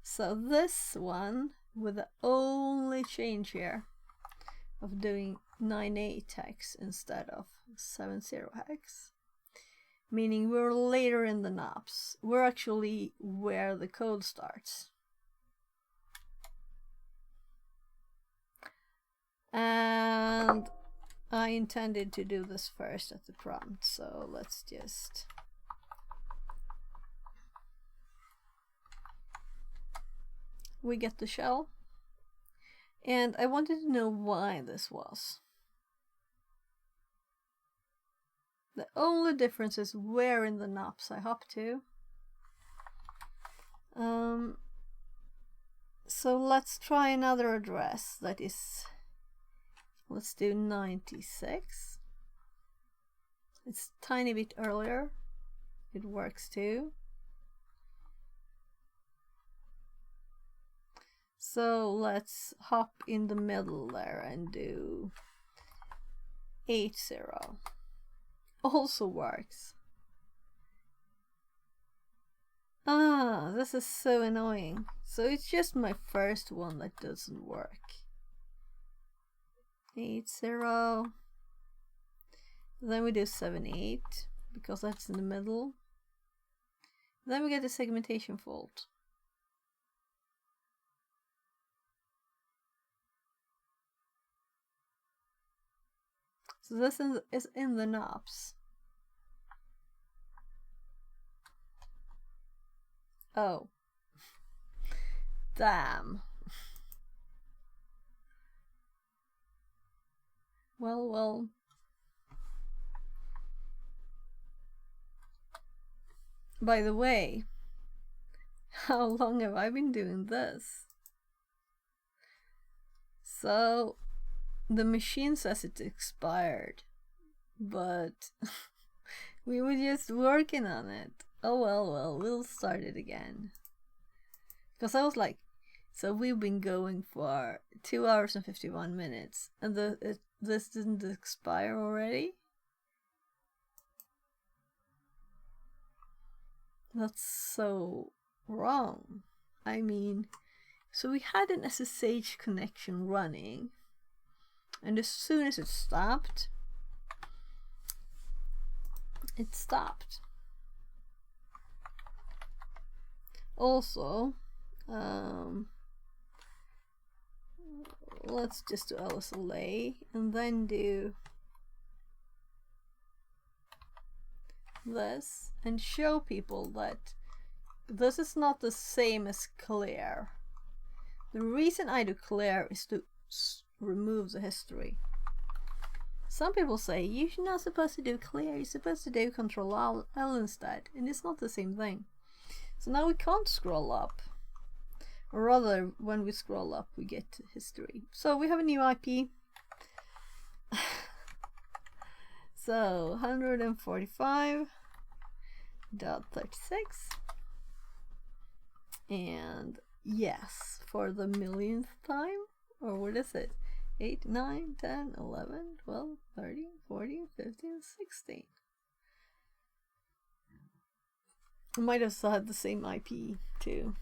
So this one with the only change here of doing 9.8 hex instead of 7.0 hex. Meaning we're later in the knobs. We're actually where the code starts. I intended to do this first at the prompt, so let's just... We get the shell. And I wanted to know why this was. The only difference is where in the knobs I hop to. So let's try another address that is, let's do 96. It's a tiny bit earlier. It works too. So let's hop in the middle there and do 80. Also works. Ah, this is so annoying. So it's just my first one that doesn't work. 80. Then we do 78 because that's in the middle. Then we get a segmentation fault. So this is in the knobs. Oh. Damn. Well. By the way, how long have I been doing this? So, the machine says it's expired, but we were just working on it. Oh well, we'll start it again. Because I was like, so we've been going for 2 hours and 51 minutes, and this didn't expire already? That's so wrong. I mean, so we had an SSH connection running, and as soon as it stopped, it stopped. Also, let's just do LSLA and then do this and show people that this is not the same as clear. The reason I do clear is to remove the history. Some people say you're not supposed to do clear, you're supposed to do Control L instead, and it's not the same thing. So now we can't scroll up, or rather when we scroll up we get history. So we have a new IP. So 145.36, and yes, for the millionth time, or what is it? 8, 9, 10, 11, 12, 13, 14, 15, 16. I might have still had the same IP too.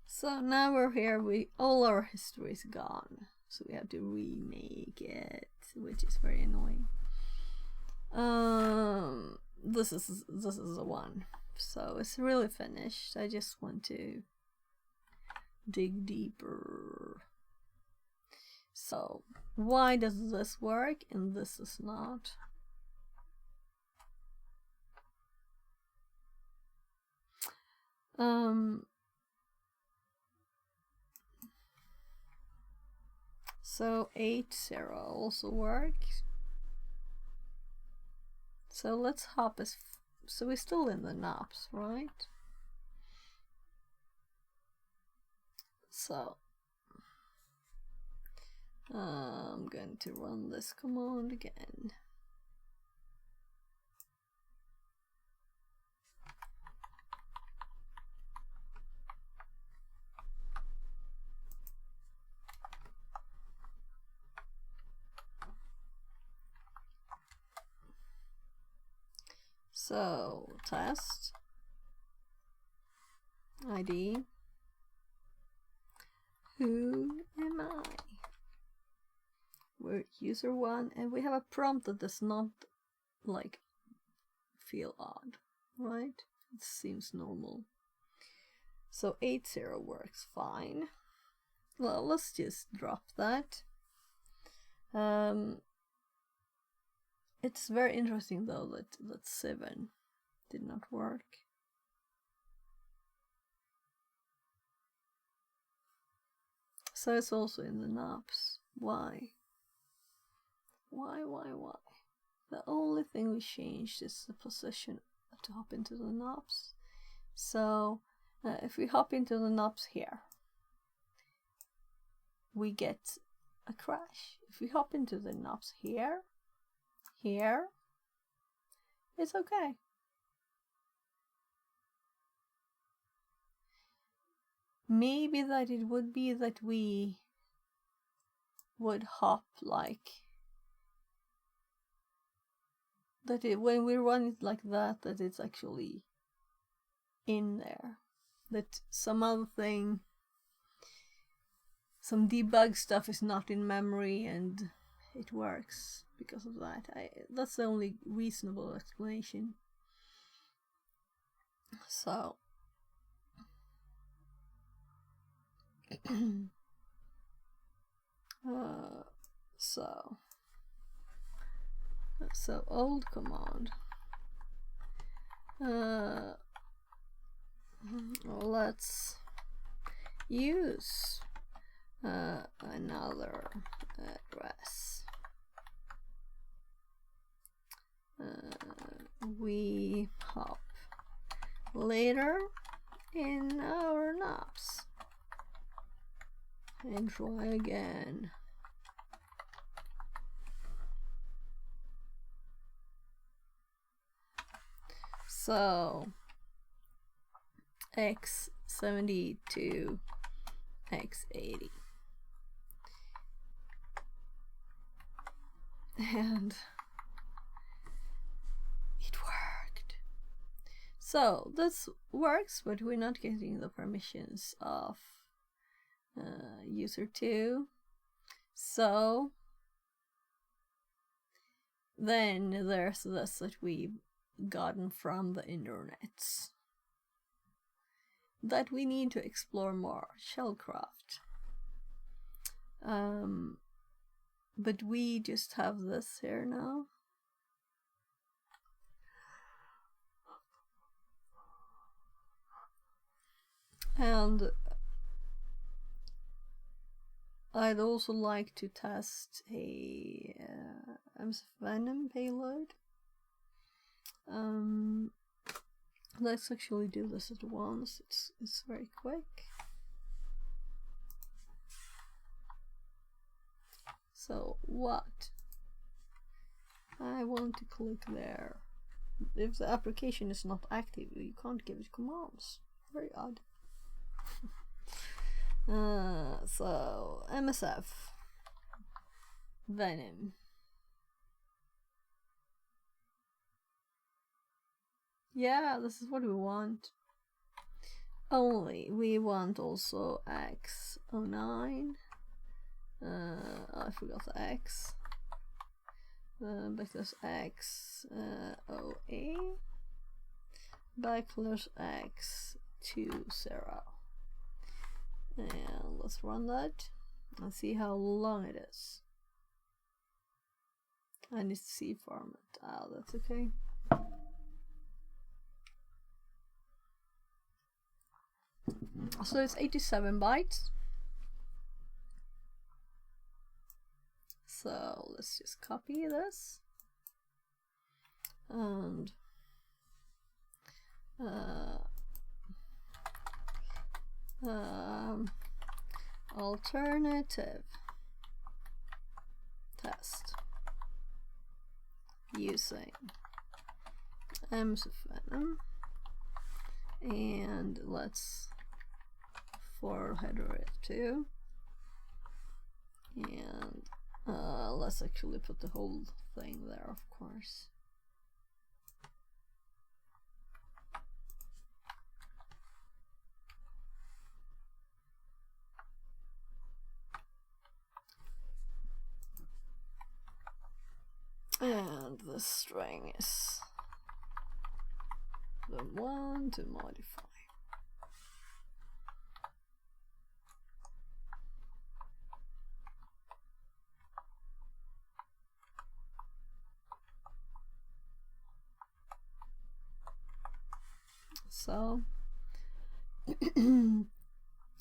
So now we're here, all our history is gone. So we have to remake it, which is very annoying. This is the one. So it's really finished. I just want to dig deeper. So why does this work and this is not? So 80 also works. So let's hop so we're still in the knobs, right? So I'm going to run this command again. So test ID. Who am I? for user 1, and we have a prompt that does not like feel odd, right? It seems normal. So 80 works fine. Well, let's just drop that. It's very interesting though that 7 did not work. So it's also in the knobs. Why? Why? The only thing we changed is the position to hop into the knobs. So if we hop into the knobs here, we get a crash. If we hop into the knobs here, it's okay. Maybe that it would be that we would hop like that when we run it like that it's actually in there. That some other thing, some debug stuff is not in memory and it works because of that. That's the only reasonable explanation. So so old command. Let's use another address. We hop later in our knobs and try again. So X70 to X80, and it worked. So this works, but we're not getting the permissions of user 2. So then there's this that we've gotten from the internet that we need to explore more. Shellcraft. But we just have this here now. And I'd also like to test a Venom payload. Let's actually do this at once. It's very quick. So what? I want to click there. If the application is not active, you can't give it commands. Very odd. So MSF Venom. Yeah, this is what we want. Only we want also X09. I forgot the X. Backslash X OA. Backslash X 20. And let's run that and see how long it is. I need C format. Ah, that's okay. So it's 87 bytes. So let's just copy this and alternative test using Venom, and let's for header it too, and let's actually put the whole thing there, of course. the string is the one to modify. So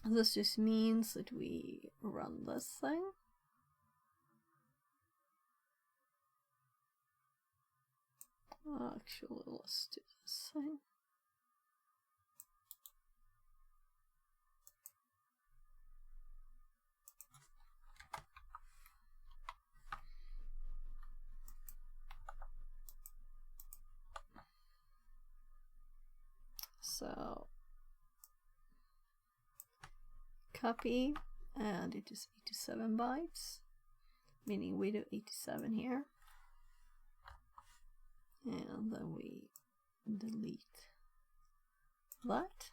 this just means that we run this thing. Actually, let's do this thing. So copy, and it is 87 bytes, meaning we do 87 here. And then we delete that,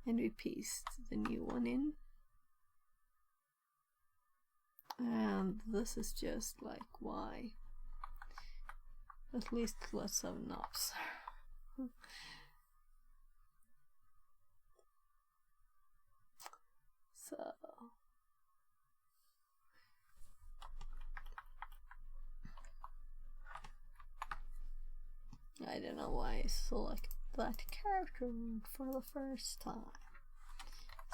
and we paste the new one in. And this is just like why. At least let's have knobs. So I don't know why I selected that character for the first time.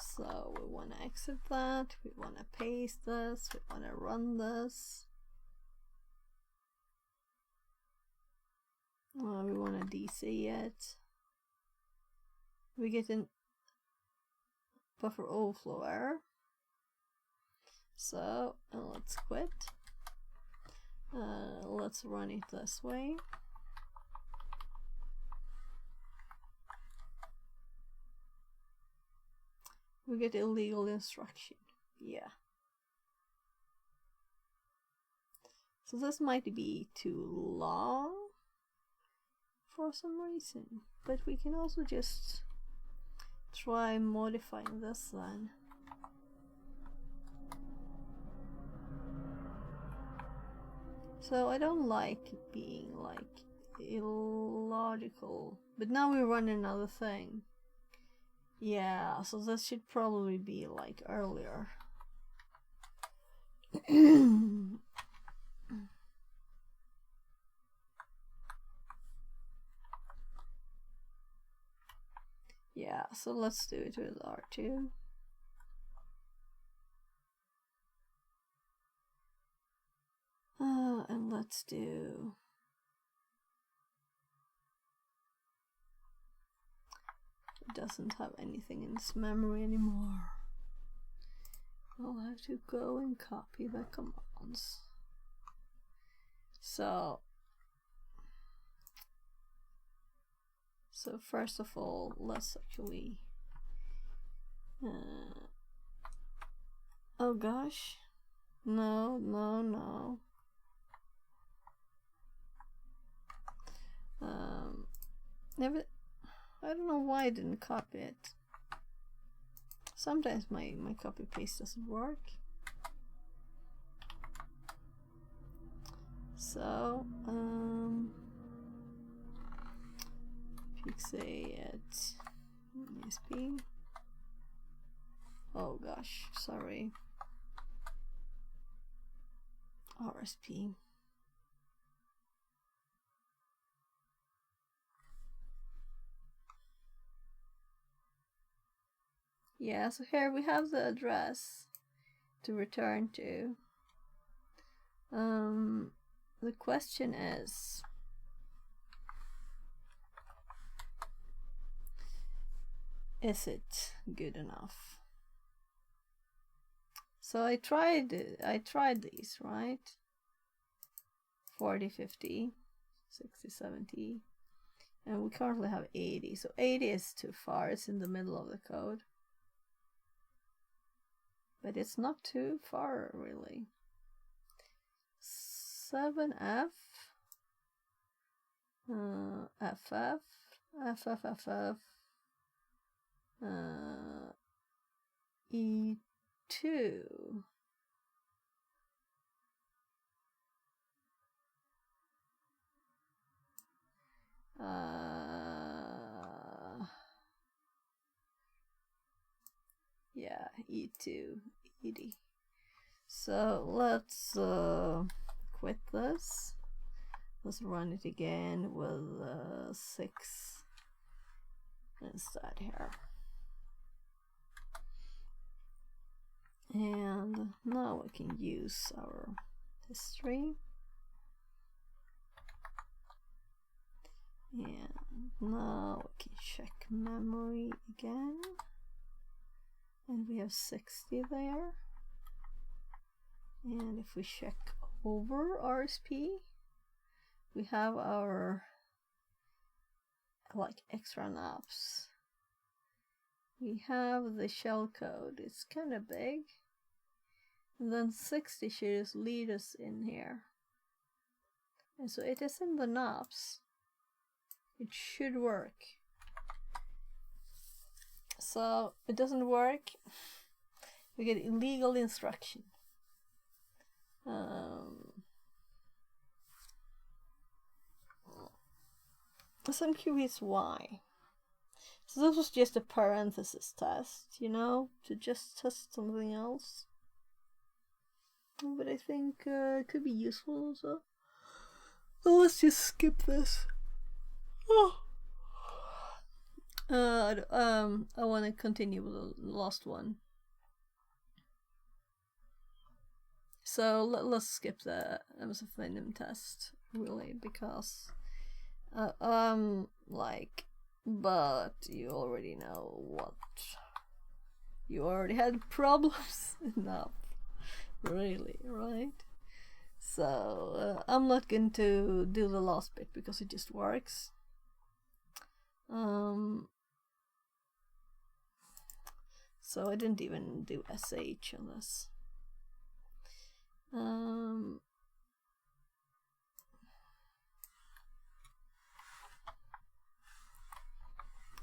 So we want to exit that, we want to paste this, we want to run this. We want to DC it. We get an buffer overflow error. So let's quit. Let's run it this way. We get illegal instruction. Yeah. So this might be too long for some reason, but we can also just try modifying this then. So I don't like being like illogical, but now we run another thing. Yeah, so this should probably be like earlier. Yeah, so let's do it with R2. And let's do it doesn't have anything in its memory anymore. I'll have to go and copy the commands. So first of all, let's actually oh gosh, no. Never. I don't know why I didn't copy it. Sometimes my copy paste doesn't work. So fixate ESP. Oh gosh, sorry. RSP. Yeah, so here we have the address to return to. The question is, is it good enough? So I tried these, right? 40, 50, 60, 70, and we currently have 80. So 80 is too far, it's in the middle of the code. But it's not too far, really. 7F, FF, FFFF, E2. Yeah, E2, ED. So let's quit this. Let's run it again with 6 instead here. And now we can use our history. And now we can check memory again. And we have 60 there. And if we check over RSP, we have our like extra knobs. We have the shellcode, it's kind of big. And then 60 should just lead us in here. And so it is in the knobs. It should work. So it doesn't work, we get illegal instruction. So I'm curious why. So this was just a parenthesis test, you know, to just test something else. But I think it could be useful also. So let's just skip this. Oh. I want to continue with the last one. So let's skip the Venom test, really, because like, but you already know what. You already had problems enough, really, right? So I'm not going to do the last bit because it just works. So I didn't even do SH on this.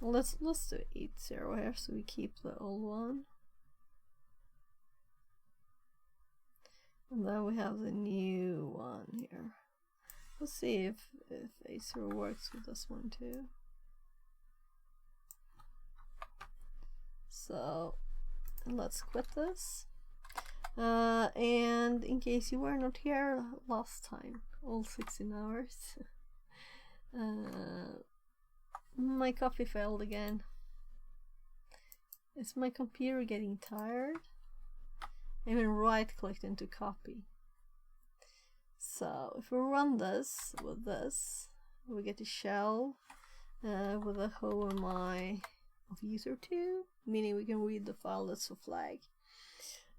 Let's do 80 here so we keep the old one. And then we have the new one here. Let's see if Acer works with this one too. So let's quit this. And in case you were not here last time, all 16 hours, my copy failed again. Is my computer getting tired? I even right-clicked into copy. So if we run this with this, we get a shell with a HOMI of user2, meaning we can read the file that's a flag.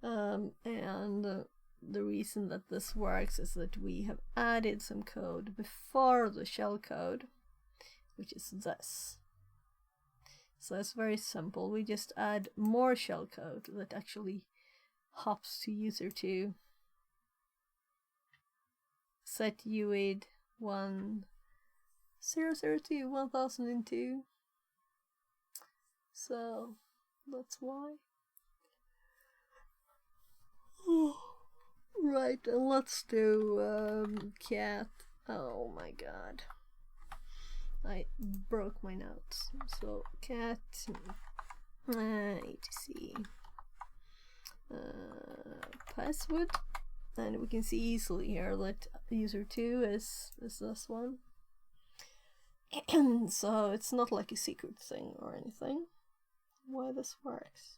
And the reason that this works is that we have added some code before the shell code, which is this. So it's very simple. We just add more shell code that actually hops to user2. Set UID 1002 1002. So that's why. Right, and let's do cat. Oh my god, I broke my notes. So cat etc password, and we can see easily here that user2 is this one. So it's not like a secret thing or anything. Why this works?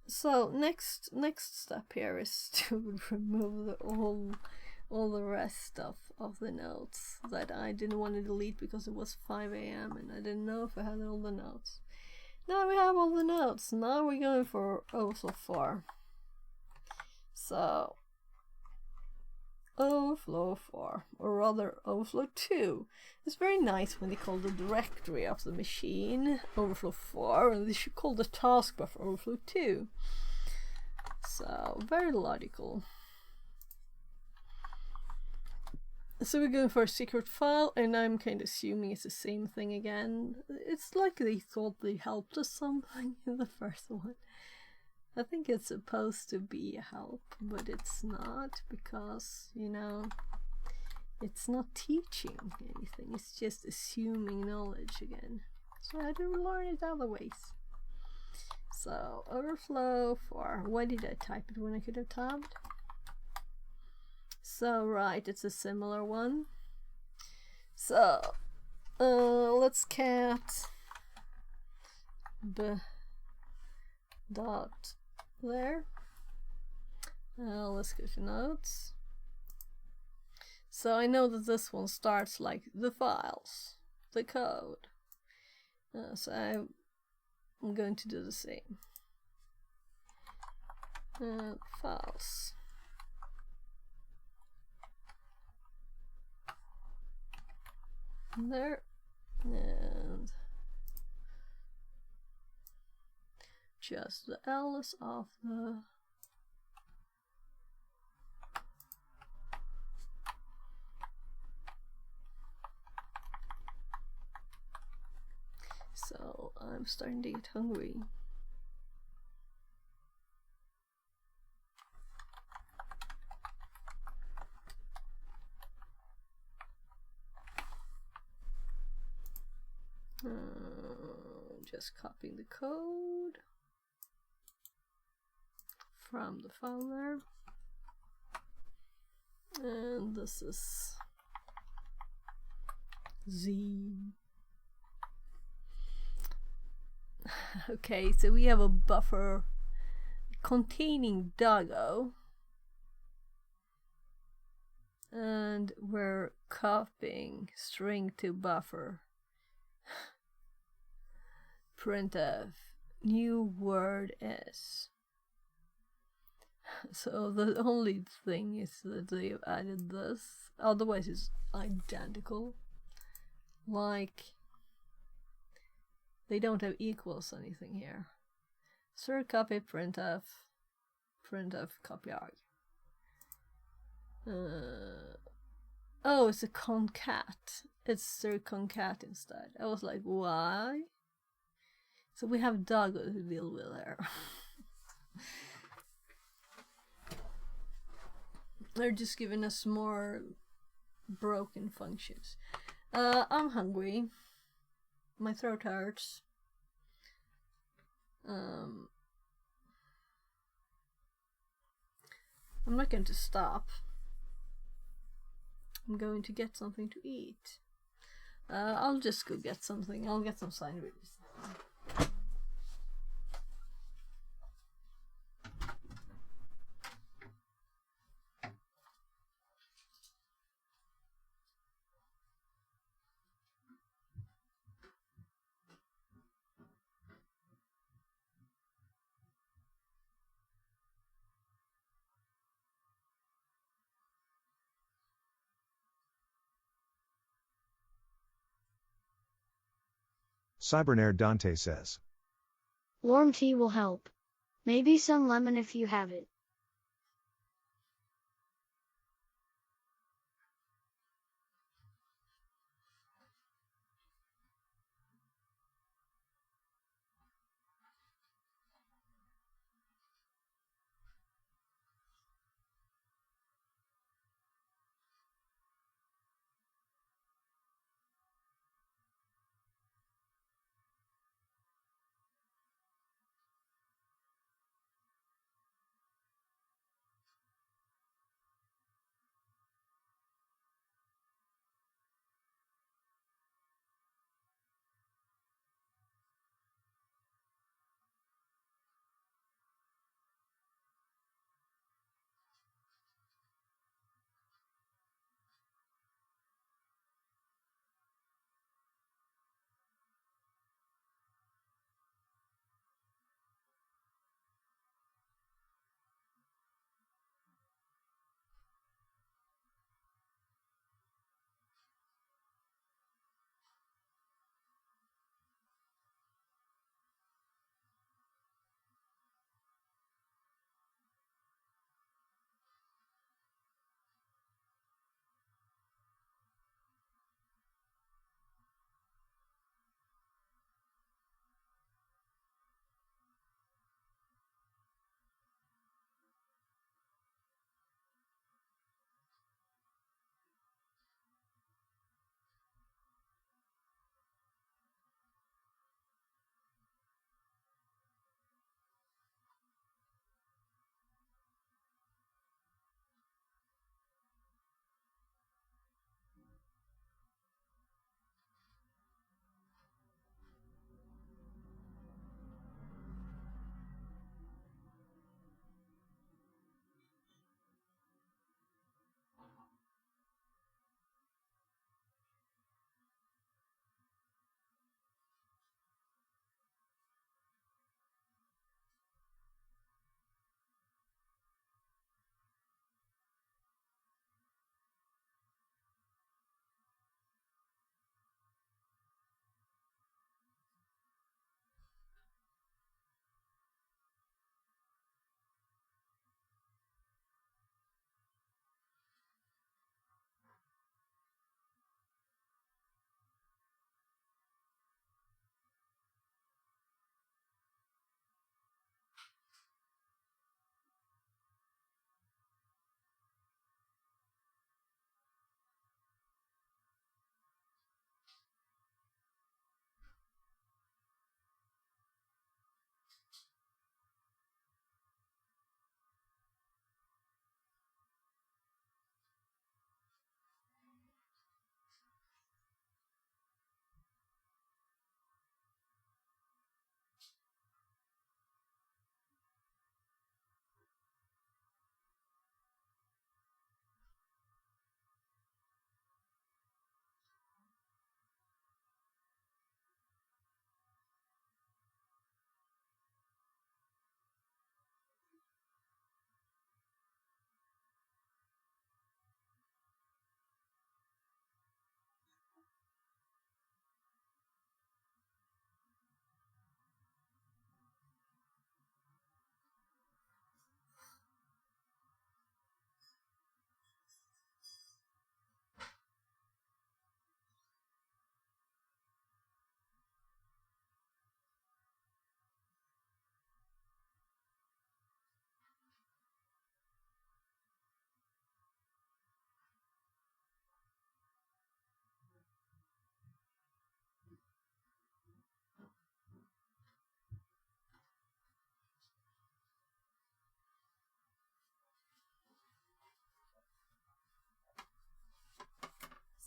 So next step here is to remove all the rest of the notes that I didn't want to delete because it was 5 AM and I didn't know if I had all the notes. Now we have all the notes. Now we're going for Overflow 4. So Overflow 4, or rather Overflow 2. It's very nice when they call the directory of the machine Overflow 4, and they should call the taskbar for Overflow 2. So, very logical. So we're going for a secret file, and I'm kind of assuming it's the same thing again. It's like they thought they helped us something in the first one. I think it's supposed to be a help, but it's not, because, you know, it's not teaching anything, it's just assuming knowledge again. So I do learn it other ways. So, overflow for, why did I type it when I could have tabbed? So, right, it's a similar one. So, let's cat b dot there. Let's go to notes. So I know that this one starts like the files, the code. So I'm going to do the same. Files. There. And just the ls of the so I'm starting to get hungry. Just copying the code from the file there, and this is Z. Okay, so we have a buffer containing doggo, and we're copying string to buffer. Printf new word is. So the only thing is that they've added this, otherwise it's identical. Like, they don't have equals anything here. Str copy printf, printf copy arg. Oh, it's a concat. It's str concat instead. I was like, why? So we have doggo to deal with there. They're just giving us more broken functions. I'm hungry. My throat hurts. I'm not going to stop. I'm going to get something to eat. I'll just go get something. I'll get some sandwiches. Cybernair Dante says. Warm tea will help. Maybe some lemon if you have it.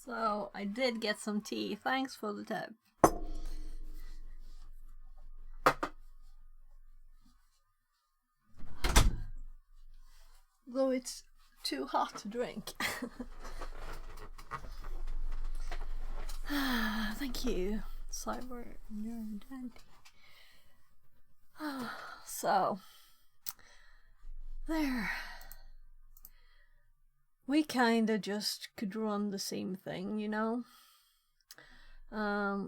So I did get some tea. Thanks for the tip. Though it's too hot to drink. Thank you, Cyber Nerd Daddy. So, there. We kinda just could run the same thing, you know?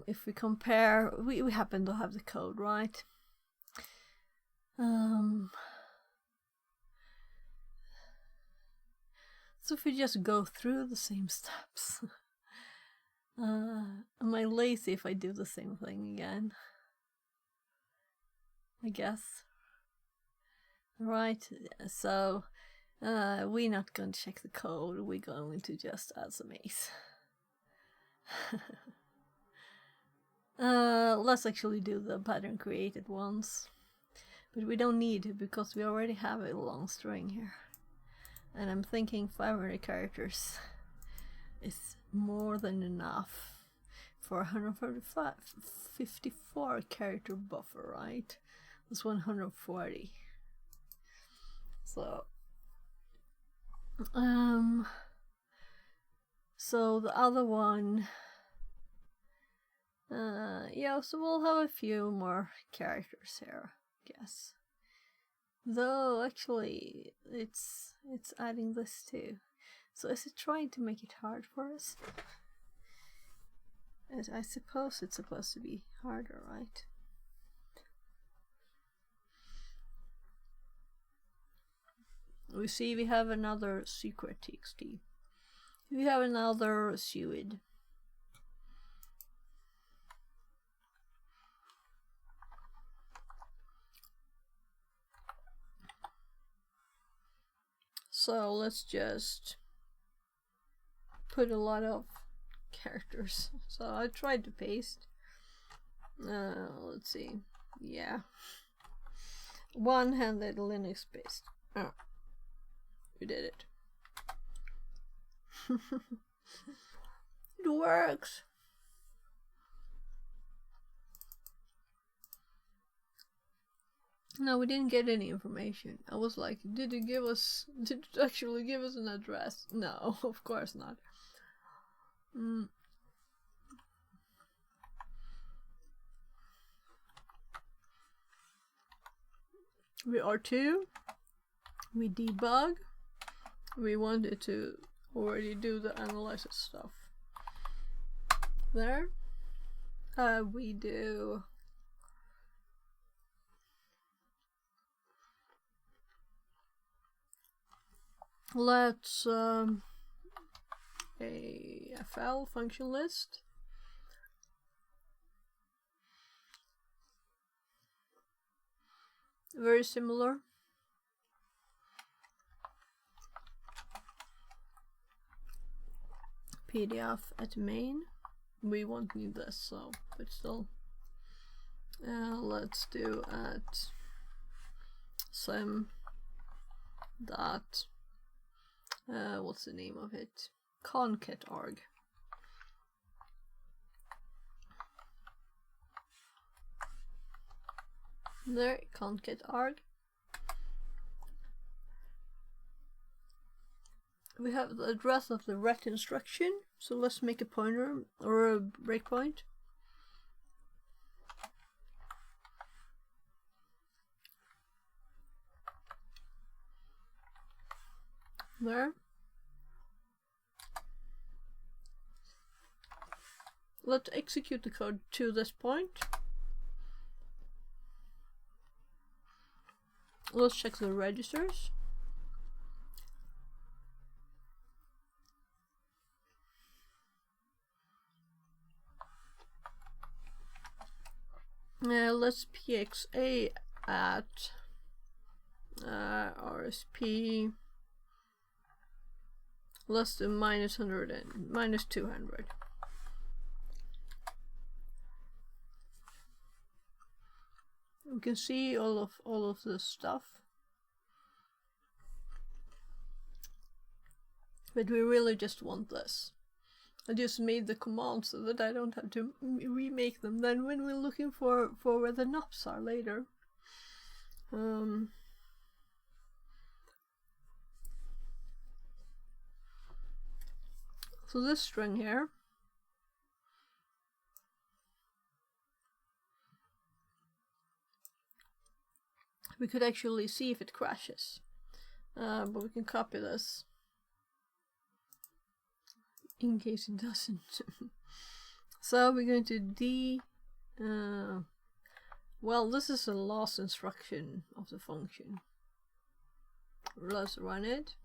If we compare, we happen to have the code, right? So if we just go through the same steps. Am I lazy if I do the same thing again? I guess. Right, so we're not going to check the code, we're going to just add some A's. Let's actually do the pattern created ones. But we don't need to because we already have a long string here. And I'm thinking 500 characters is more than enough for 154 character buffer, right? That's 140. So so the other one, yeah, so we'll have a few more characters here, I guess. Though actually it's adding this too. So is it trying to make it hard for us? I suppose it's supposed to be harder, right? We see we have another secret TXT. We have another suid. So let's just put a lot of characters. So I tried to paste. Let's see. Yeah. One-handed Linux paste. Oh. We did it. It works. No, we didn't get any information. I was like, did it actually give us an address? No, of course not. We R2. We debug. We wanted to already do the analysis stuff. There. We do let's a FL function list. Very similar. PDF at main. We won't need this, so but still. Let's do at sim dot what's the name of it? Concat.org. There, concat.org. We have the address of the ret instruction, so let's make a pointer or a breakpoint. There. Let's execute the code to this point. Let's check the registers. Let's pxa at RSP. Let's do -100 and -200. We can see all of this stuff, but we really just want this. I just made the commands so that I don't have to remake them then when we're looking for where the knobs are later. So this string here, we could actually see if it crashes, but we can copy this in case it doesn't. So we're going to well, this is the last instruction of the function. Let's run it.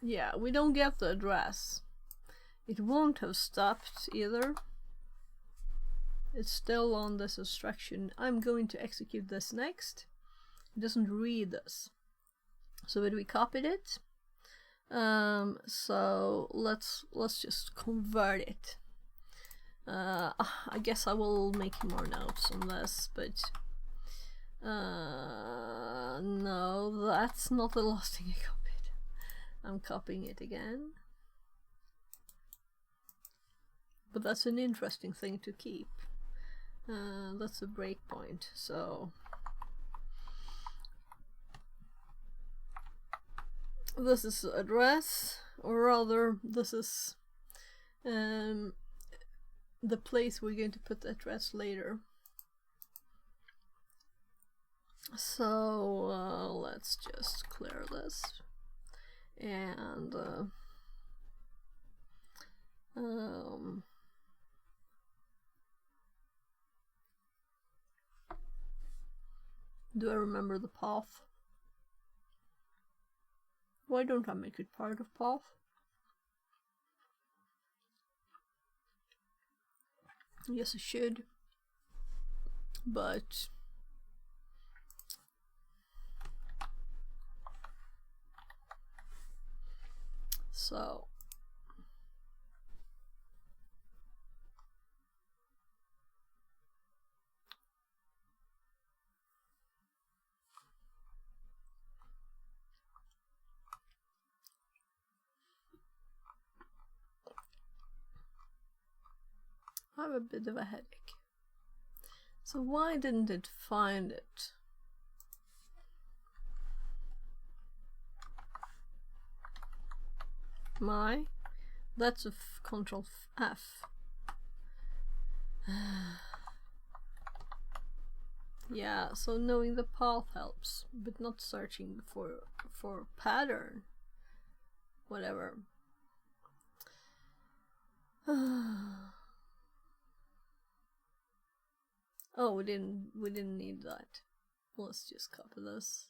Yeah, we don't get the address. It won't have stopped either. It's still on this instruction. I'm going to execute this next. It doesn't read this. So we copied it. So let's just convert it. I guess I will make more notes on this, but no, that's not the last thing I copied. I'm copying it again. But that's an interesting thing to keep. That's a breakpoint, so this is the address, or rather this is the place we're going to put the address later. So let's just clear this and do I remember the path? Why don't I make it part of path? Yes, I should, but so I have a bit of a headache. So why didn't it find it? That's a Control F. Yeah, so knowing the path helps, but not searching for pattern. Whatever. Oh, we didn't need that. Let's just copy this.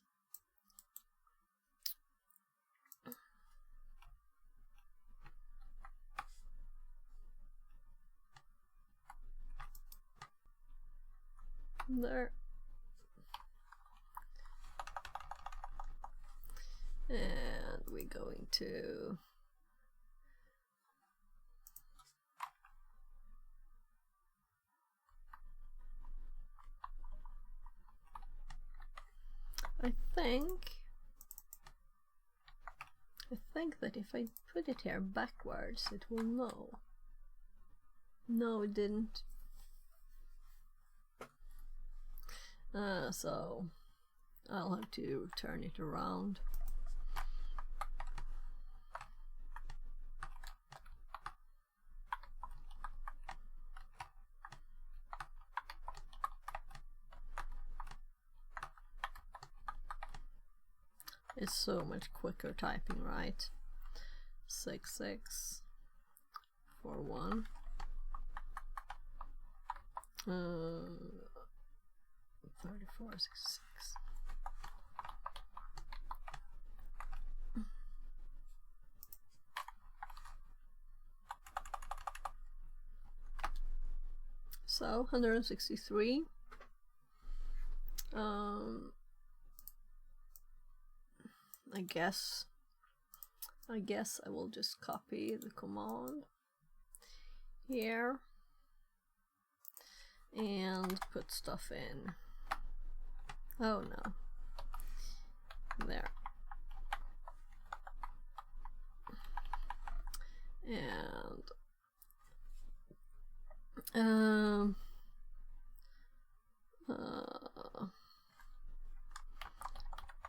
There. And we're going to I think that if I put it here backwards, it will know. No, it didn't. So I'll have to turn it around. It's so much quicker typing, right? 6641 3466. So 163. I guess I will just copy the command here and put stuff in. Oh no. There. and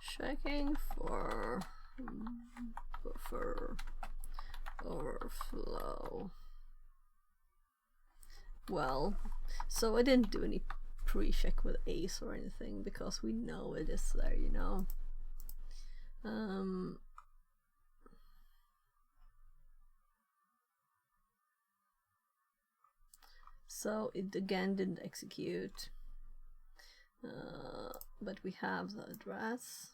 checking for buffer overflow. Well, so I didn't do any pre-check with ace or anything because we know it is there, you know. So it again didn't execute, but we have the address.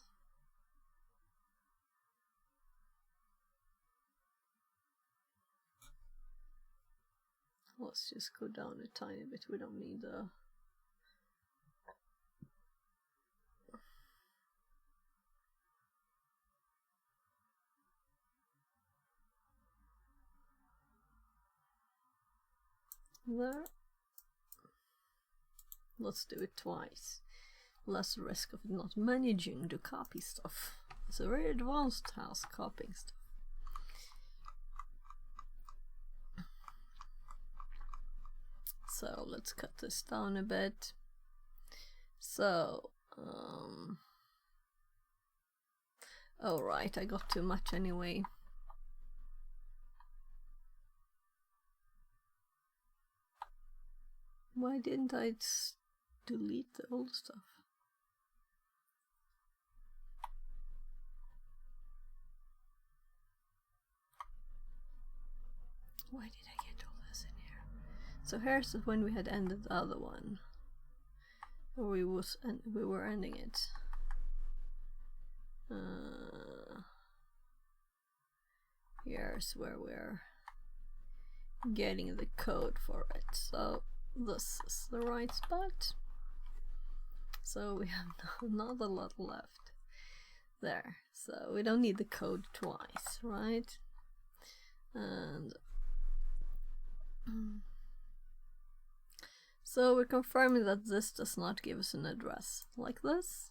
Let's just go down a tiny bit. We don't need the there. Let's do it twice. Less risk of not managing to copy stuff. It's a very advanced task, copying stuff. So let's cut this down a bit. So, oh right, I got too much anyway. Why didn't I delete the old stuff? Why did I get all this in here? So here's when we had ended the other one. Or we were ending it. Here's where we're getting the code for it. So this is the right spot. So we have not a lot left there. So we don't need the code twice, right? And so we're confirming that this does not give us an address like this.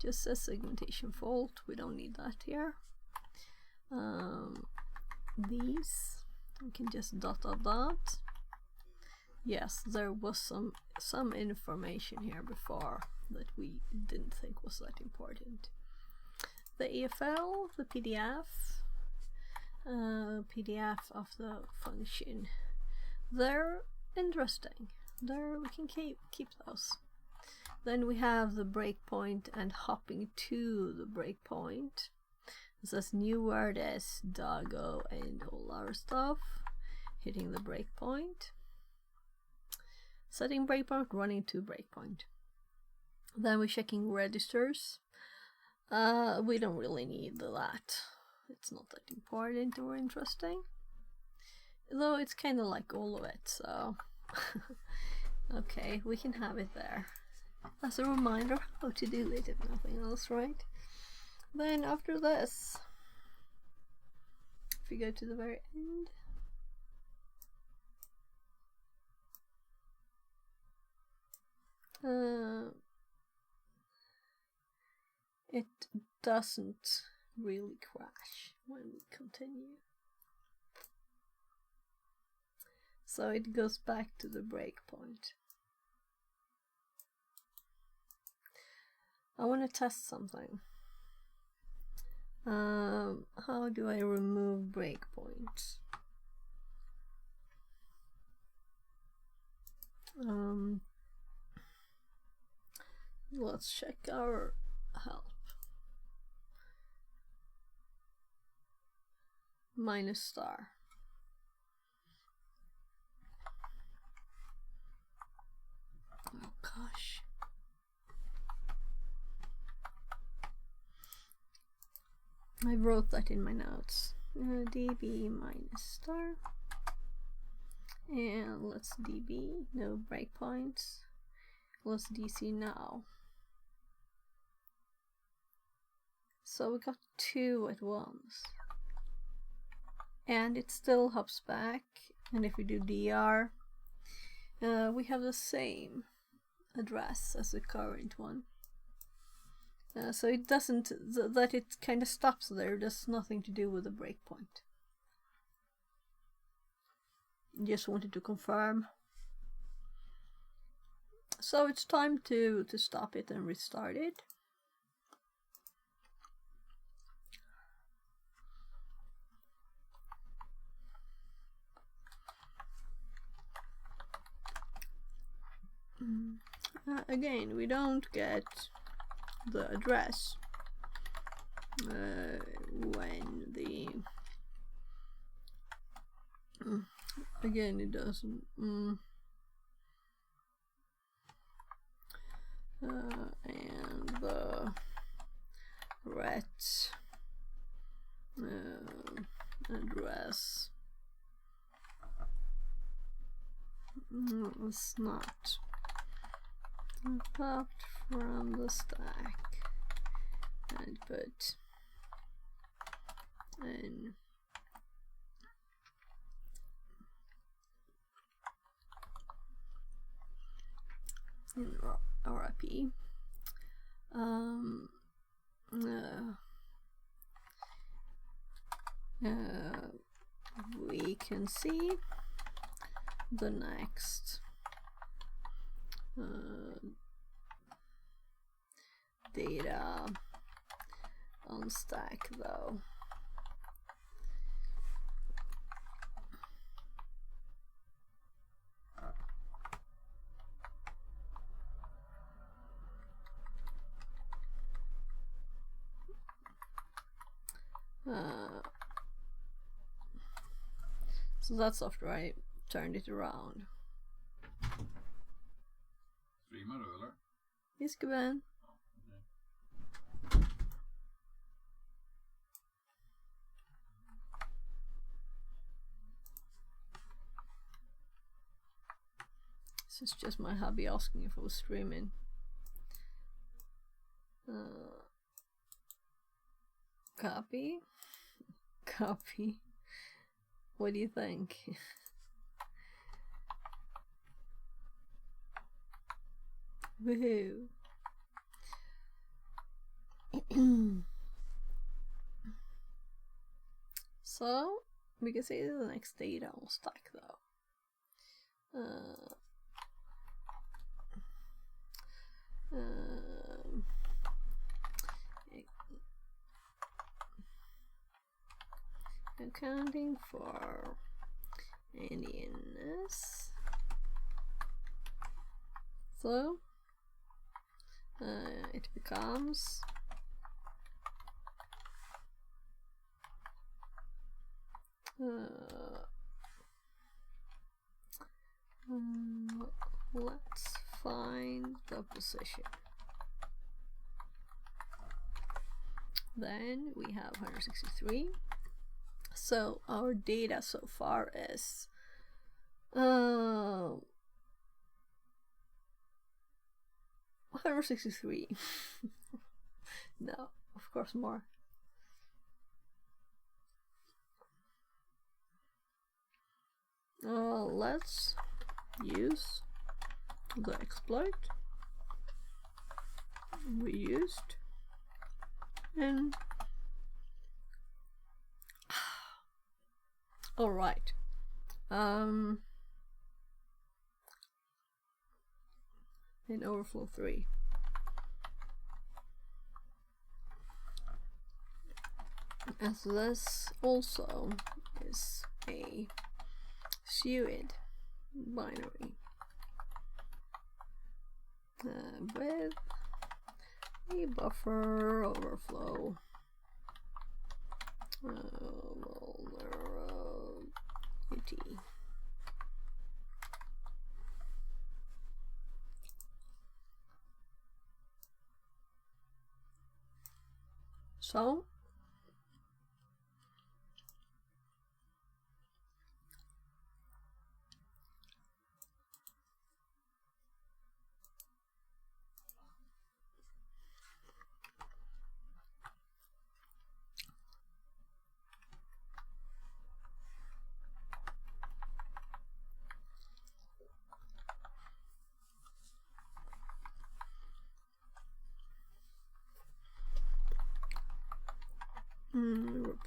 Just says segmentation fault. We don't need that here. These we can just dot. Yes, there was some information here before that we didn't think was that important. The EFL, the PDF of the function. They're interesting. There we can keep those. Then we have the breakpoint and hopping to the breakpoint. It says new word is doggo and all our stuff. Hitting the breakpoint. Setting breakpoint, running to breakpoint. Then we're checking registers. We don't really need that. It's not that important or interesting. Though it's kind of like all of it, so okay, we can have it there as a reminder how to do it if nothing else, right? Then after this, if we go to the very end, it doesn't really crash when we continue. So it goes back to the breakpoint. I want to test something. How do I remove breakpoints? Let's check our help. Minus star. Oh gosh. I wrote that in my notes. db minus star. And let's db, no breakpoints. Let's dc now. So we got two at once. And it still hops back. And if we do dr, we have the same address as the current one. So it doesn't, that it kind of stops there, there's nothing to do with the breakpoint. just wanted to confirm. So it's time to stop it and restart it. Again, we don't get the address when the again it doesn't and the ret address is not popped from the stack and put in RIP. We can see the next data on stack though. So that's after I turned it around. Streamar du eller? Yes, gubben. This is just my hubby asking if I was streaming. Copy? Copy. What do you think? Woohoo. So, we can see the next data on stack though. Accounting for Indianness. So it becomes let's find the position. Then we have 163. So our data so far is 163. No, of course more. Let's use the exploit we used and all right. In Overflow 3. As this also is a SUID binary with a buffer overflow vulnerability. So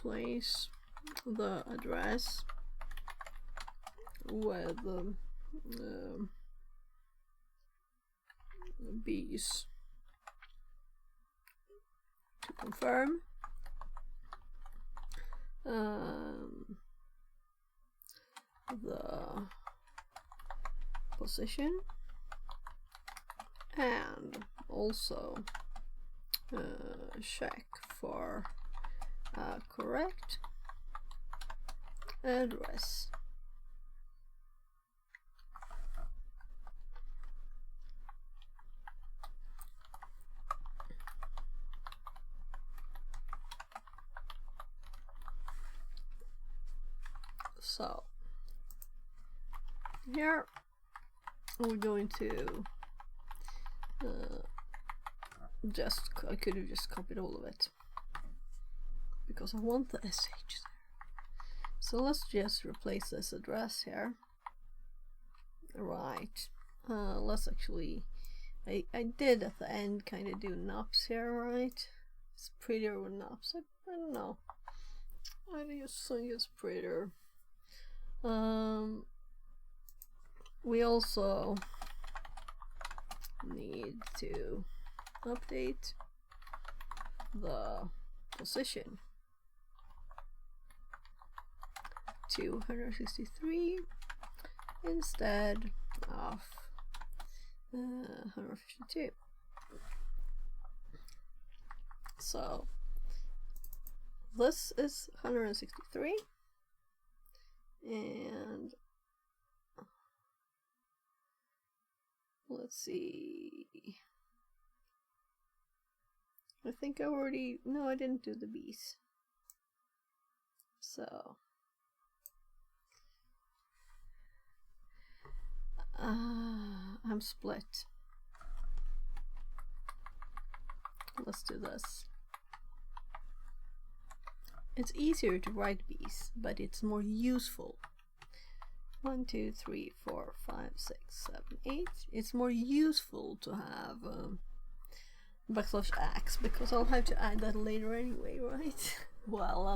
replace the address with bees to confirm. The position and also check for correct address. So here we're going to I could have just copied all of it because I want the SH there. So let's just replace this address here. Right. Let's actually I did at the end kind of do NUPs here, right? It's prettier with NUPs. I don't know. I just think it's prettier. We also need to update the position to 163 instead of 152. So this is 163 and let's see. I think I already... No, I didn't do the bees. So... I'm split. Let's do this. It's easier to write bees, but it's more useful. 1, 2, 3, 4, 5, 6, 7, 8. It's more useful to have \x because I'll have to add that later anyway, right? Well,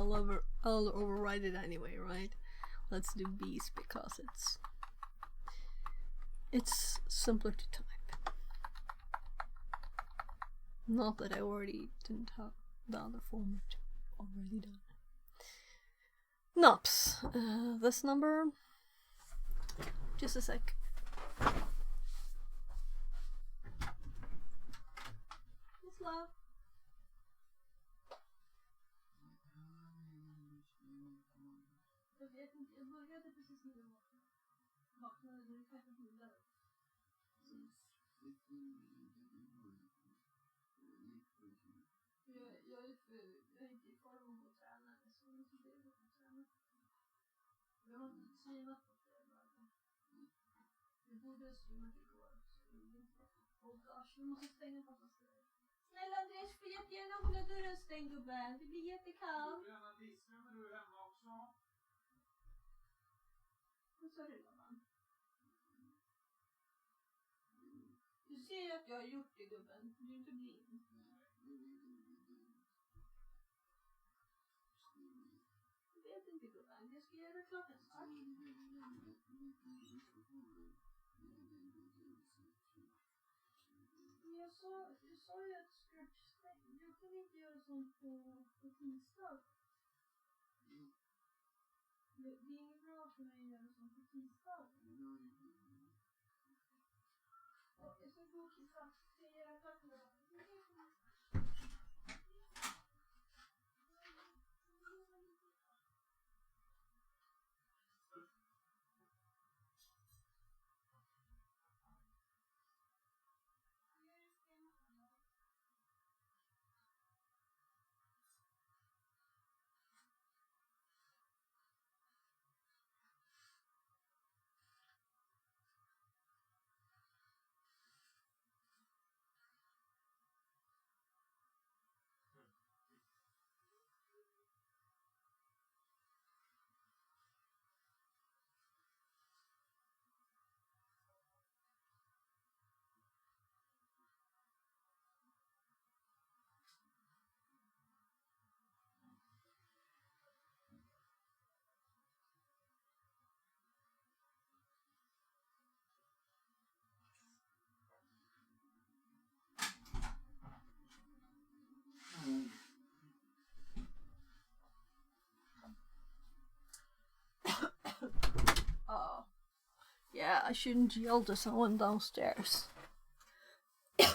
I'll override it anyway, right? Let's do bees because it's simpler to type. Not that I already didn't have the other format already done. NUPs. This number. Just a sec. It's love. Jag började precis när jag vaknade. Nu kanske bildar. Jag är inte i form att gå och träna. Så jag måste gå och träna. Jag har inte streamat på flera dagar. Vi borde ha streamat igår. Oh gosh, vi måste stänga pappas dörr. Snälla Andreas, får jättegärna hålla dörren stängd gubben. Det blir jättekallt. Du får gärna diska när du är hemma också. Vad sa du gubben? Du ser att jag har gjort det gubben. Du är inte blind. Jag vet inte gubben. Jag ska göra klart en sak. Jag sa ju att stretchstäng. Jag kan inte göra sånt på tisdag. Det är inget bra för mig att göra sånt på tisdag. Jag ska gå och kissa. Ska jag göra klart med det? Yeah, I shouldn't yell to someone downstairs. Yeah.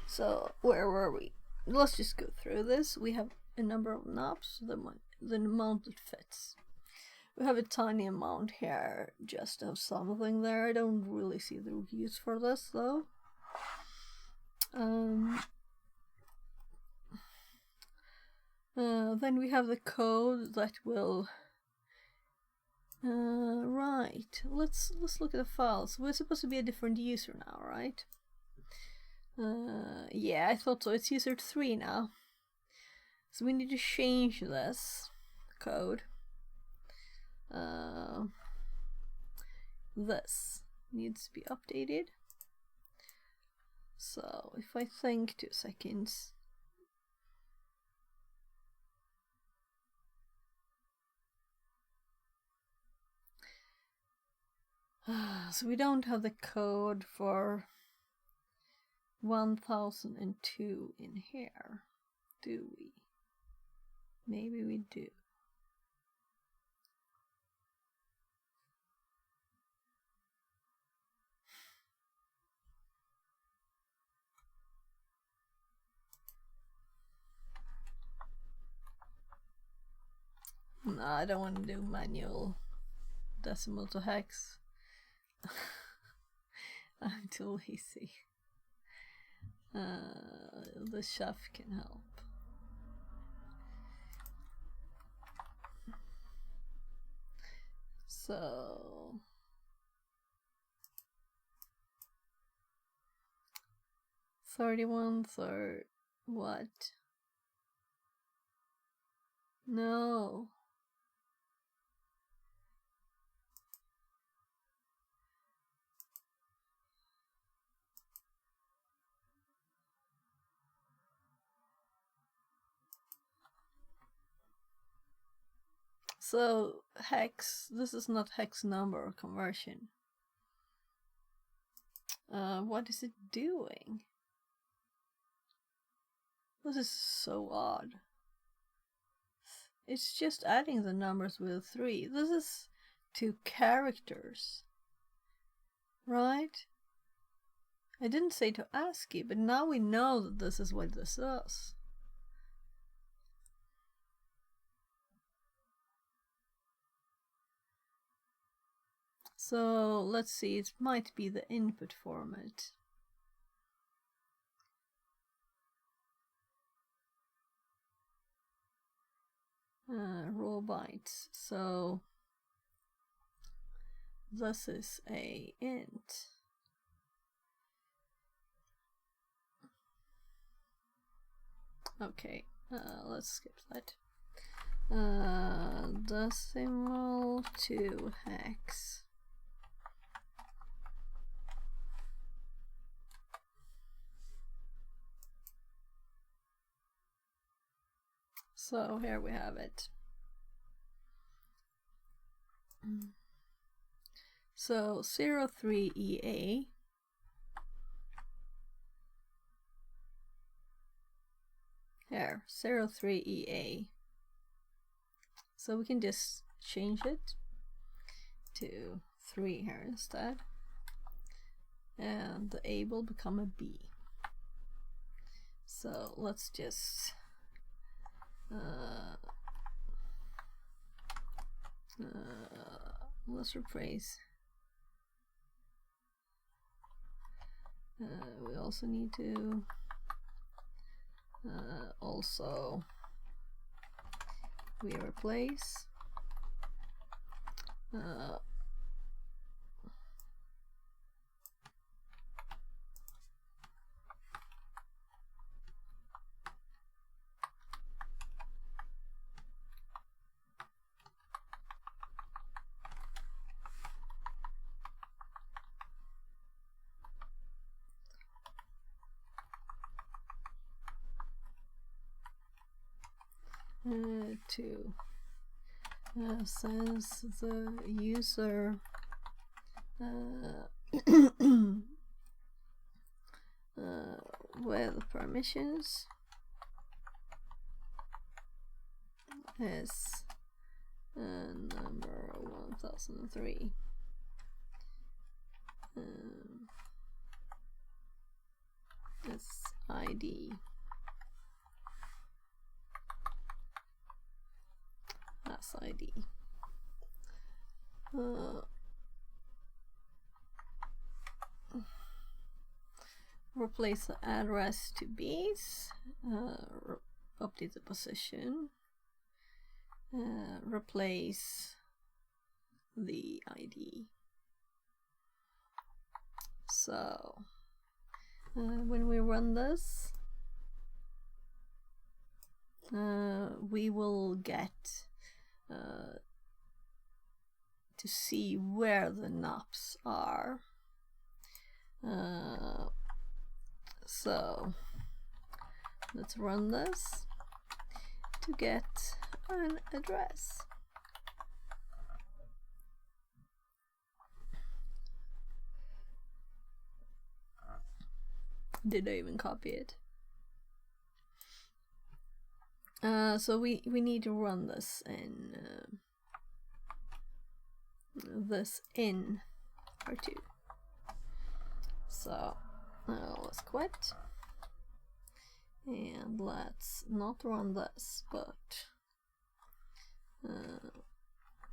So, where were we? Let's just go through this. We have a number of knobs, the amount it fits. We have a tiny amount here, just of something there. I don't really see the use for this though. Then we have the code that will. Right. Let's look at the files. We're supposed to be a different user now, right? Yeah, I thought so. It's user 3 now. So we need to change this code. This needs to be updated. So if I think 2 seconds. So we don't have the code for 1002 in here, do we? Maybe we do. No, I don't want to do manual decimal to hex. I'm too lazy. The chef can help. So 31 third what? No. So hex, this is not hex number conversion. What is it doing? This is so odd. It's just adding the numbers with 3. This is 2 characters, right? I didn't say to ASCII, but now we know that this is what this is. So let's see, it might be the input format. Raw bytes. So this is a int. Okay, let's skip that. Decimal to hex. So here we have it. So 03EA here, 03EA. So we can just change it to 3 here instead. And the A will become a B. So let's just let's replace. We also need to we replace to since the user with permissions is number 1003. That's ID. That's ID. Replace the address to base. Update the position. Replace the ID. So when we run this, we will get to see where the knobs are. So let's run this to get an address. Did I even copy it? So we need to run this in R2. So let's quit, and let's not run this, but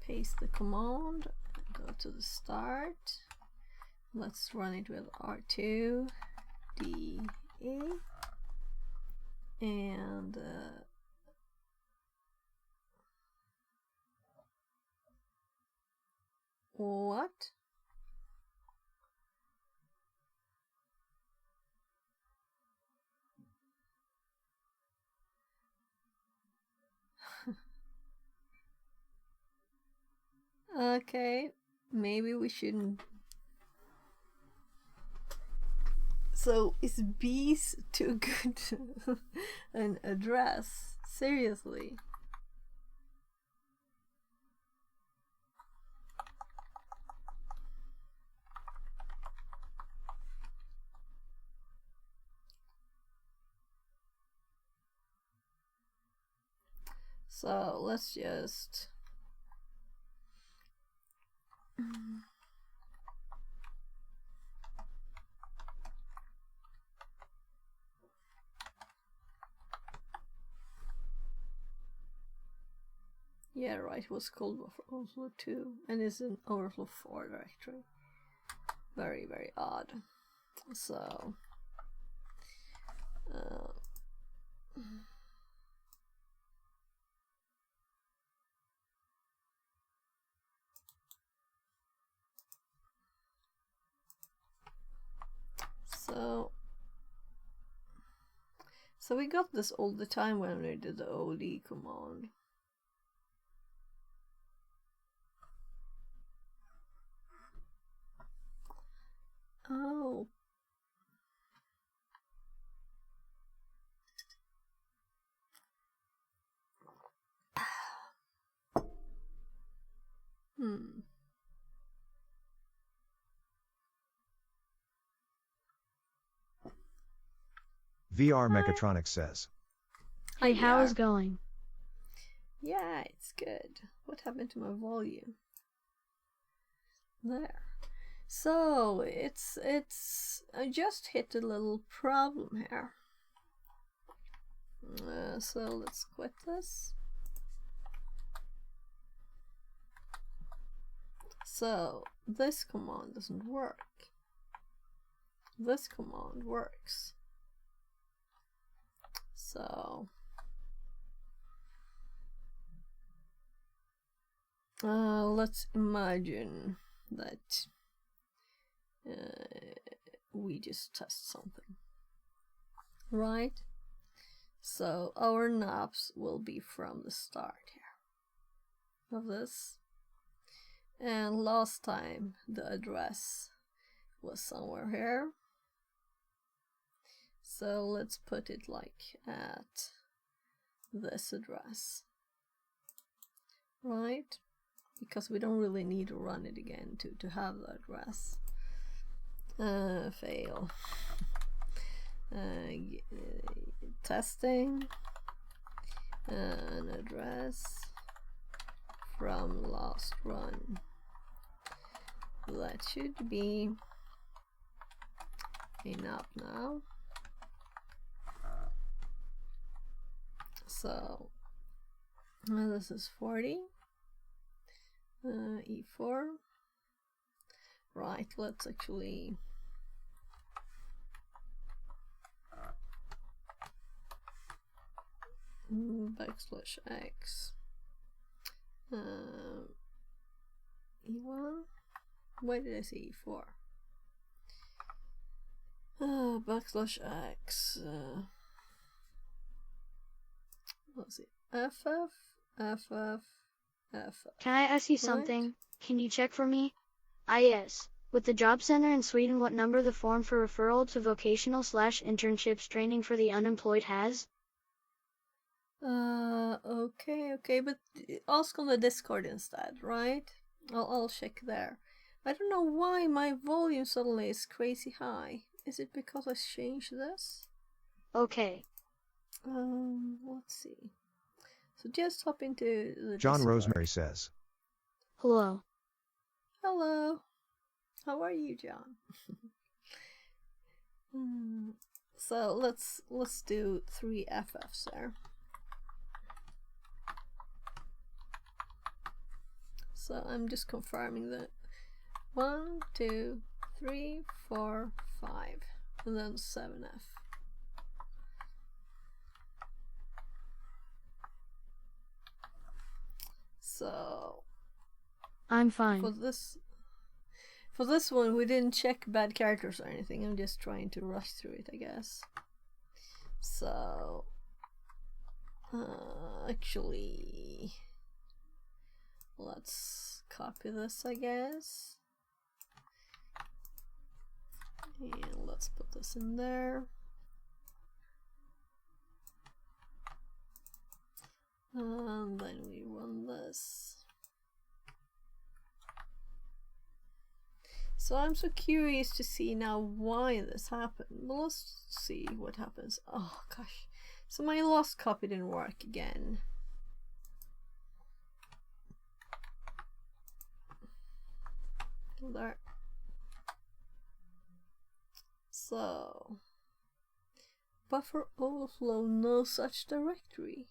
paste the command, go to the start. Let's run it with R2 DE and what? Okay, maybe we shouldn't. So is B's too good an address? Seriously? So let's just yeah, right, it was called Overflow 2 and it's an Overflow 4 directory. Very, very odd. So so we got this all the time when we did the OD command. Oh. VR Mechatronics says. Hi, how's it going? Yeah, it's good. What happened to my volume? There. So it's I just hit a little problem here. So let's quit this. So this command doesn't work. This command works. So let's imagine that we just test something, right? So our knobs will be from the start here of this, and last time the address was somewhere here. So let's put it like at this address, right? Because we don't really need to run it again to have the address. Fail. Testing. An address from last run. That should be enough now. So this is 40. E4. Right, let's actually backslash X. E1. Why did I say E4? Backslash X. Let's see. FF. Can I ask you something? Can you check for me? Yes. With the job center in Sweden, what number the form for referral to vocational/internships training for the unemployed has? Okay, but ask on the Discord instead, right? I'll check there. I don't know why my volume suddenly is crazy high. Is it because I changed this? Okay. Let's see. So just hop into the John Discord. Rosemary says. Hello. Hello. How are you, John? So let's do 3 FFs there. So I'm just confirming that 1, 2, 3, 4, 5, and then 7F. So I'm fine. For this one, we didn't check bad characters or anything. I'm just trying to rush through it, I guess. So actually, let's copy this, I guess. And let's put this in there. And then we run this. So I'm so curious to see now why this happened. Well, let's see what happens. Oh gosh. So my last copy didn't work again. There. So buffer overflow, no such directory.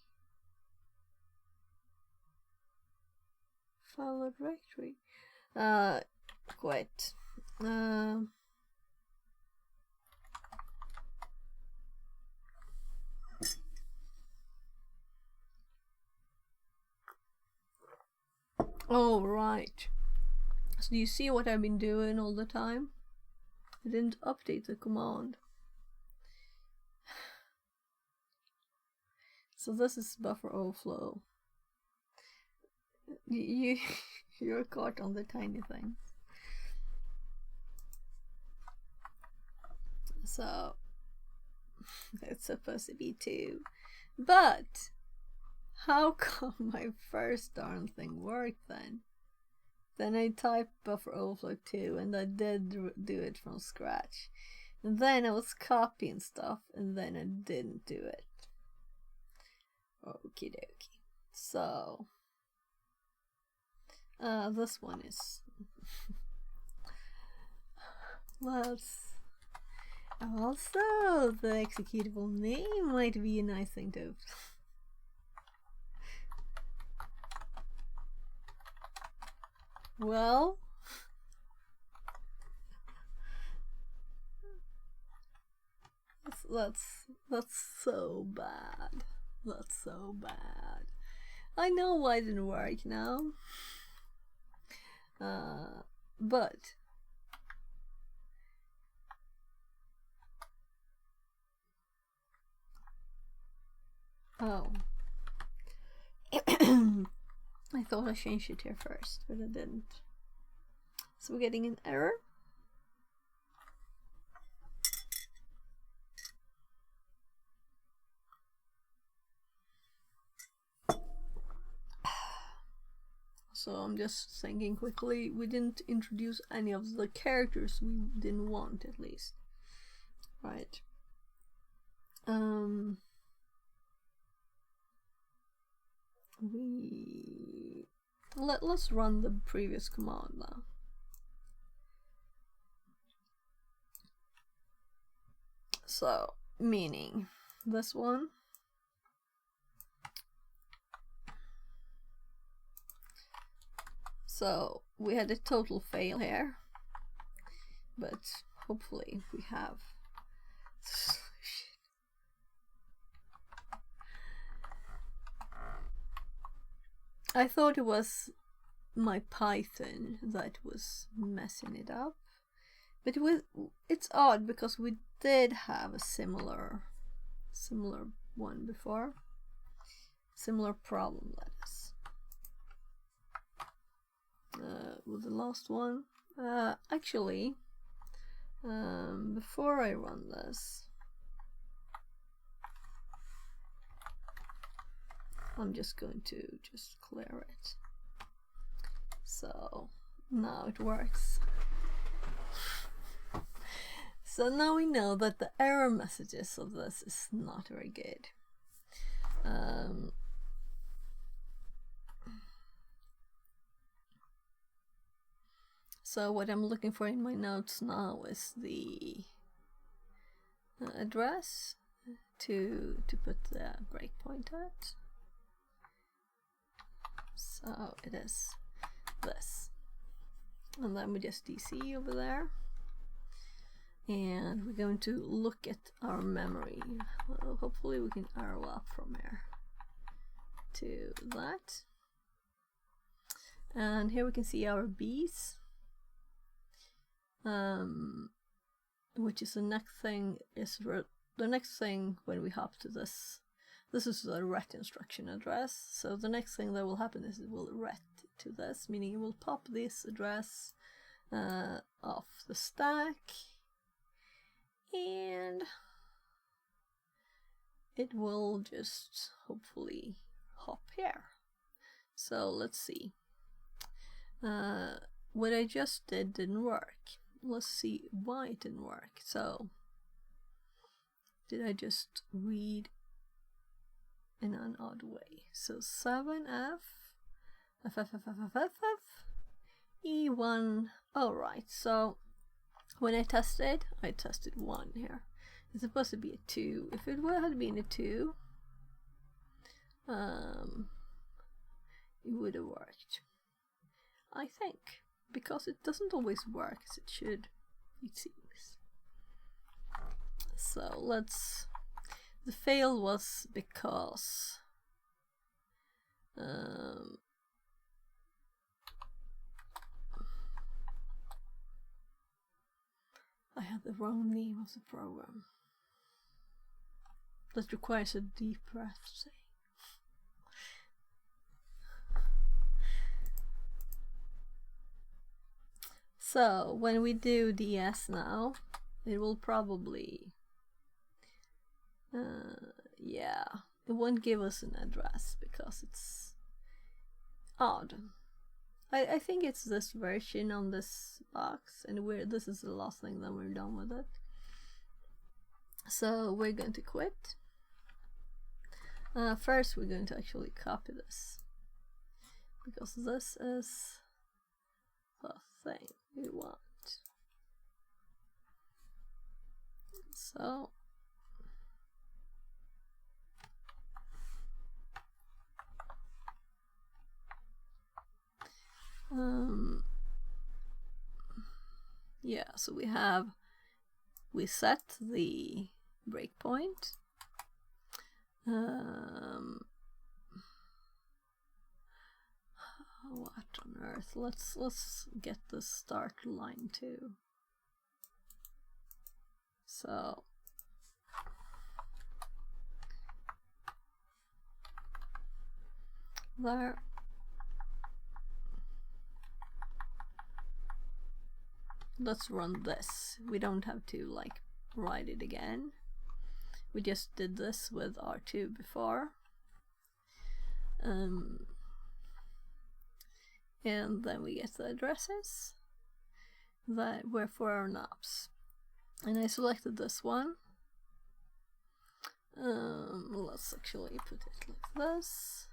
File directory. Quit. Oh, right. So do you see what I've been doing all the time? I didn't update the command. So this is buffer overflow. You're caught on the tiny things. So it's supposed to be 2, but how come my first darn thing worked then? Then I typed buffer overflow 2 and I did do it from scratch. And then I was copying stuff and then I didn't do it. Okie dokie. So this one is let's also the executable name might be a nice thing to well, that's so bad. That's so bad. I know why it didn't work now. But oh. I thought I changed it here first, but I didn't. So we're getting an error. So I'm just thinking quickly, we didn't introduce any of the characters we didn't want, at least. Right. We Let's run the previous command now. So, meaning this one. So we had a total fail here, but hopefully we have I thought it was my Python that was messing it up, but it's odd because we did have a similar one before, similar problem, that is. With the last one, actually, before I run this, I'm just going to clear it. So now it works. So now we know that the error messages of this is not very good. So what I'm looking for in my notes now is the address to put the breakpoint at. So it is this, and then we just DC over there, and we're going to look at our memory. Well, hopefully we can arrow up from here to that, and here we can see our B's, which is the next thing. The next thing when we hop to this. This is the ret instruction address, so the next thing that will happen is it will ret to this, meaning it will pop this address off the stack, and it will just hopefully hop here. So let's see. What I just didn't work. Let's see why it didn't work. So, did I just read in an odd way? So 7F, F, E1. Alright, so when I tested 1 here. It's supposed to be a 2. If it had been a 2, it would have worked, I think, because it doesn't always work as it should, it seems. So let's. The fail was because I had the wrong name of the program. That requires a deep breath, say. So when we do DS now, it will probably yeah, it won't give us an address because it's odd. I think it's this version on this box, and this is the last thing, then we're done with it. So we're going to quit. First we're going to actually copy this, because this is the thing we want. So yeah, so we set the breakpoint. What on earth? Let's get the start line too. So there. Let's run this. We don't have to like write it again. We just did this with R2 before. And then we get the addresses that were for our knobs. And I selected this one. Let's actually put it like this.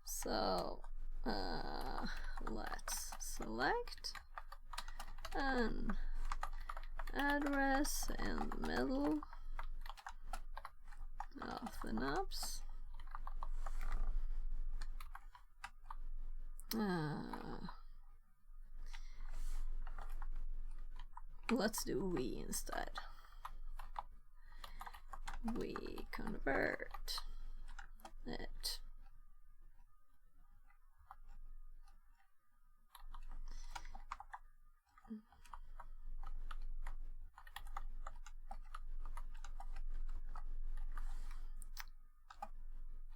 So let's select an address in the middle of the knobs. Let's do we instead. We convert it.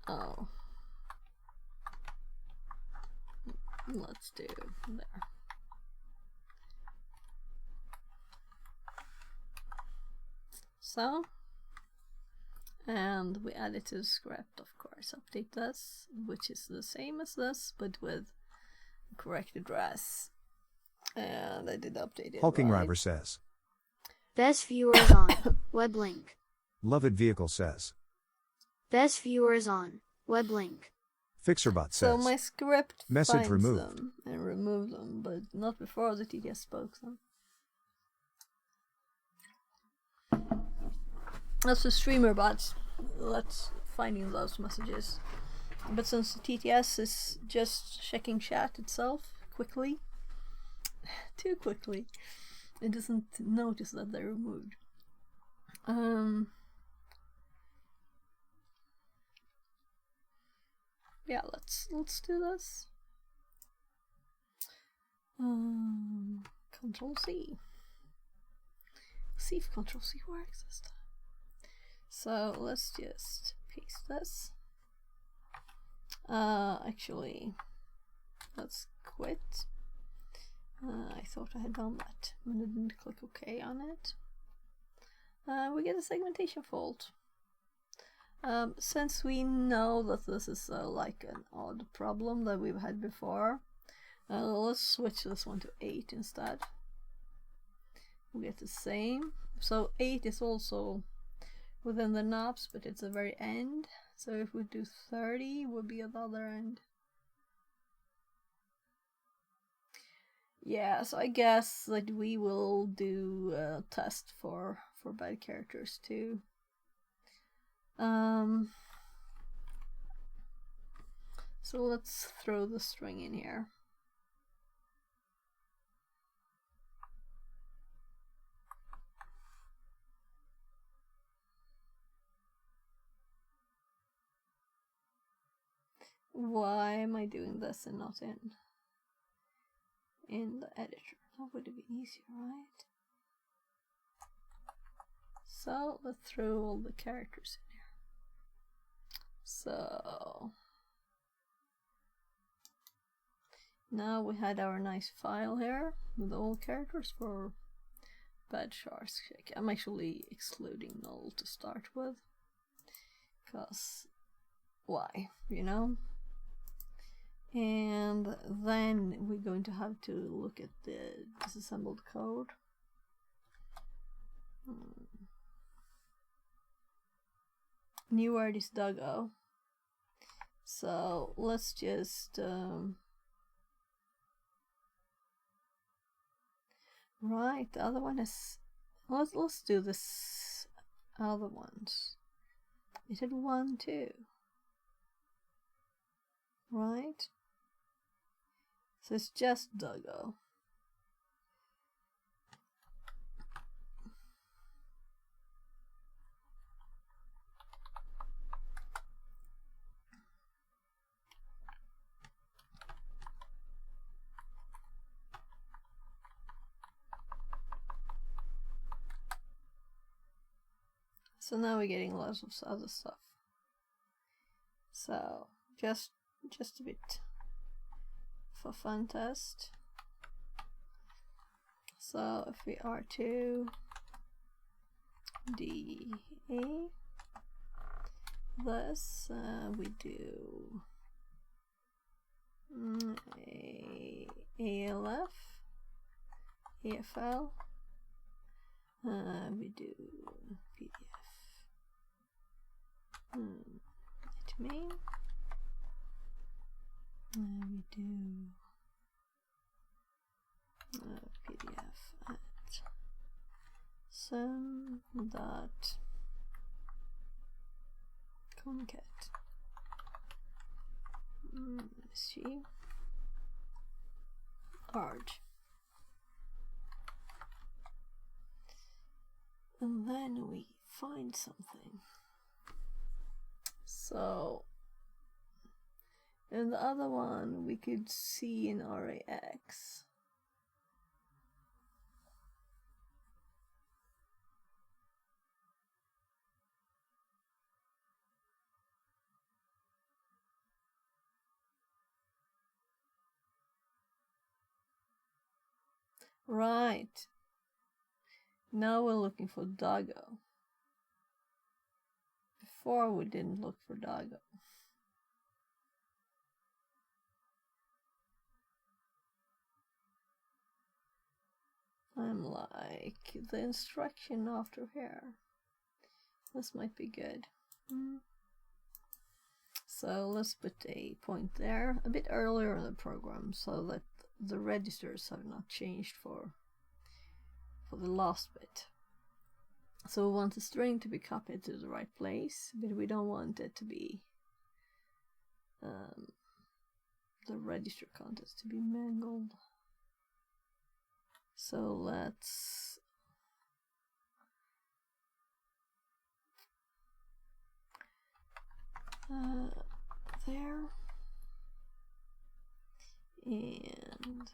Oh, let's do there. So, and we add it to the script, of course. Update this, which is the same as this, but with correct address. And I did update it. Hulking right. River says. Best viewers on. Web link. Loved Vehicle says. Best viewers on. Web link. Fixerbot So says. my script Message finds removed. them and remove them, but not before the TTS spoke them. That's the streamer bots that's finding those messages. But since the TTS is just checking chat itself quickly, too quickly, it doesn't notice that they're removed. Yeah, let's do this. Control C. See if Control C works this time. So let's just paste this. Actually, let's quit. I thought I had done that when I didn't click OK on it. We get a segmentation fault. Since we know that this is like an odd problem that we've had before, let's switch this one to 8 instead. We get the same. So 8 is also within the knobs, but it's the very end. So if we do 30, we'll be at the other end. Yeah, so I guess that we will do a test for bad characters too. So let's throw the string in here. Why am I doing this and not in the editor? That would be easier, right? So let's throw all the characters in here. So now we had our nice file here with all characters for bad sharks. I'm actually excluding null to start with, because why, you know? And then we're going to have to look at the disassembled code. New word is doggo. So let's just right, the other one is let's do this other ones. It had 1, 2. Right? So it's just doggo. So now we're getting lots of other stuff. So just a bit for fun test. So if we are to DA this, we do ALF, AFL, we do PDF, it main. We do PDF at sem.concat. SG arg. And then we find something. So in the other one we could see in RAX. Right. Now we're looking for Doggo. Before we didn't look for Doggo. I'm like, the instruction after here. This might be good. So let's put a point there a bit earlier in the program so that the registers have not changed for the last bit. So we want the string to be copied to the right place, but we don't want it to be the register contents to be mangled. So let's there and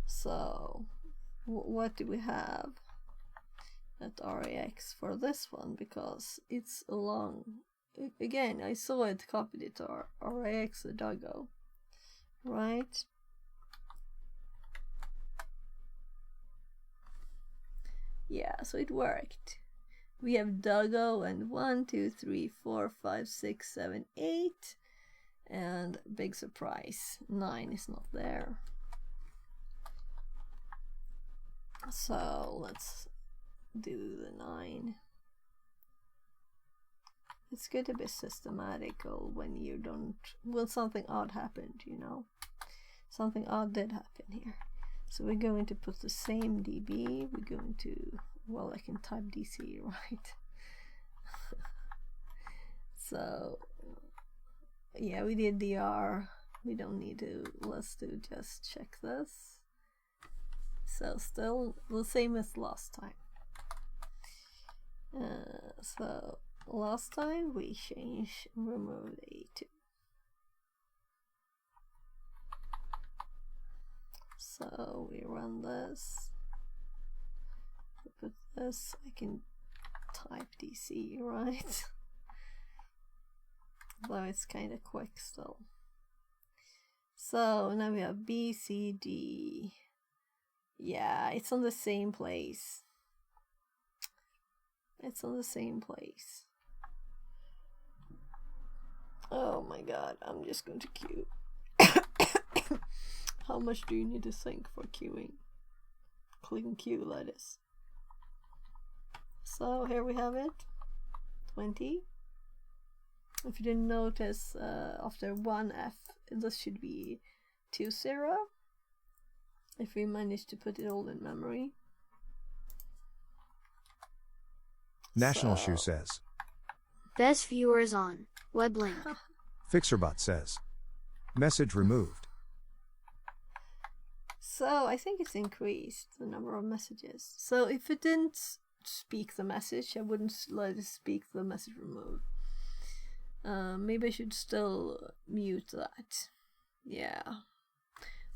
so what do we have at RAX for this one, because it's a long, again I saw it copied it to RAX a Doggo, right? Yeah, so it worked. We have Doggo and 1, 2, 3, 4, 5, 6, 7, 8, and big surprise, 9 is not there. So let's do the 9. It's good to be systematical when you don't, when something odd happened, you know. Something odd did happen here. So we're going to put the same DB, we're going to, well, I can type DC, right? So, yeah, we did DR, we don't need to, let's do just check this. So still the same as last time. So last time we changed, removed A2. So we run this, we put this, I can type DC, right? Though it's kind of quick still. So now we have B, C, D. Yeah, it's on the same place. It's on the same place. Oh my god, I'm just going to queue. How much do you need to think for queuing? Clicking queue, that is. So here we have it. 20. If you didn't notice, after 1F, this should be 20. If we manage to put it all in memory. National Shoe says. Best viewers on Weblink. Fixerbot says. Message removed. So I think it's increased the number of messages. So if it didn't speak the message, I wouldn't let it speak the message removed. Maybe I should still mute that. Yeah.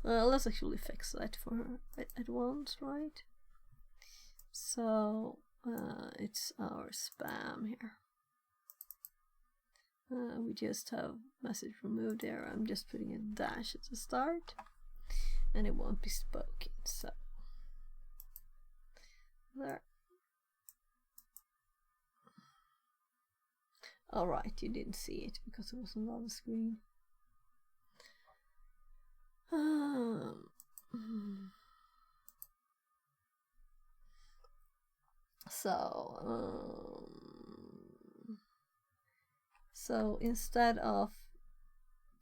Let's actually fix that for at once, right? So it's our spam here. We just have message removed there. I'm just putting a dash at the start, and it won't be spoken. So there. All right, you didn't see it because it wasn't on the screen. So instead of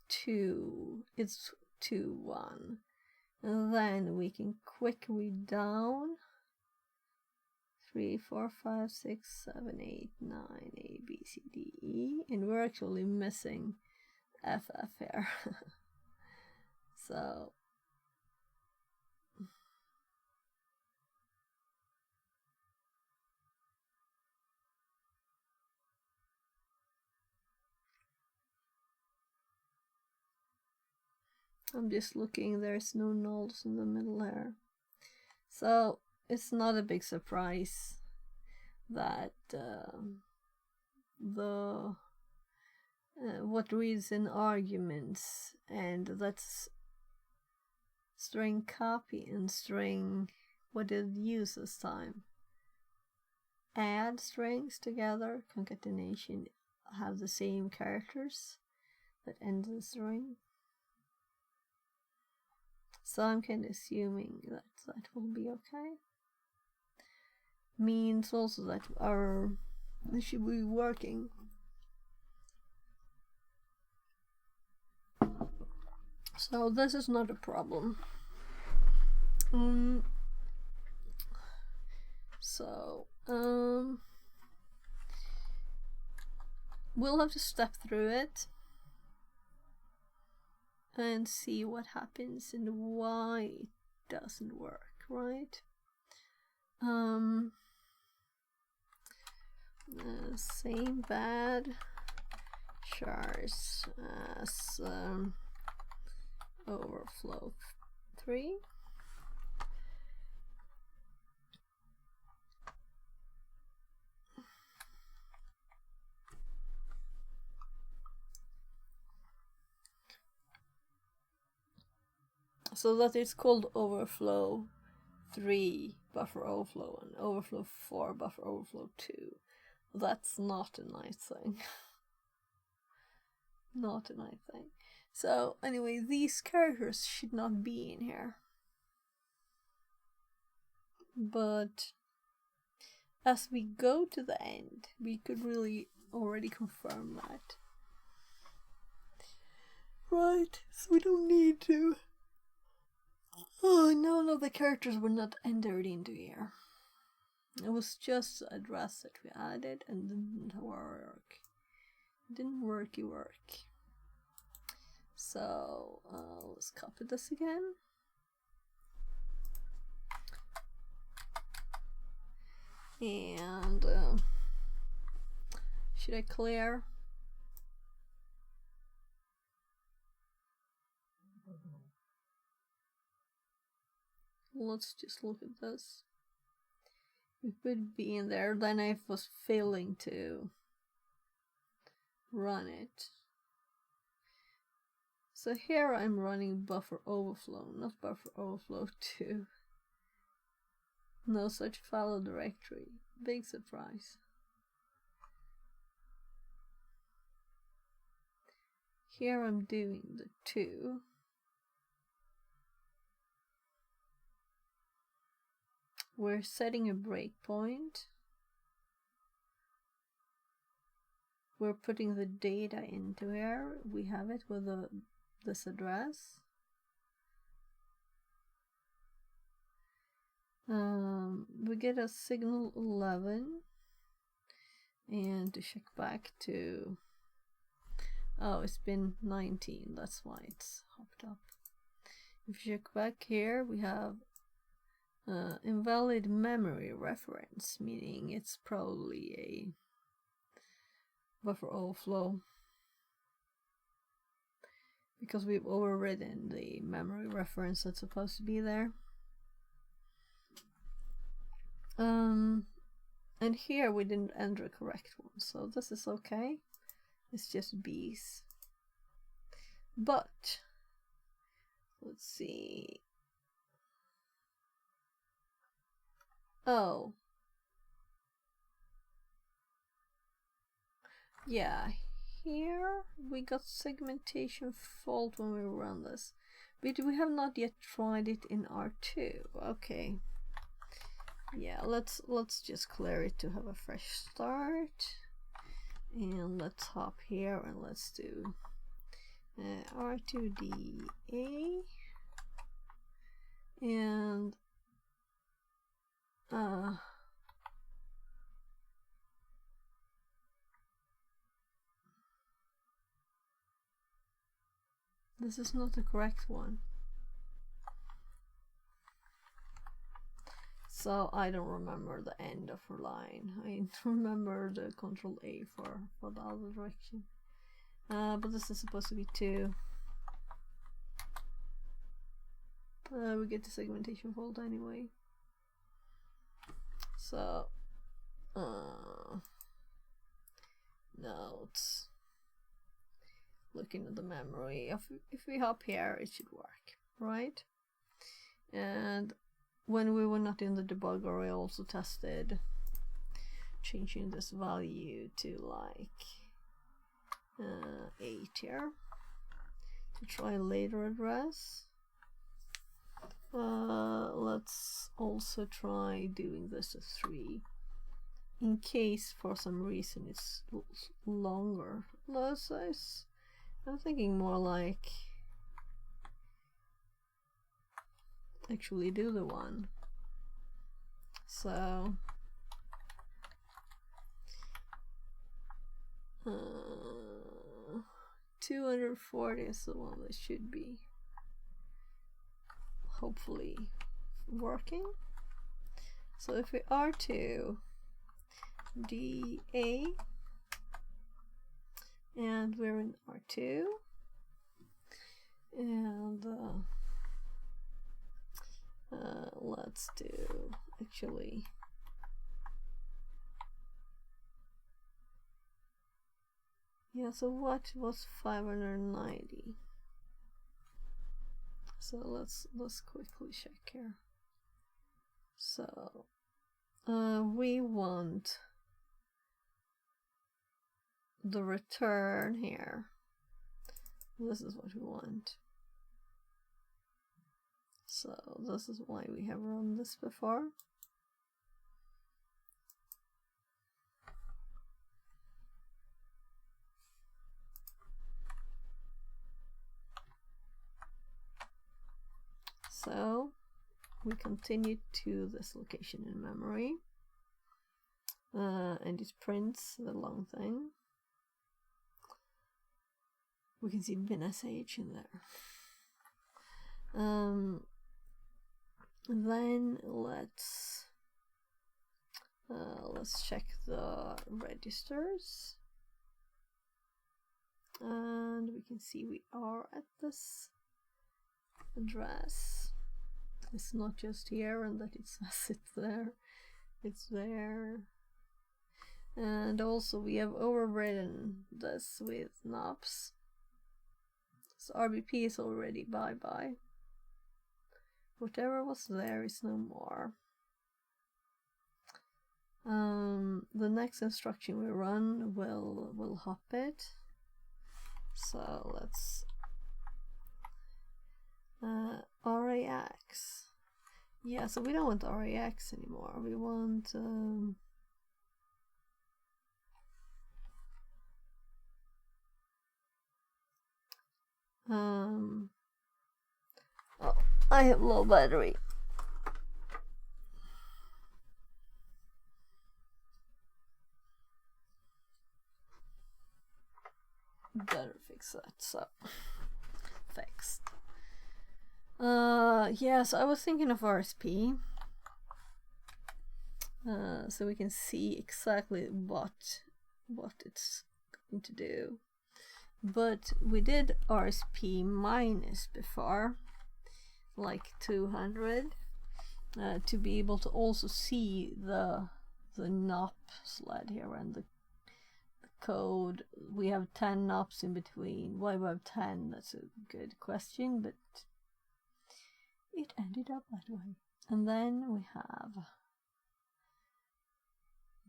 2, it's 2, 1. And then we can quick read down 3, 4, 5, 6, 7, 8, 9, A, B, C, D, E. And we're actually missing FF here. So I'm just looking, there's no nulls in the middle here. So it's not a big surprise that what reads in arguments, and that's string copy and string what did it use this time? Add strings together, concatenation, have the same characters that end the string. So I'm kind of assuming that that will be okay. Means also that this should be working. So this is not a problem. We'll have to step through it and see what happens and why it doesn't work, right? Same bad chars as overflow 3. So that it's called overflow 3 buffer overflow and overflow 4 buffer overflow 2. That's not a nice thing. Not a nice thing. So anyway, these characters should not be in here. But as we go to the end, we could really already confirm that. Right, so we don't need to. Oh, no, the characters were not entered into here. It was just the address that we added and didn't work. Didn't worky work. So, let's copy this again. And, should I clear? Let's just look at this. It would be in there, then I was failing to run it. So here I'm running buffer overflow, not buffer overflow 2. No such file directory. Big surprise. Here I'm doing the 2. We're setting a breakpoint. We're putting the data into here. We have it with this address. We get a signal 11. And to check back to... Oh, it's been 19. That's why it's hopped up. If you check back here, we have invalid memory reference, meaning it's probably a buffer overflow because we've overridden the memory reference that's supposed to be there. And here we didn't enter a correct one, so this is okay. It's just B's. But let's see. Oh. Yeah, here we got segmentation fault when we run this. But we have not yet tried it in R2. Okay. Yeah, let's just clear it to have a fresh start. And let's hop here and let's do R2DA and this is not the correct one. So I don't remember the end of her line. I remember the Control A for the other direction. But this is supposed to be 2. We get the segmentation fault anyway. So notes. Looking at the memory. If we hop here, it should work, right? And when we were not in the debugger, I also tested changing this value to like 8 here to try a later address. Let's also try doing this as 3 in case for some reason it's longer. I'm thinking more like actually do the 1. So 240 is the one that should be hopefully working. So if we R2 DA and we're in R2 and let's do actually so what was 590? So let's quickly check here. So we want the return here. This is what we want. So this is why we have run this before. So we continue to this location in memory, and it prints the long thing. We can see bin.sh in there. Then let's check the registers, and we can see we are at this address. It's not just here and that it says it's there. It's there. And also we have overridden this with knobs. So RBP is already bye-bye. Whatever was there is no more. The next instruction we run will hop it. So let's RAX. Yeah, so we don't want RAX anymore. We want oh, I have low battery. Better fix that. So fixed. So I was thinking of RSP, so we can see exactly what it's going to do. But we did RSP minus before, like 200, to be able to also see the NOP sled here and the code. We have 10 NOPs in between. Why we have 10? That's a good question, but it ended up that way. And then we have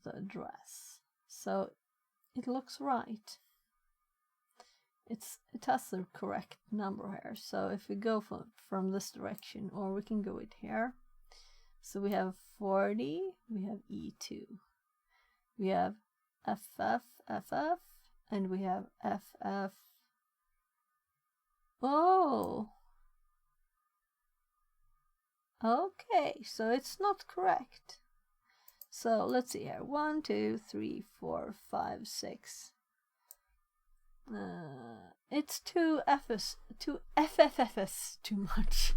the address. So it looks right. It has the correct number here. So if we go from this direction, or we can go it here. So we have 40, we have E2. We have FF, FF, and we have FF. Oh! Okay, so it's not correct. So let's see here. 1, 2, 3, 4, 5, 6. It's two FFFs too much.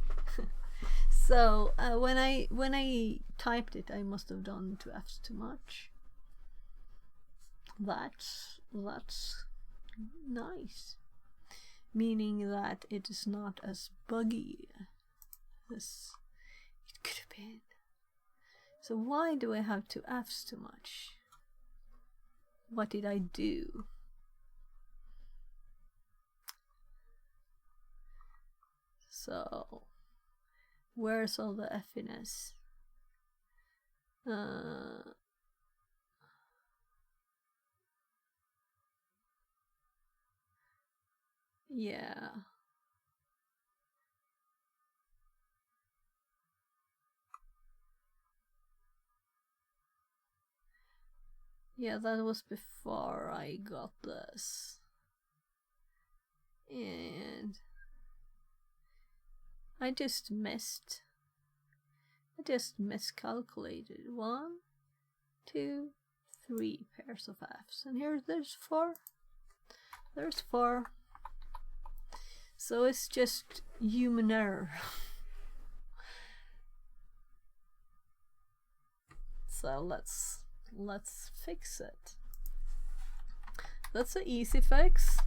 So when I typed it, I must have done two F's too much. That's nice, meaning that it is not as buggy as it could have been. So why do I have two F's too much? What did I do? So where's all the F'iness? Yeah. Yeah, that was before I got this. And I just miscalculated. 1, 2, 3 pairs of F's. And here there's 4. There's 4. So it's just human error. So let's fix it. That's an easy fix.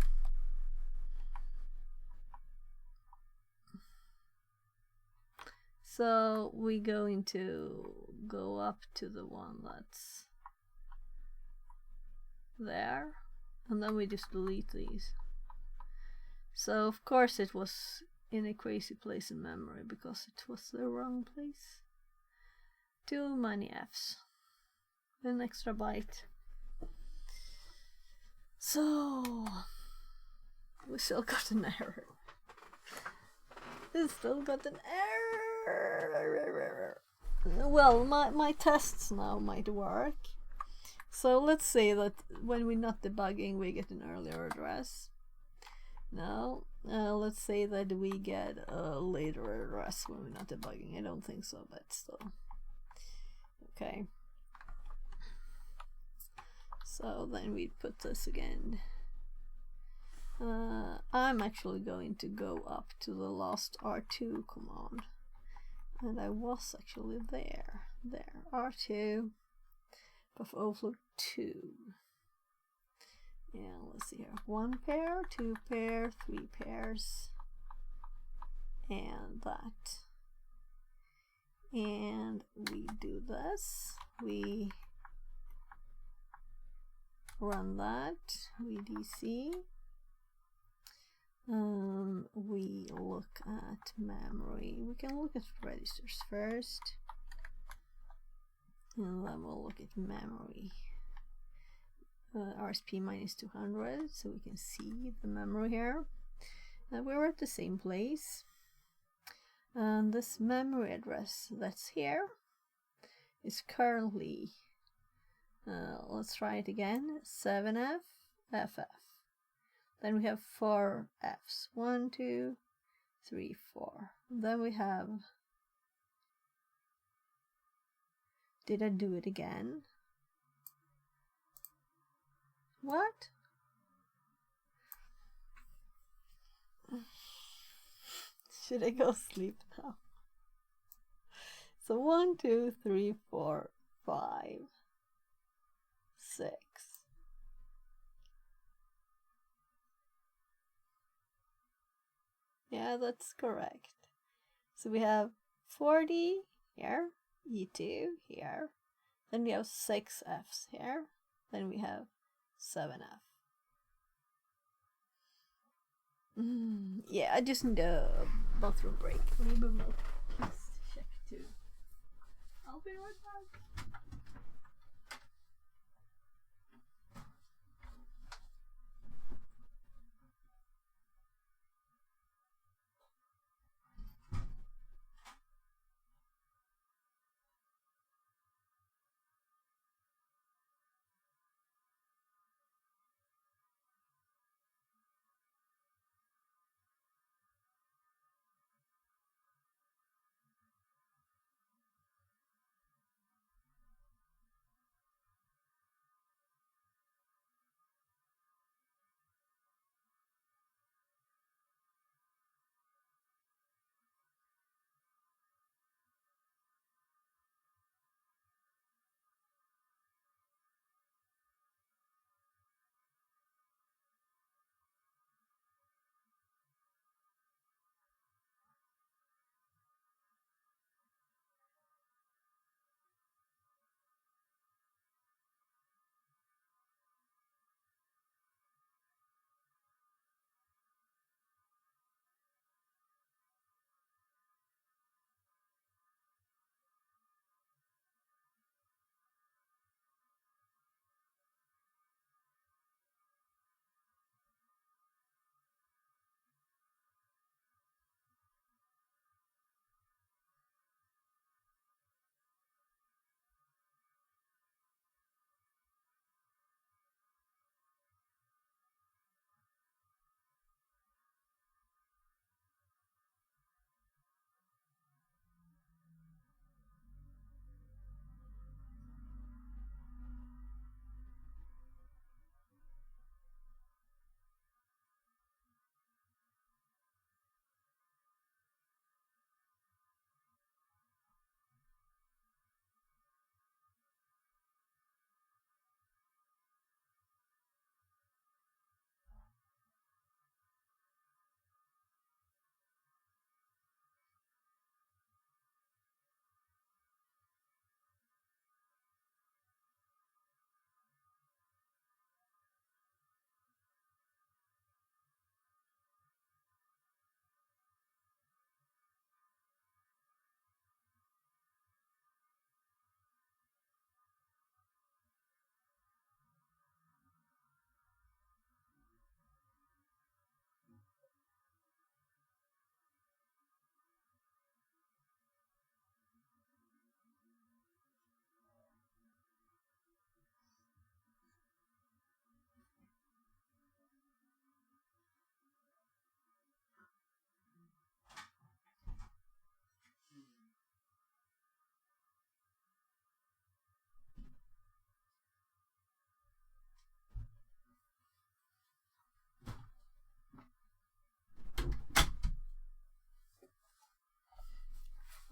So we're going to go up to the one that's there, and then we just delete these. So of course it was in a crazy place in memory because it was the wrong place. Too many F's. An extra byte. So we still got an error. We still got an error. Well, my tests now might work. So let's say that when we're not debugging, we get an earlier address. Now, let's say that we get a later address when we're not debugging. I don't think so, but still. Okay. So then we put this again. I'm actually going to go up to the last R2 command. And I was actually there. There. R2. Buff overflow 2. Yeah, let's see here. 1 pair, 2 pair, 3 pairs. And that. And we do this. We run that. We DC. We look at memory. We can look at registers first. And then we'll look at memory. RSP minus 200, so we can see the memory here. We're at the same place. And this memory address that's here is currently, let's try it again, 7F, FF. Then we have 4 F's. 1, 2, 3, 4. Then we have, did I do it again? What? Should I go sleep now? So 1, 2, 3, 4, 5, 6. Yeah, that's correct. So we have 40 here, E2 here, then we have 6 F's here, then we have 7F. Yeah, I just need a bathroom break. Maybe we'll just check too. I'll be right back.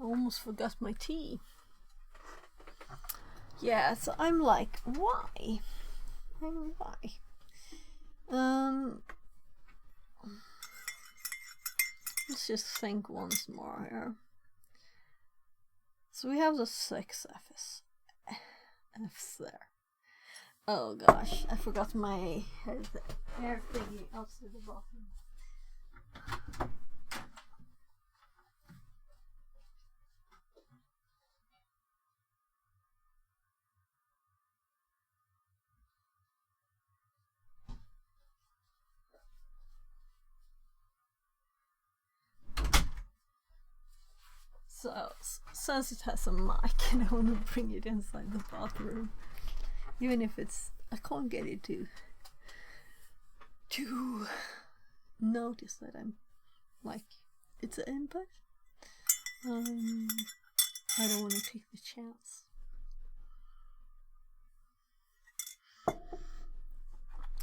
almost forgot my tea. Yeah, so I'm like, why? Let's just think once more here. So we have the 6 F's there. Oh gosh, I forgot my hair thingy outside the bottom. So, since it has a mic and I want to bring it inside the bathroom, even if it's, I can't get it to notice that I'm like, it's an input. I don't want to take the chance.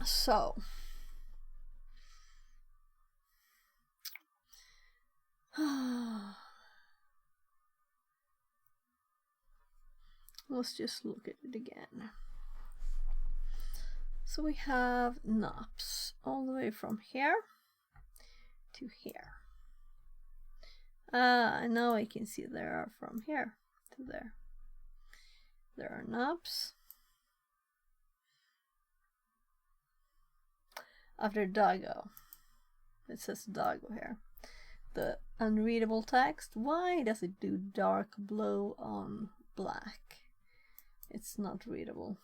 So, let's just look at it again. So we have knobs all the way from here to here. And now I can see there are from here to there. There are knobs. After doggo, it says doggo here. The unreadable text. Why does it do dark blue on black? It's not readable.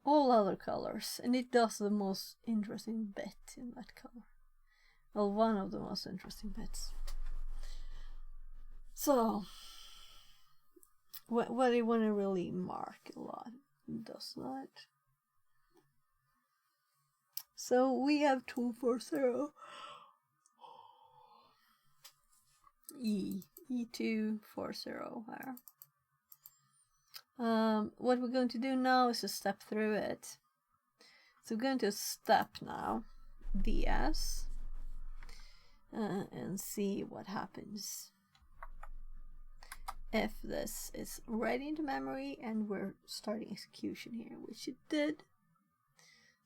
All other colors, and it does the most interesting bit in that color. Well, one of the most interesting bits. So, what do you want to really mark a lot? It does that. So we have 240 E240 here. What we're going to do now is to step through it. So we're going to step now DS and see what happens if this is read into memory and we're starting execution here, which it did.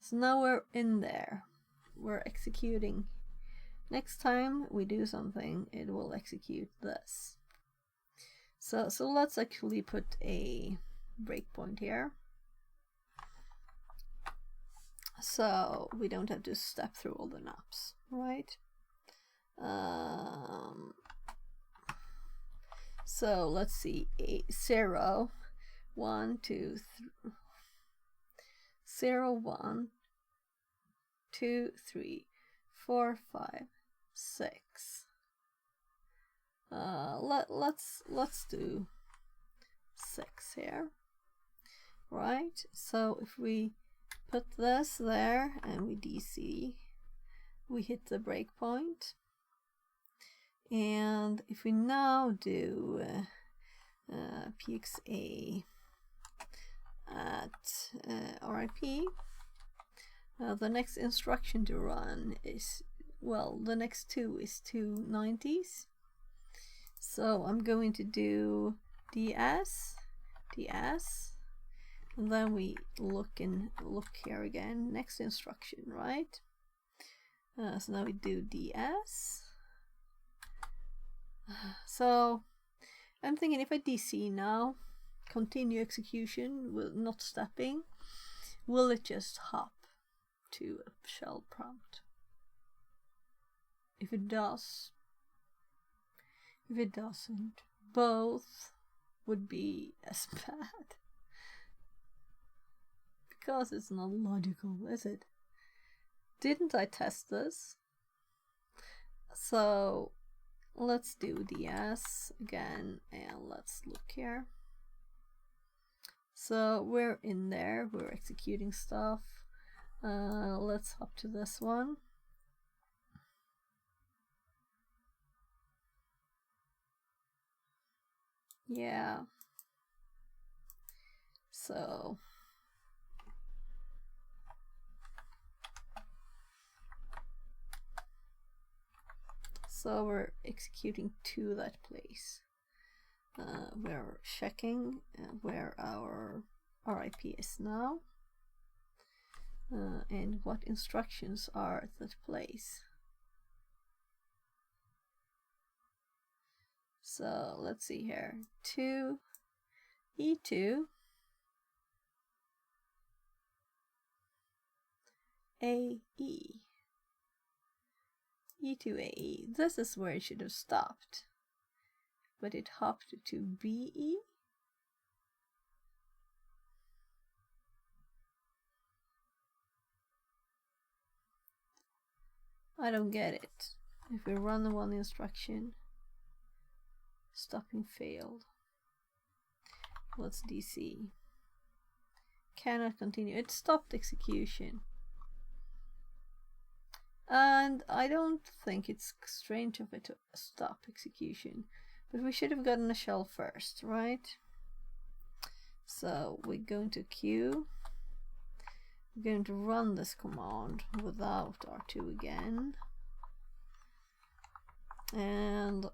So now we're in there, we're executing. Next time we do something, it will execute this. So let's actually put a breakpoint here, so we don't have to step through all the knobs, right? So let's see, 0, 1, 2, 3, 0, 1, 2, 3, 4, 5, 6. Let's do 6 here, right? So if we put this there and we DC, we hit the breakpoint. And if we now do pxa at RIP, the next instruction to run is, well, the next 2 is 2 90s. So I'm going to do DS, and then we look here again, next instruction, right? So now we do DS. So I'm thinking if I DC now, continue execution with not stepping, will it just hop to a shell prompt? If it does, if it doesn't, both would be as bad. Because it's not logical, is it? Didn't I test this? So let's do DS again and let's look here. So we're in there, we're executing stuff. Let's hop to this one. Yeah. So So we're executing to that place. We're checking where our RIP is now. And what instructions are at that place. So let's see here. 2 E2 AE E2 AE. This is where it should have stopped, but it hopped to BE. I don't get it. If we run the one instruction, stopping failed. Let's DC. Cannot continue. It stopped execution. And I don't think it's strange of it to stop execution. But we should have gotten a shell first, right? So we're going to queue. We're going to run this command without R2 again. And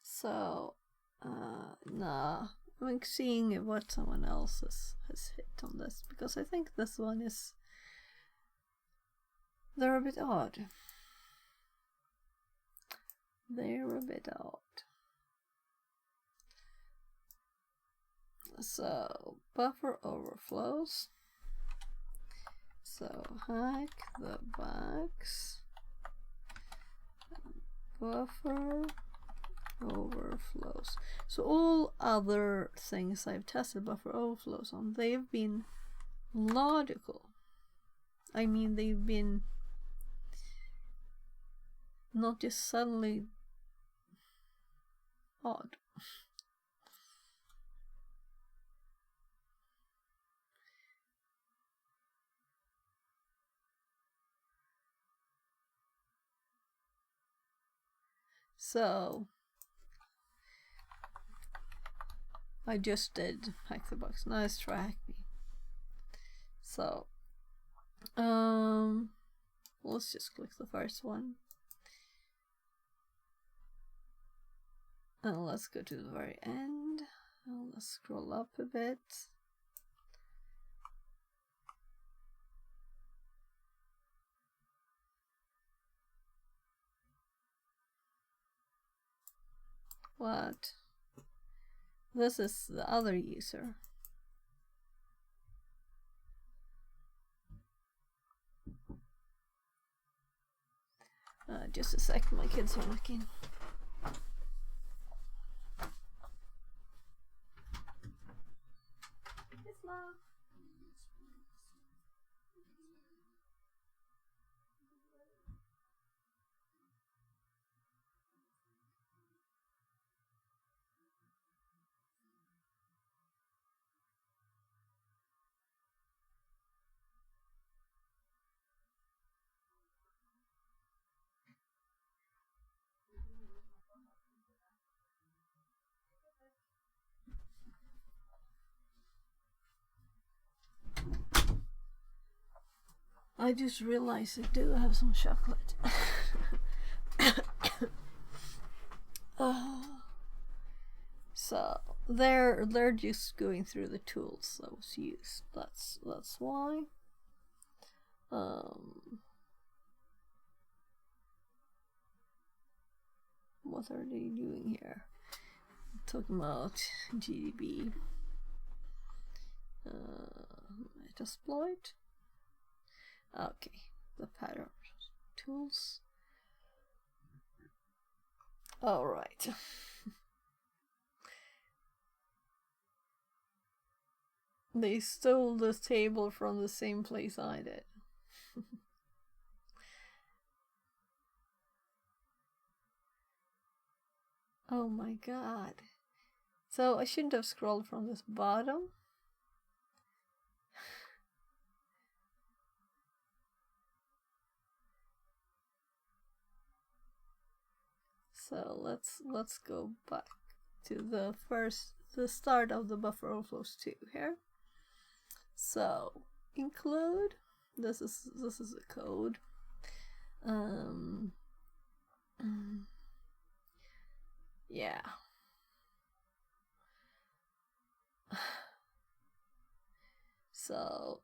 so, nah, I'm seeing what someone else has hit on this, because I think this one is, they're a bit odd. They're a bit odd. So, buffer overflows. So, hack the bugs. Buffer overflows. So all other things I've tested buffer overflows on, they've been logical. I mean, they've been not just suddenly odd. So I just did hack the box. Now let's try TryHackMe. So let's just click the first one. And let's go to the very end. And let's scroll up a bit. What? This is the other user. Just a sec, my kids are looking. Yes, Mom. I just realized I do have some chocolate. So they're just going through the tools that was used. That's why. What are they doing here? Talking about GDB. Metasploit. Okay, the pattern tools. All right. They stole the table from the same place I did. Oh my god. So I shouldn't have scrolled from this bottom. So let's go back to the start of the buffer overflows 2 here. So include, this is the code. Yeah. So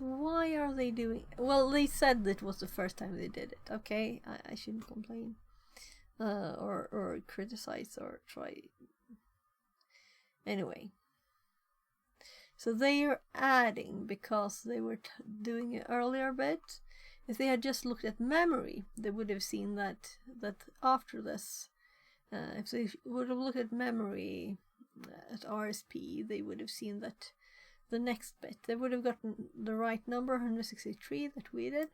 why are they doing? Well, they said that was the first time they did it. Okay, I shouldn't complain, or criticize or try. Anyway, so they are adding because they were doing it earlier bit. If they had just looked at memory, they would have seen that after this, if they would have looked at memory at RSP, they would have seen that the next bit, they would have gotten the right number, 163, that we did.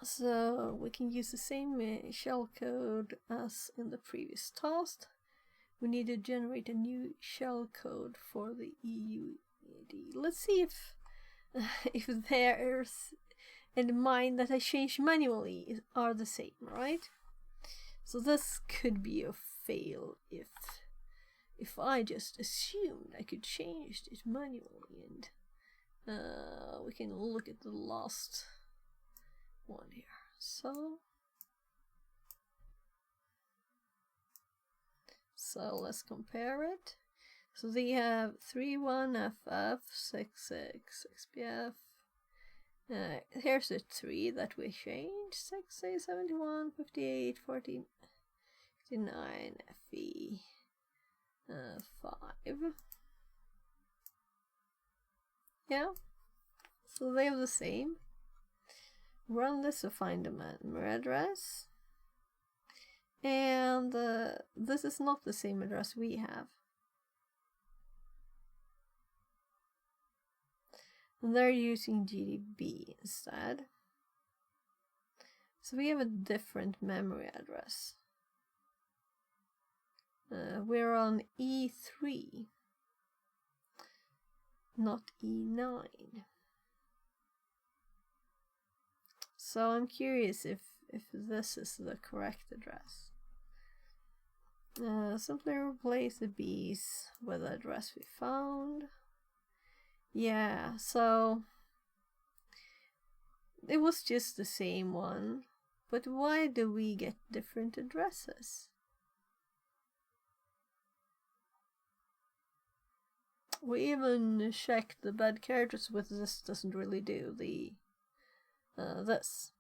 So we can use the same shell code as in the previous task. We need to generate a new shell code for the EUAD. Let's see if theirs and mine that I changed manually are the same, right? So this could be a fail if I just assumed I could change it manually, and we can look at the last one here. So let's compare it. So they have 31FF 66 XPF. Here's the 3 that we changed: 6A 71 58 14 59 FE 5. Yeah, so they have the same. Run this to find the memory address, and this is not the same address we have. And they're using GDB instead. So we have a different memory address. We're on E3, not E9. So I'm curious if this is the correct address. Simply replace the B's with the address we found. Yeah, so it was just the same one, but why do we get different addresses? We even checked the bad characters with this, doesn't really do the this.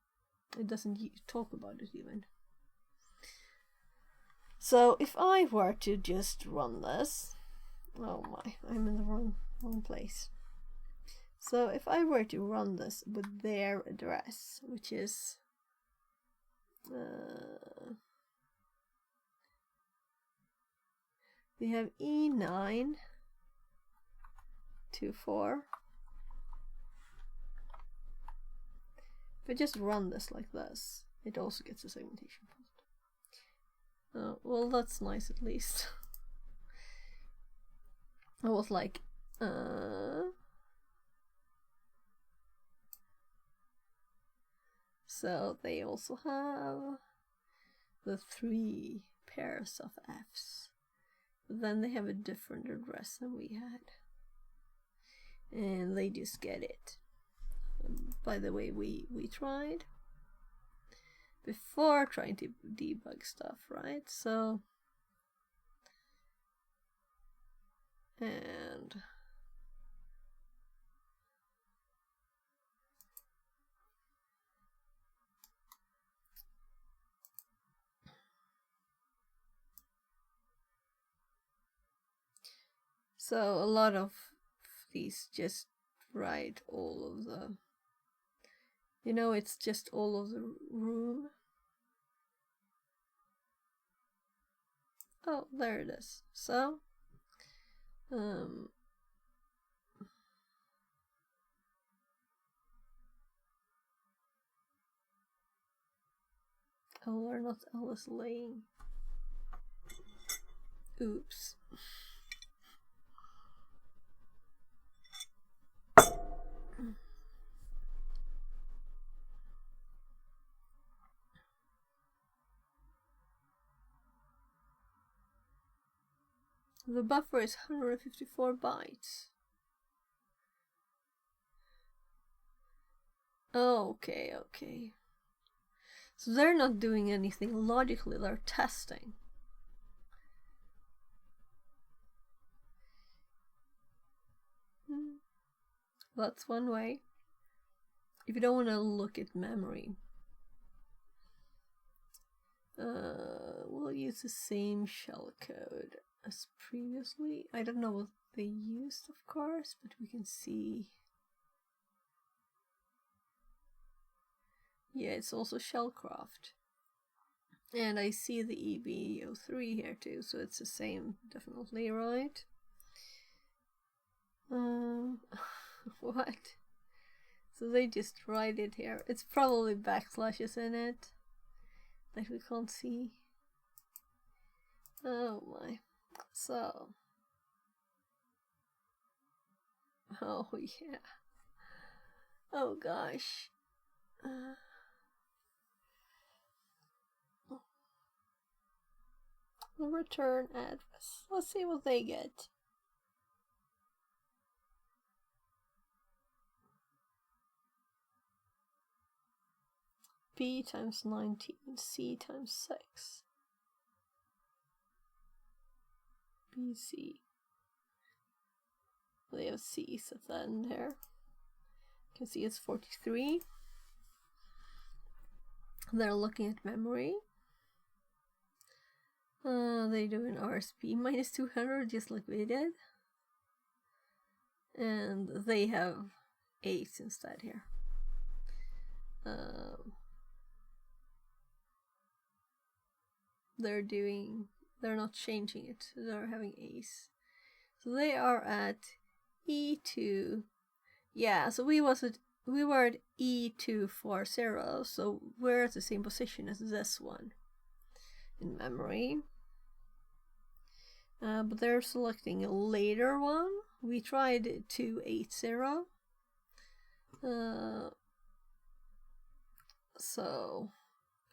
It doesn't talk about it even. So if I were to just run this, oh my, I'm in the wrong place. So if I were to run this with their address, which is we have E9 24. If I just run this like this, it also gets a segmentation post. Well, that's nice at least. I was like, so they also have the 3 pairs of Fs. But then they have a different address than we had. And they just get it. By the way, we tried before trying to debug stuff, right? So, and so a lot of these just write all of the, you know, it's just all of the room. Oh, there it is. So, oh, we're not Alice Lane. Oops. The buffer is 154 bytes. Okay, okay. So they're not doing anything logically, they're testing. That's one way. If you don't want to look at memory, we'll use the same shellcode as previously. I don't know what they used, of course, but we can see. Yeah, it's also shellcraft. And I see the EB03 here too, so it's the same, definitely, right? What? So they just write it here. It's probably backslashes in it that we can't see. Oh my. So. Oh yeah. Oh gosh. The return address. Let's see what they get. B times 19, C times 6. BC. They have C's at the end there. You can see it's 43. They're looking at memory. They do an RSP minus 200 just like we did. And they have 8 instead here. They're not changing it, they're having A's. So they are at E2. Yeah, so we were at E240, so we're at the same position as this one in memory. But they're selecting a later one. We tried 280. So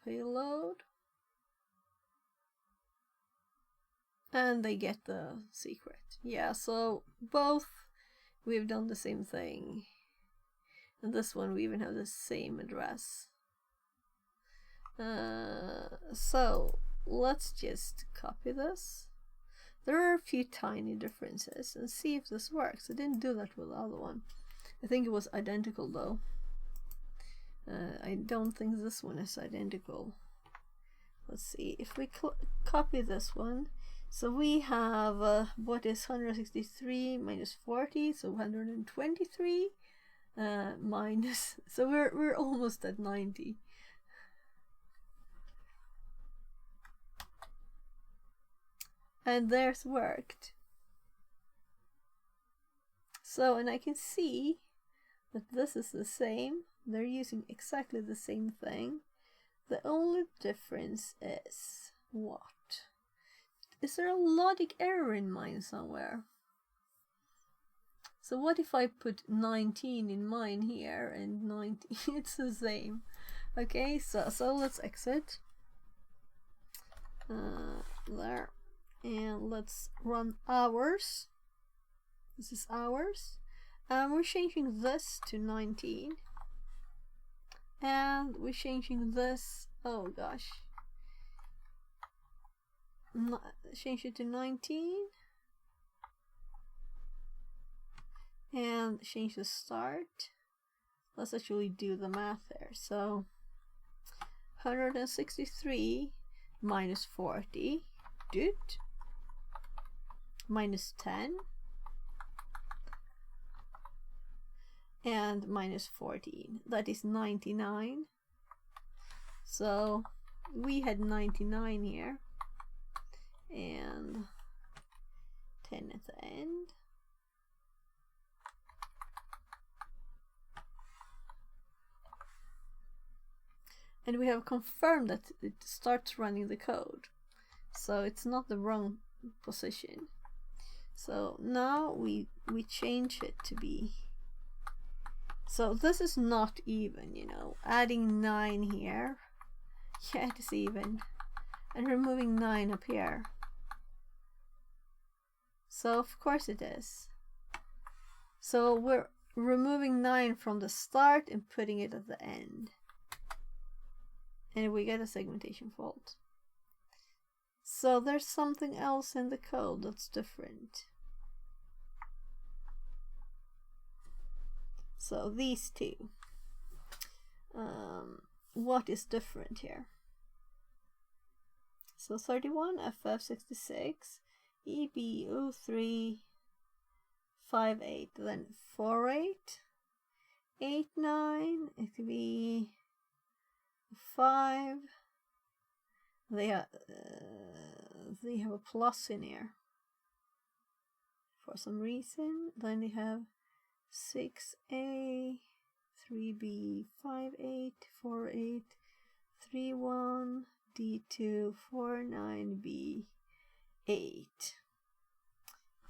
payload. And they get the secret. Yeah, so both we've done the same thing. And this one we even have the same address. So let's just copy this. There are a few tiny differences and see if this works. I didn't do that with the other one. I think it was identical though. I don't think this one is identical. Let's see if we copy this one. So we have what is 163 minus 40, so 123 minus. So we're almost at 90. And theirs worked. So, and I can see that this is the same. They're using exactly the same thing. The only difference is what? Is there a logic error in mine somewhere? So what if I put 19 in mine here and 19? It's the same. Okay, so let's exit. There. And let's run hours. This is hours. We're changing this to 19. And we're changing this, oh gosh. Change it to 19. And change the start. Let's actually do the math there. So 163 minus 40. Doot. Minus 10. And minus 14. That is 99. So we had 99 here. And 10 at the end. And we have confirmed that it starts running the code. So it's not the wrong position. So now we change it to be. So this is not even, you know, adding 9 here. Yeah, it is even. And removing 9 up here. So of course it is. So we're removing 9 from the start and putting it at the end. And we get a segmentation fault. So there's something else in the code that's different. So these two. What is different here? So 31, FF66, EB03, 58, then 48, 89, it could be 5. They have a plus in here for some reason. Then they have 6A, 3B, 58, 48, 31, D2, 49B, 8,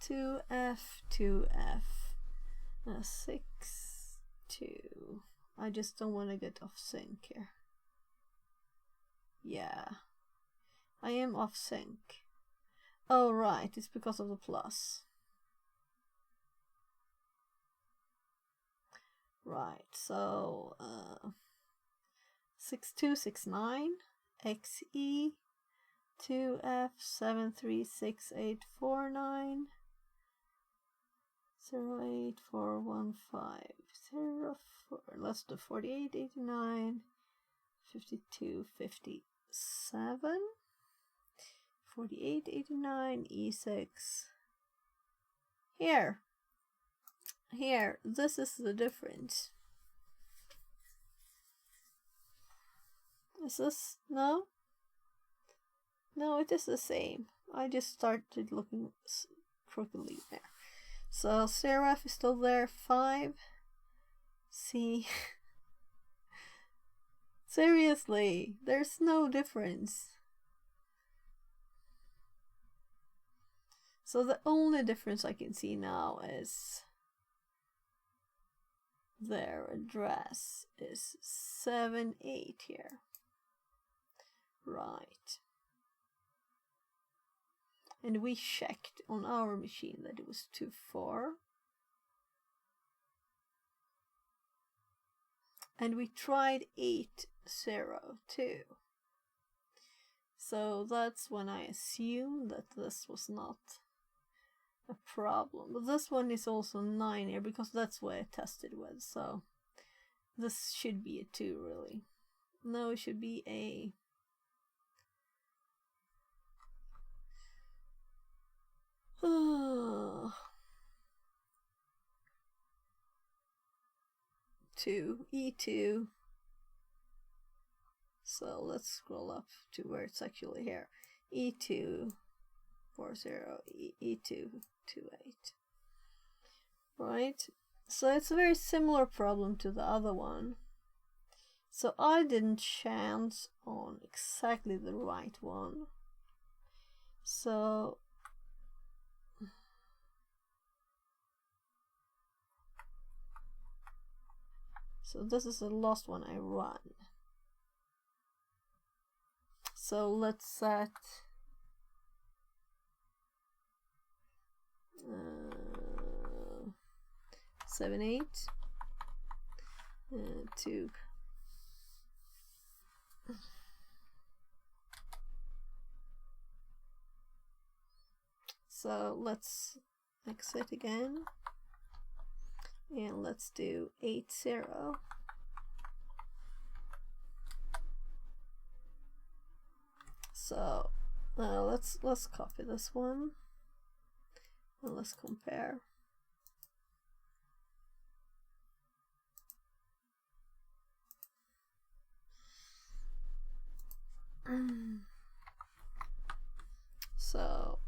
2F, 2F, 6, 2. I just don't want to get off sync here. Yeah, I am off sync. Oh right, it's because of the plus. Right, so 6269 XE 2F 736849 08415 04. Let's do 4889 5257 4889 E6. Here, this is the difference. Is this? No? No, it is the same. I just started looking crookedly there. So serif is still there. 5. C. Seriously, there's no difference. So the only difference I can see now is their address is 78 here. Right. And we checked on our machine that it was 24. And we tried 802. So that's when I assumed that this was not a problem. But this one is also 9 here because that's what I tested with. So this should be a 2 really. No, it should be a 2, E2. So let's scroll up to where it's actually here. E2 40, E2 28. Right? So it's a very similar problem to the other one. So I didn't chance on exactly the right one. So this is the last one I run. So let's set 7, 8, 2. So let's exit again. And let's do 8, 0. So let's copy this one and let's compare. So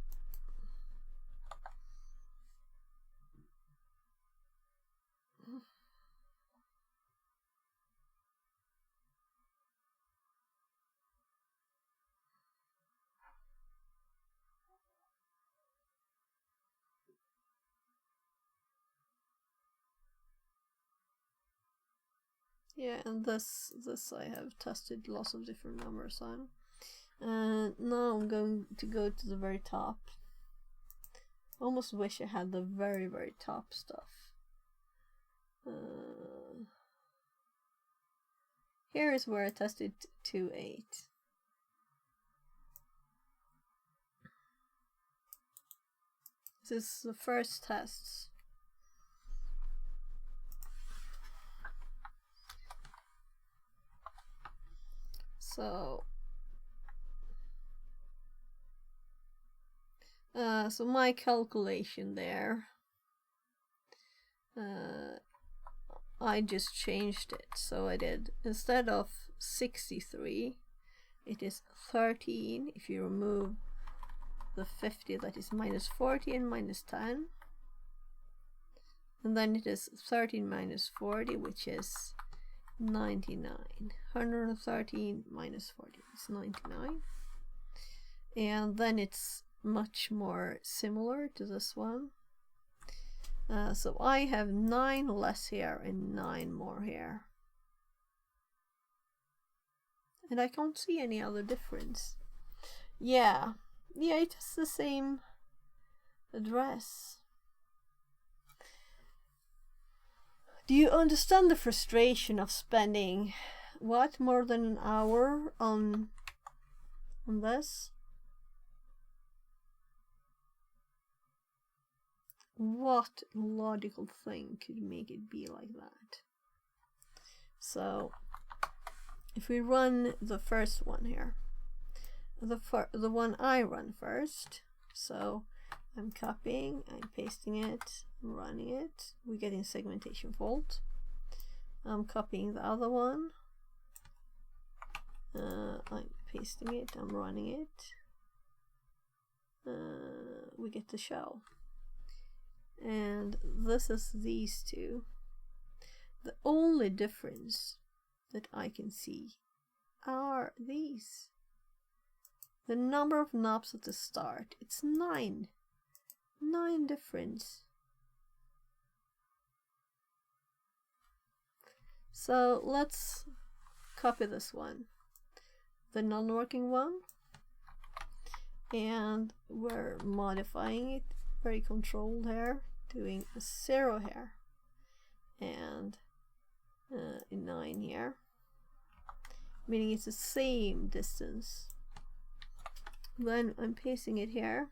yeah, and this I have tested lots of different numbers on. And now I'm going to go to the very top Almost wish I had the very, very top stuff. Here is where I tested 2.8. This is the first test. So my calculation there, I just changed it. So I did, instead of 63, it is 13 if you remove the 50, that is minus 40 and minus 10. And then it is 13 minus 40, which is 99. 113 minus 40 is 99. And then it's much more similar to this one. So I have 9 less here and 9 more here. And I can't see any other difference. Yeah, it has the same address. Do you understand the frustration of spending, what, more than an hour on this? What logical thing could make it be like that? So, if we run the first one here, the one I run first, so I'm copying, I'm pasting it, I'm running it, we're getting segmentation fault. I'm copying the other one, I'm pasting it, I'm running it, we get the shell. And this is these two. The only difference that I can see are these. The number of knobs at the start, it's 9. 9 difference. So let's copy this one, the non-working one, and we're modifying it, very controlled here, doing a 0 here and a 9 here, meaning it's the same distance. Then I'm pasting it here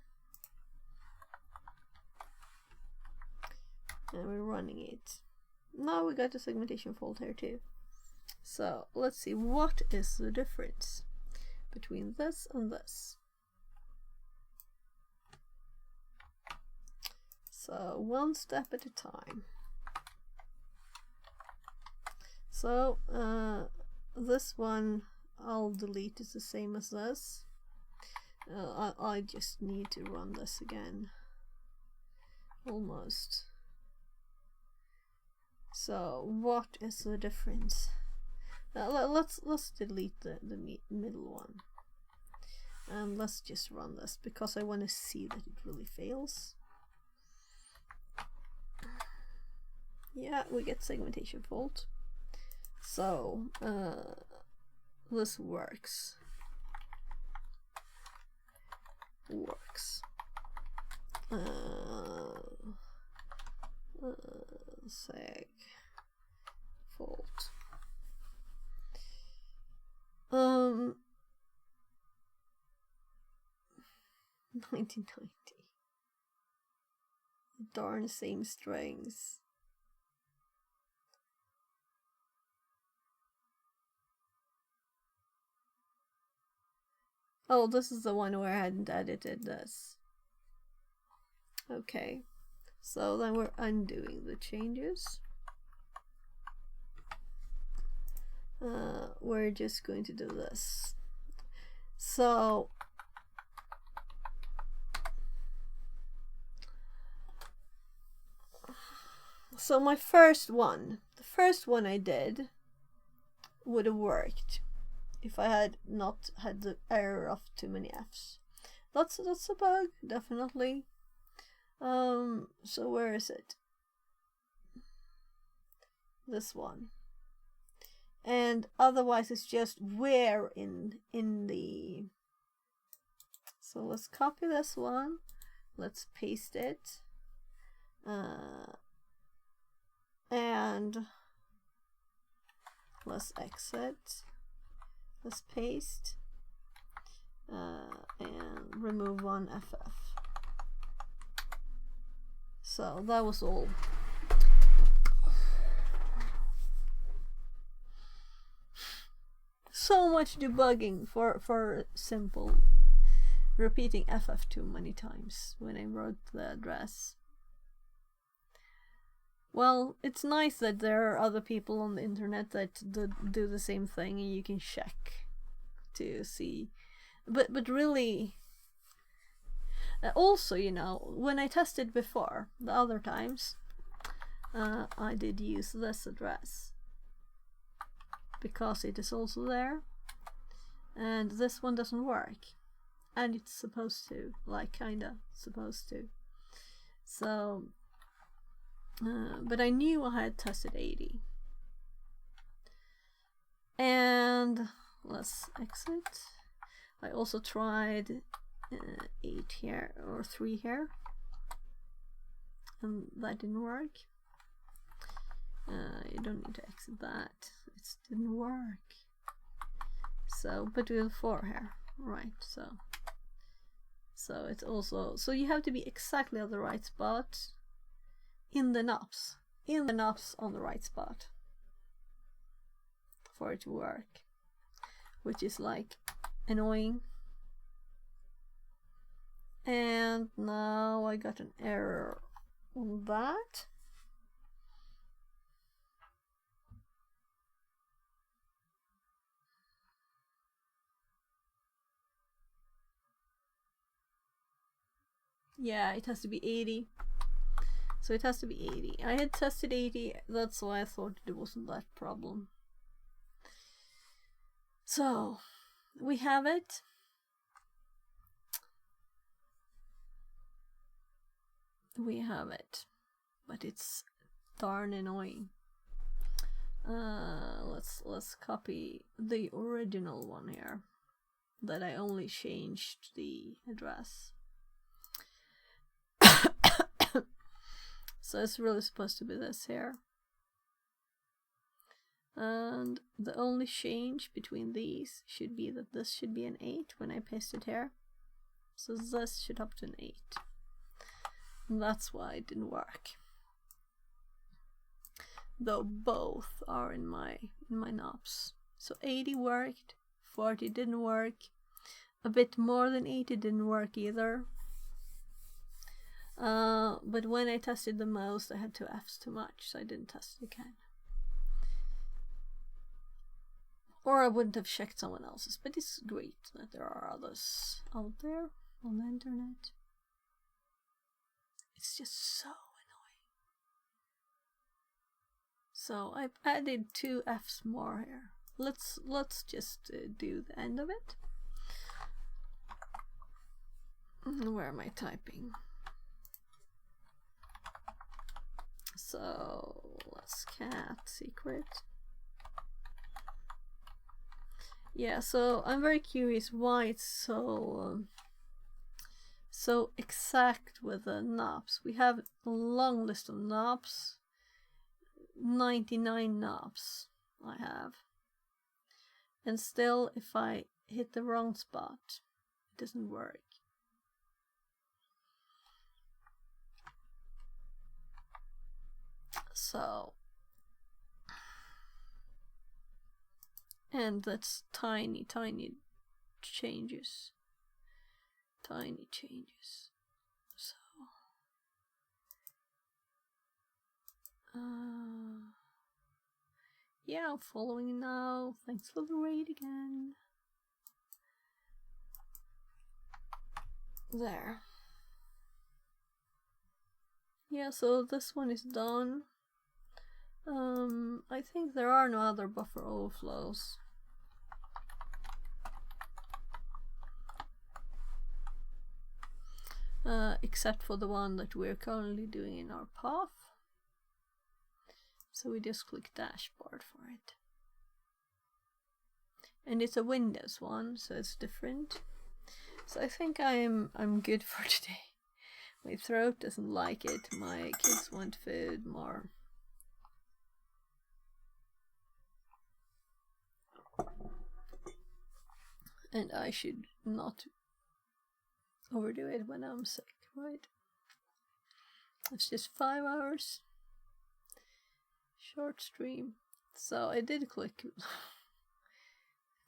and we're running it. Now we got a segmentation fault here too. So let's see, what is the difference between this and this? So one step at a time. So this one I'll delete, it's the same as this. I just need to run this again, almost. So what is the difference? Let's delete the middle one, and let's just run this because I want to see that it really fails. Yeah, we get segmentation fault. So this works. Seg fault. 1990. Darn same strings. Oh, this is the one where I hadn't edited this. Okay, so then we're undoing the changes. We're just going to do this. So my first one, the first one I did would have worked if I had not had the error of too many F's. That's a bug, definitely. So where is it? This one. And otherwise it's just where in the... So let's copy this one, let's paste it. And let's exit. Let's paste. And remove one FF. So that was all. So much debugging for simple repeating FF too many times when I wrote the address. Well, it's nice that there are other people on the internet that do the same thing and you can check to see. But really, also, you know, when I tested before, the other times, I did use this address because it is also there, and this one doesn't work, and it's supposed to, like, kinda supposed to. So, but I knew I had tested 80. And let's exit. I also tried 8 here, or 3 here, and that didn't work. You don't need to exit that, it didn't work. So, but with 4 here, right, so it's also, so you have to be exactly at the right spot in the knobs on the right spot for it to work, which is like annoying. And now I got an error on that. Yeah, it has to be 80. So it has to be 80. I had tested 80, that's why I thought it wasn't that problem. So, we have it. We have it. But it's darn annoying. Let's copy the original one here. That I only changed the address. So it's really supposed to be this here. And the only change between these should be that this should be an 8 when I paste it here. So this should up to an 8. And that's why it didn't work. Though both are in my knobs. So 80 worked, 40 didn't work. A bit more than 80 didn't work either. But when I tested the most, I had 2 Fs too much, so I didn't test it again. Or I wouldn't have checked someone else's, but it's great that there are others out there on the internet. It's just so annoying. So I added 2 Fs more here. Let's just do the end of it. Where am I typing? So let's cat secret. Yeah, so I'm very curious why it's so exact with the knobs. We have a long list of knobs, 99 knobs I have, and still if I hit the wrong spot, it doesn't work. So, and that's tiny changes. Tiny changes. So, yeah, I'm following now. Thanks for the raid again. There. Yeah, so this one is done. I think there are no other buffer overflows. Except for the one that we're currently doing in our path. So we just click dashboard for it. And it's a Windows one, so it's different. So I think I'm good for today. My throat doesn't like it. My kids want food more. And I should not overdo it when I'm sick, right? It's just 5 hours. Short stream. So I did click.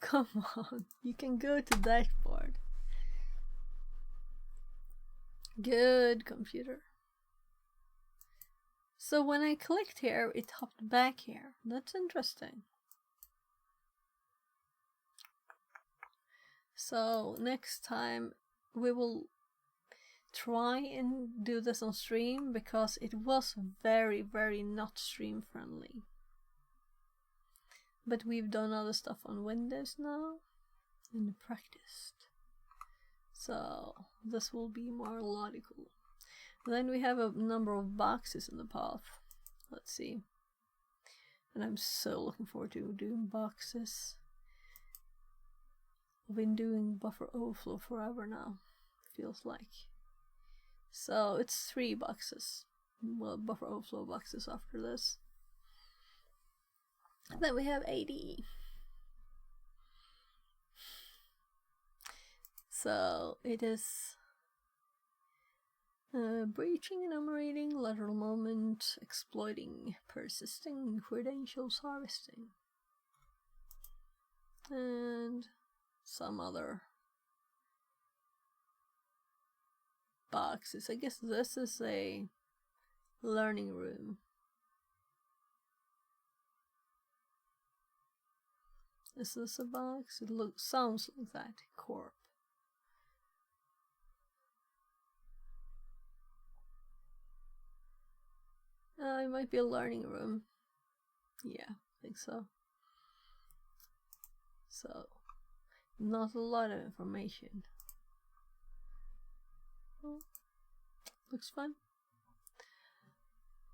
Come on, you can go to dashboard. Good computer. So when I clicked here, it hopped back here. That's interesting. So next time we will try and do this on stream, because it was very, very not stream friendly. But we've done other stuff on Windows now and practiced. So this will be more logical. Then we have a number of boxes in the path. Let's see. And I'm so looking forward to doing boxes. I've been doing buffer overflow forever now, feels like. So it's 3 boxes. Well, buffer overflow boxes after this. And then we have AD. So it is breaching, enumerating, lateral movement, exploiting, persisting, credentials harvesting, and some other boxes. I guess this is a learning room. Is this a box? It sounds like that. Corp. It might be a learning room. Yeah, I think so. So, not a lot of information. Well, looks fun.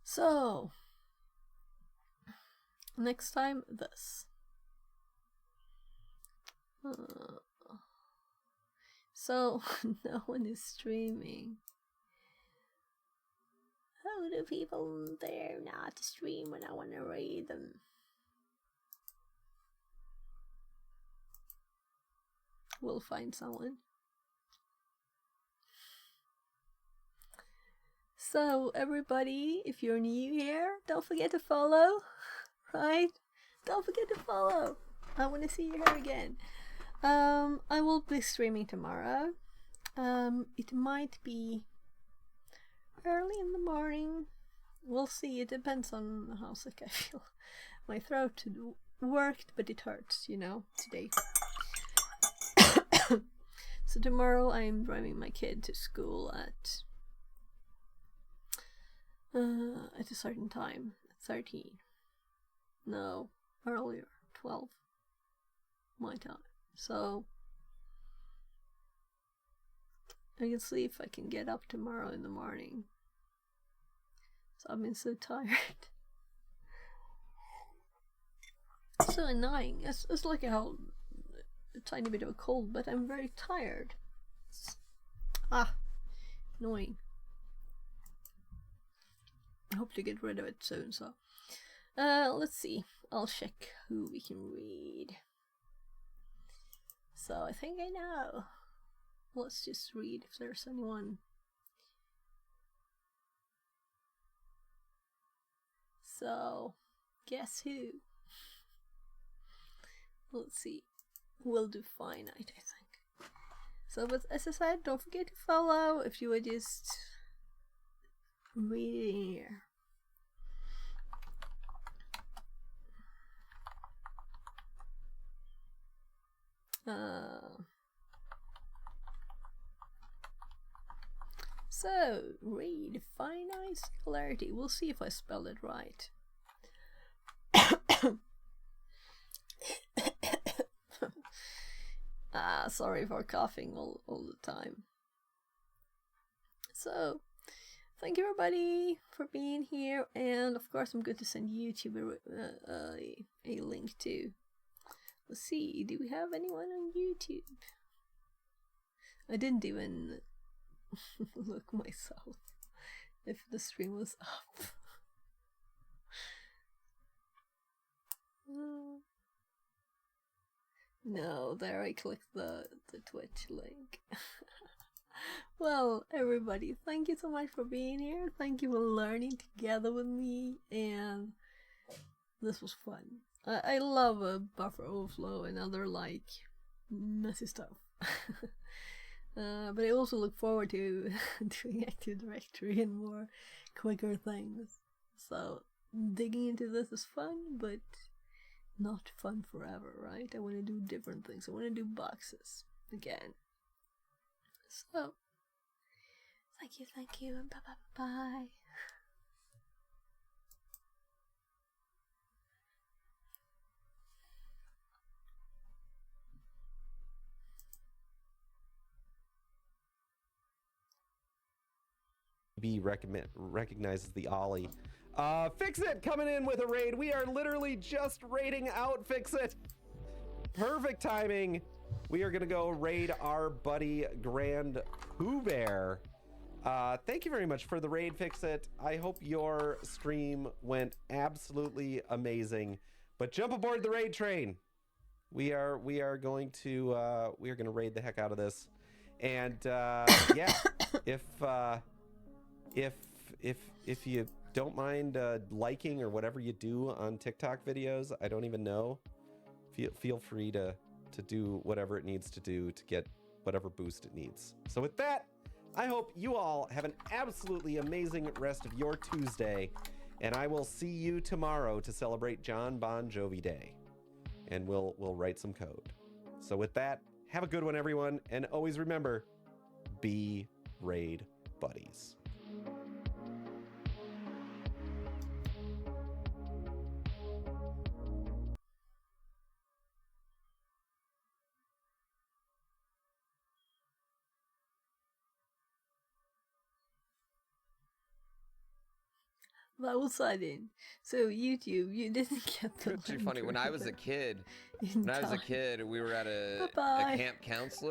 So, next time, this. So, no one is streaming. How do people dare not stream when I want to read them? We'll find someone. So, everybody, if you're new here, don't forget to follow, right? Don't forget to follow. I want to see you here again. I will be streaming tomorrow. It might be early in the morning. We'll see. It depends on how sick I feel. My throat worked, but it hurts, you know, today. So tomorrow I'm driving my kid to school at a certain time, 13. No, earlier, 12 my time. So I can see if I can get up tomorrow in the morning. So I've been so tired. It's so annoying. It's like a tiny bit of a cold, but I'm very tired. Annoying. I hope to get rid of it soon. So let's see. I'll check who we can read. So I think I know. Let's just read if there's anyone. So, guess who? Let's see. We'll do finite, I think. So, but as I said, don't forget to follow if you were just reading here. So, read finite singularity. We'll see if I spelled it right. Sorry for coughing all the time. So, thank you everybody for being here, and of course I'm going to send YouTube a link too. Let's see, do we have anyone on YouTube? I didn't even look myself if the stream was up. No, there I clicked the Twitch link. Well, everybody, thank you so much for being here. Thank you for learning together with me, and this was fun. I love a buffer overflow and other like messy stuff. But I also look forward to doing Active Directory and more quicker things. So digging into this is fun, but not fun forever, right? I want to do different things. I want to do boxes again. So, thank you, and bye. B recognizes the Ollie. Fix It coming in with a raid. We are literally just raiding out Fix It. Perfect timing. We are gonna go raid our buddy Grand Pooh Bear. Thank you very much for the raid, Fix It. I hope your stream went absolutely amazing. But jump aboard the raid train. We are going to raid the heck out of this. And yeah, if you don't mind liking or whatever you do on TikTok videos, I don't even know. Feel free to do whatever it needs to do to get whatever boost it needs. So with that, I hope you all have an absolutely amazing rest of your Tuesday, and I will see you tomorrow to celebrate John Bon Jovi Day, and we'll write some code. So with that, have a good one, everyone, and always remember, be raid buddies. That was sudden. So YouTube, you didn't get the. It's too funny. When I was a kid, we were at a Bye-bye. camp counselor.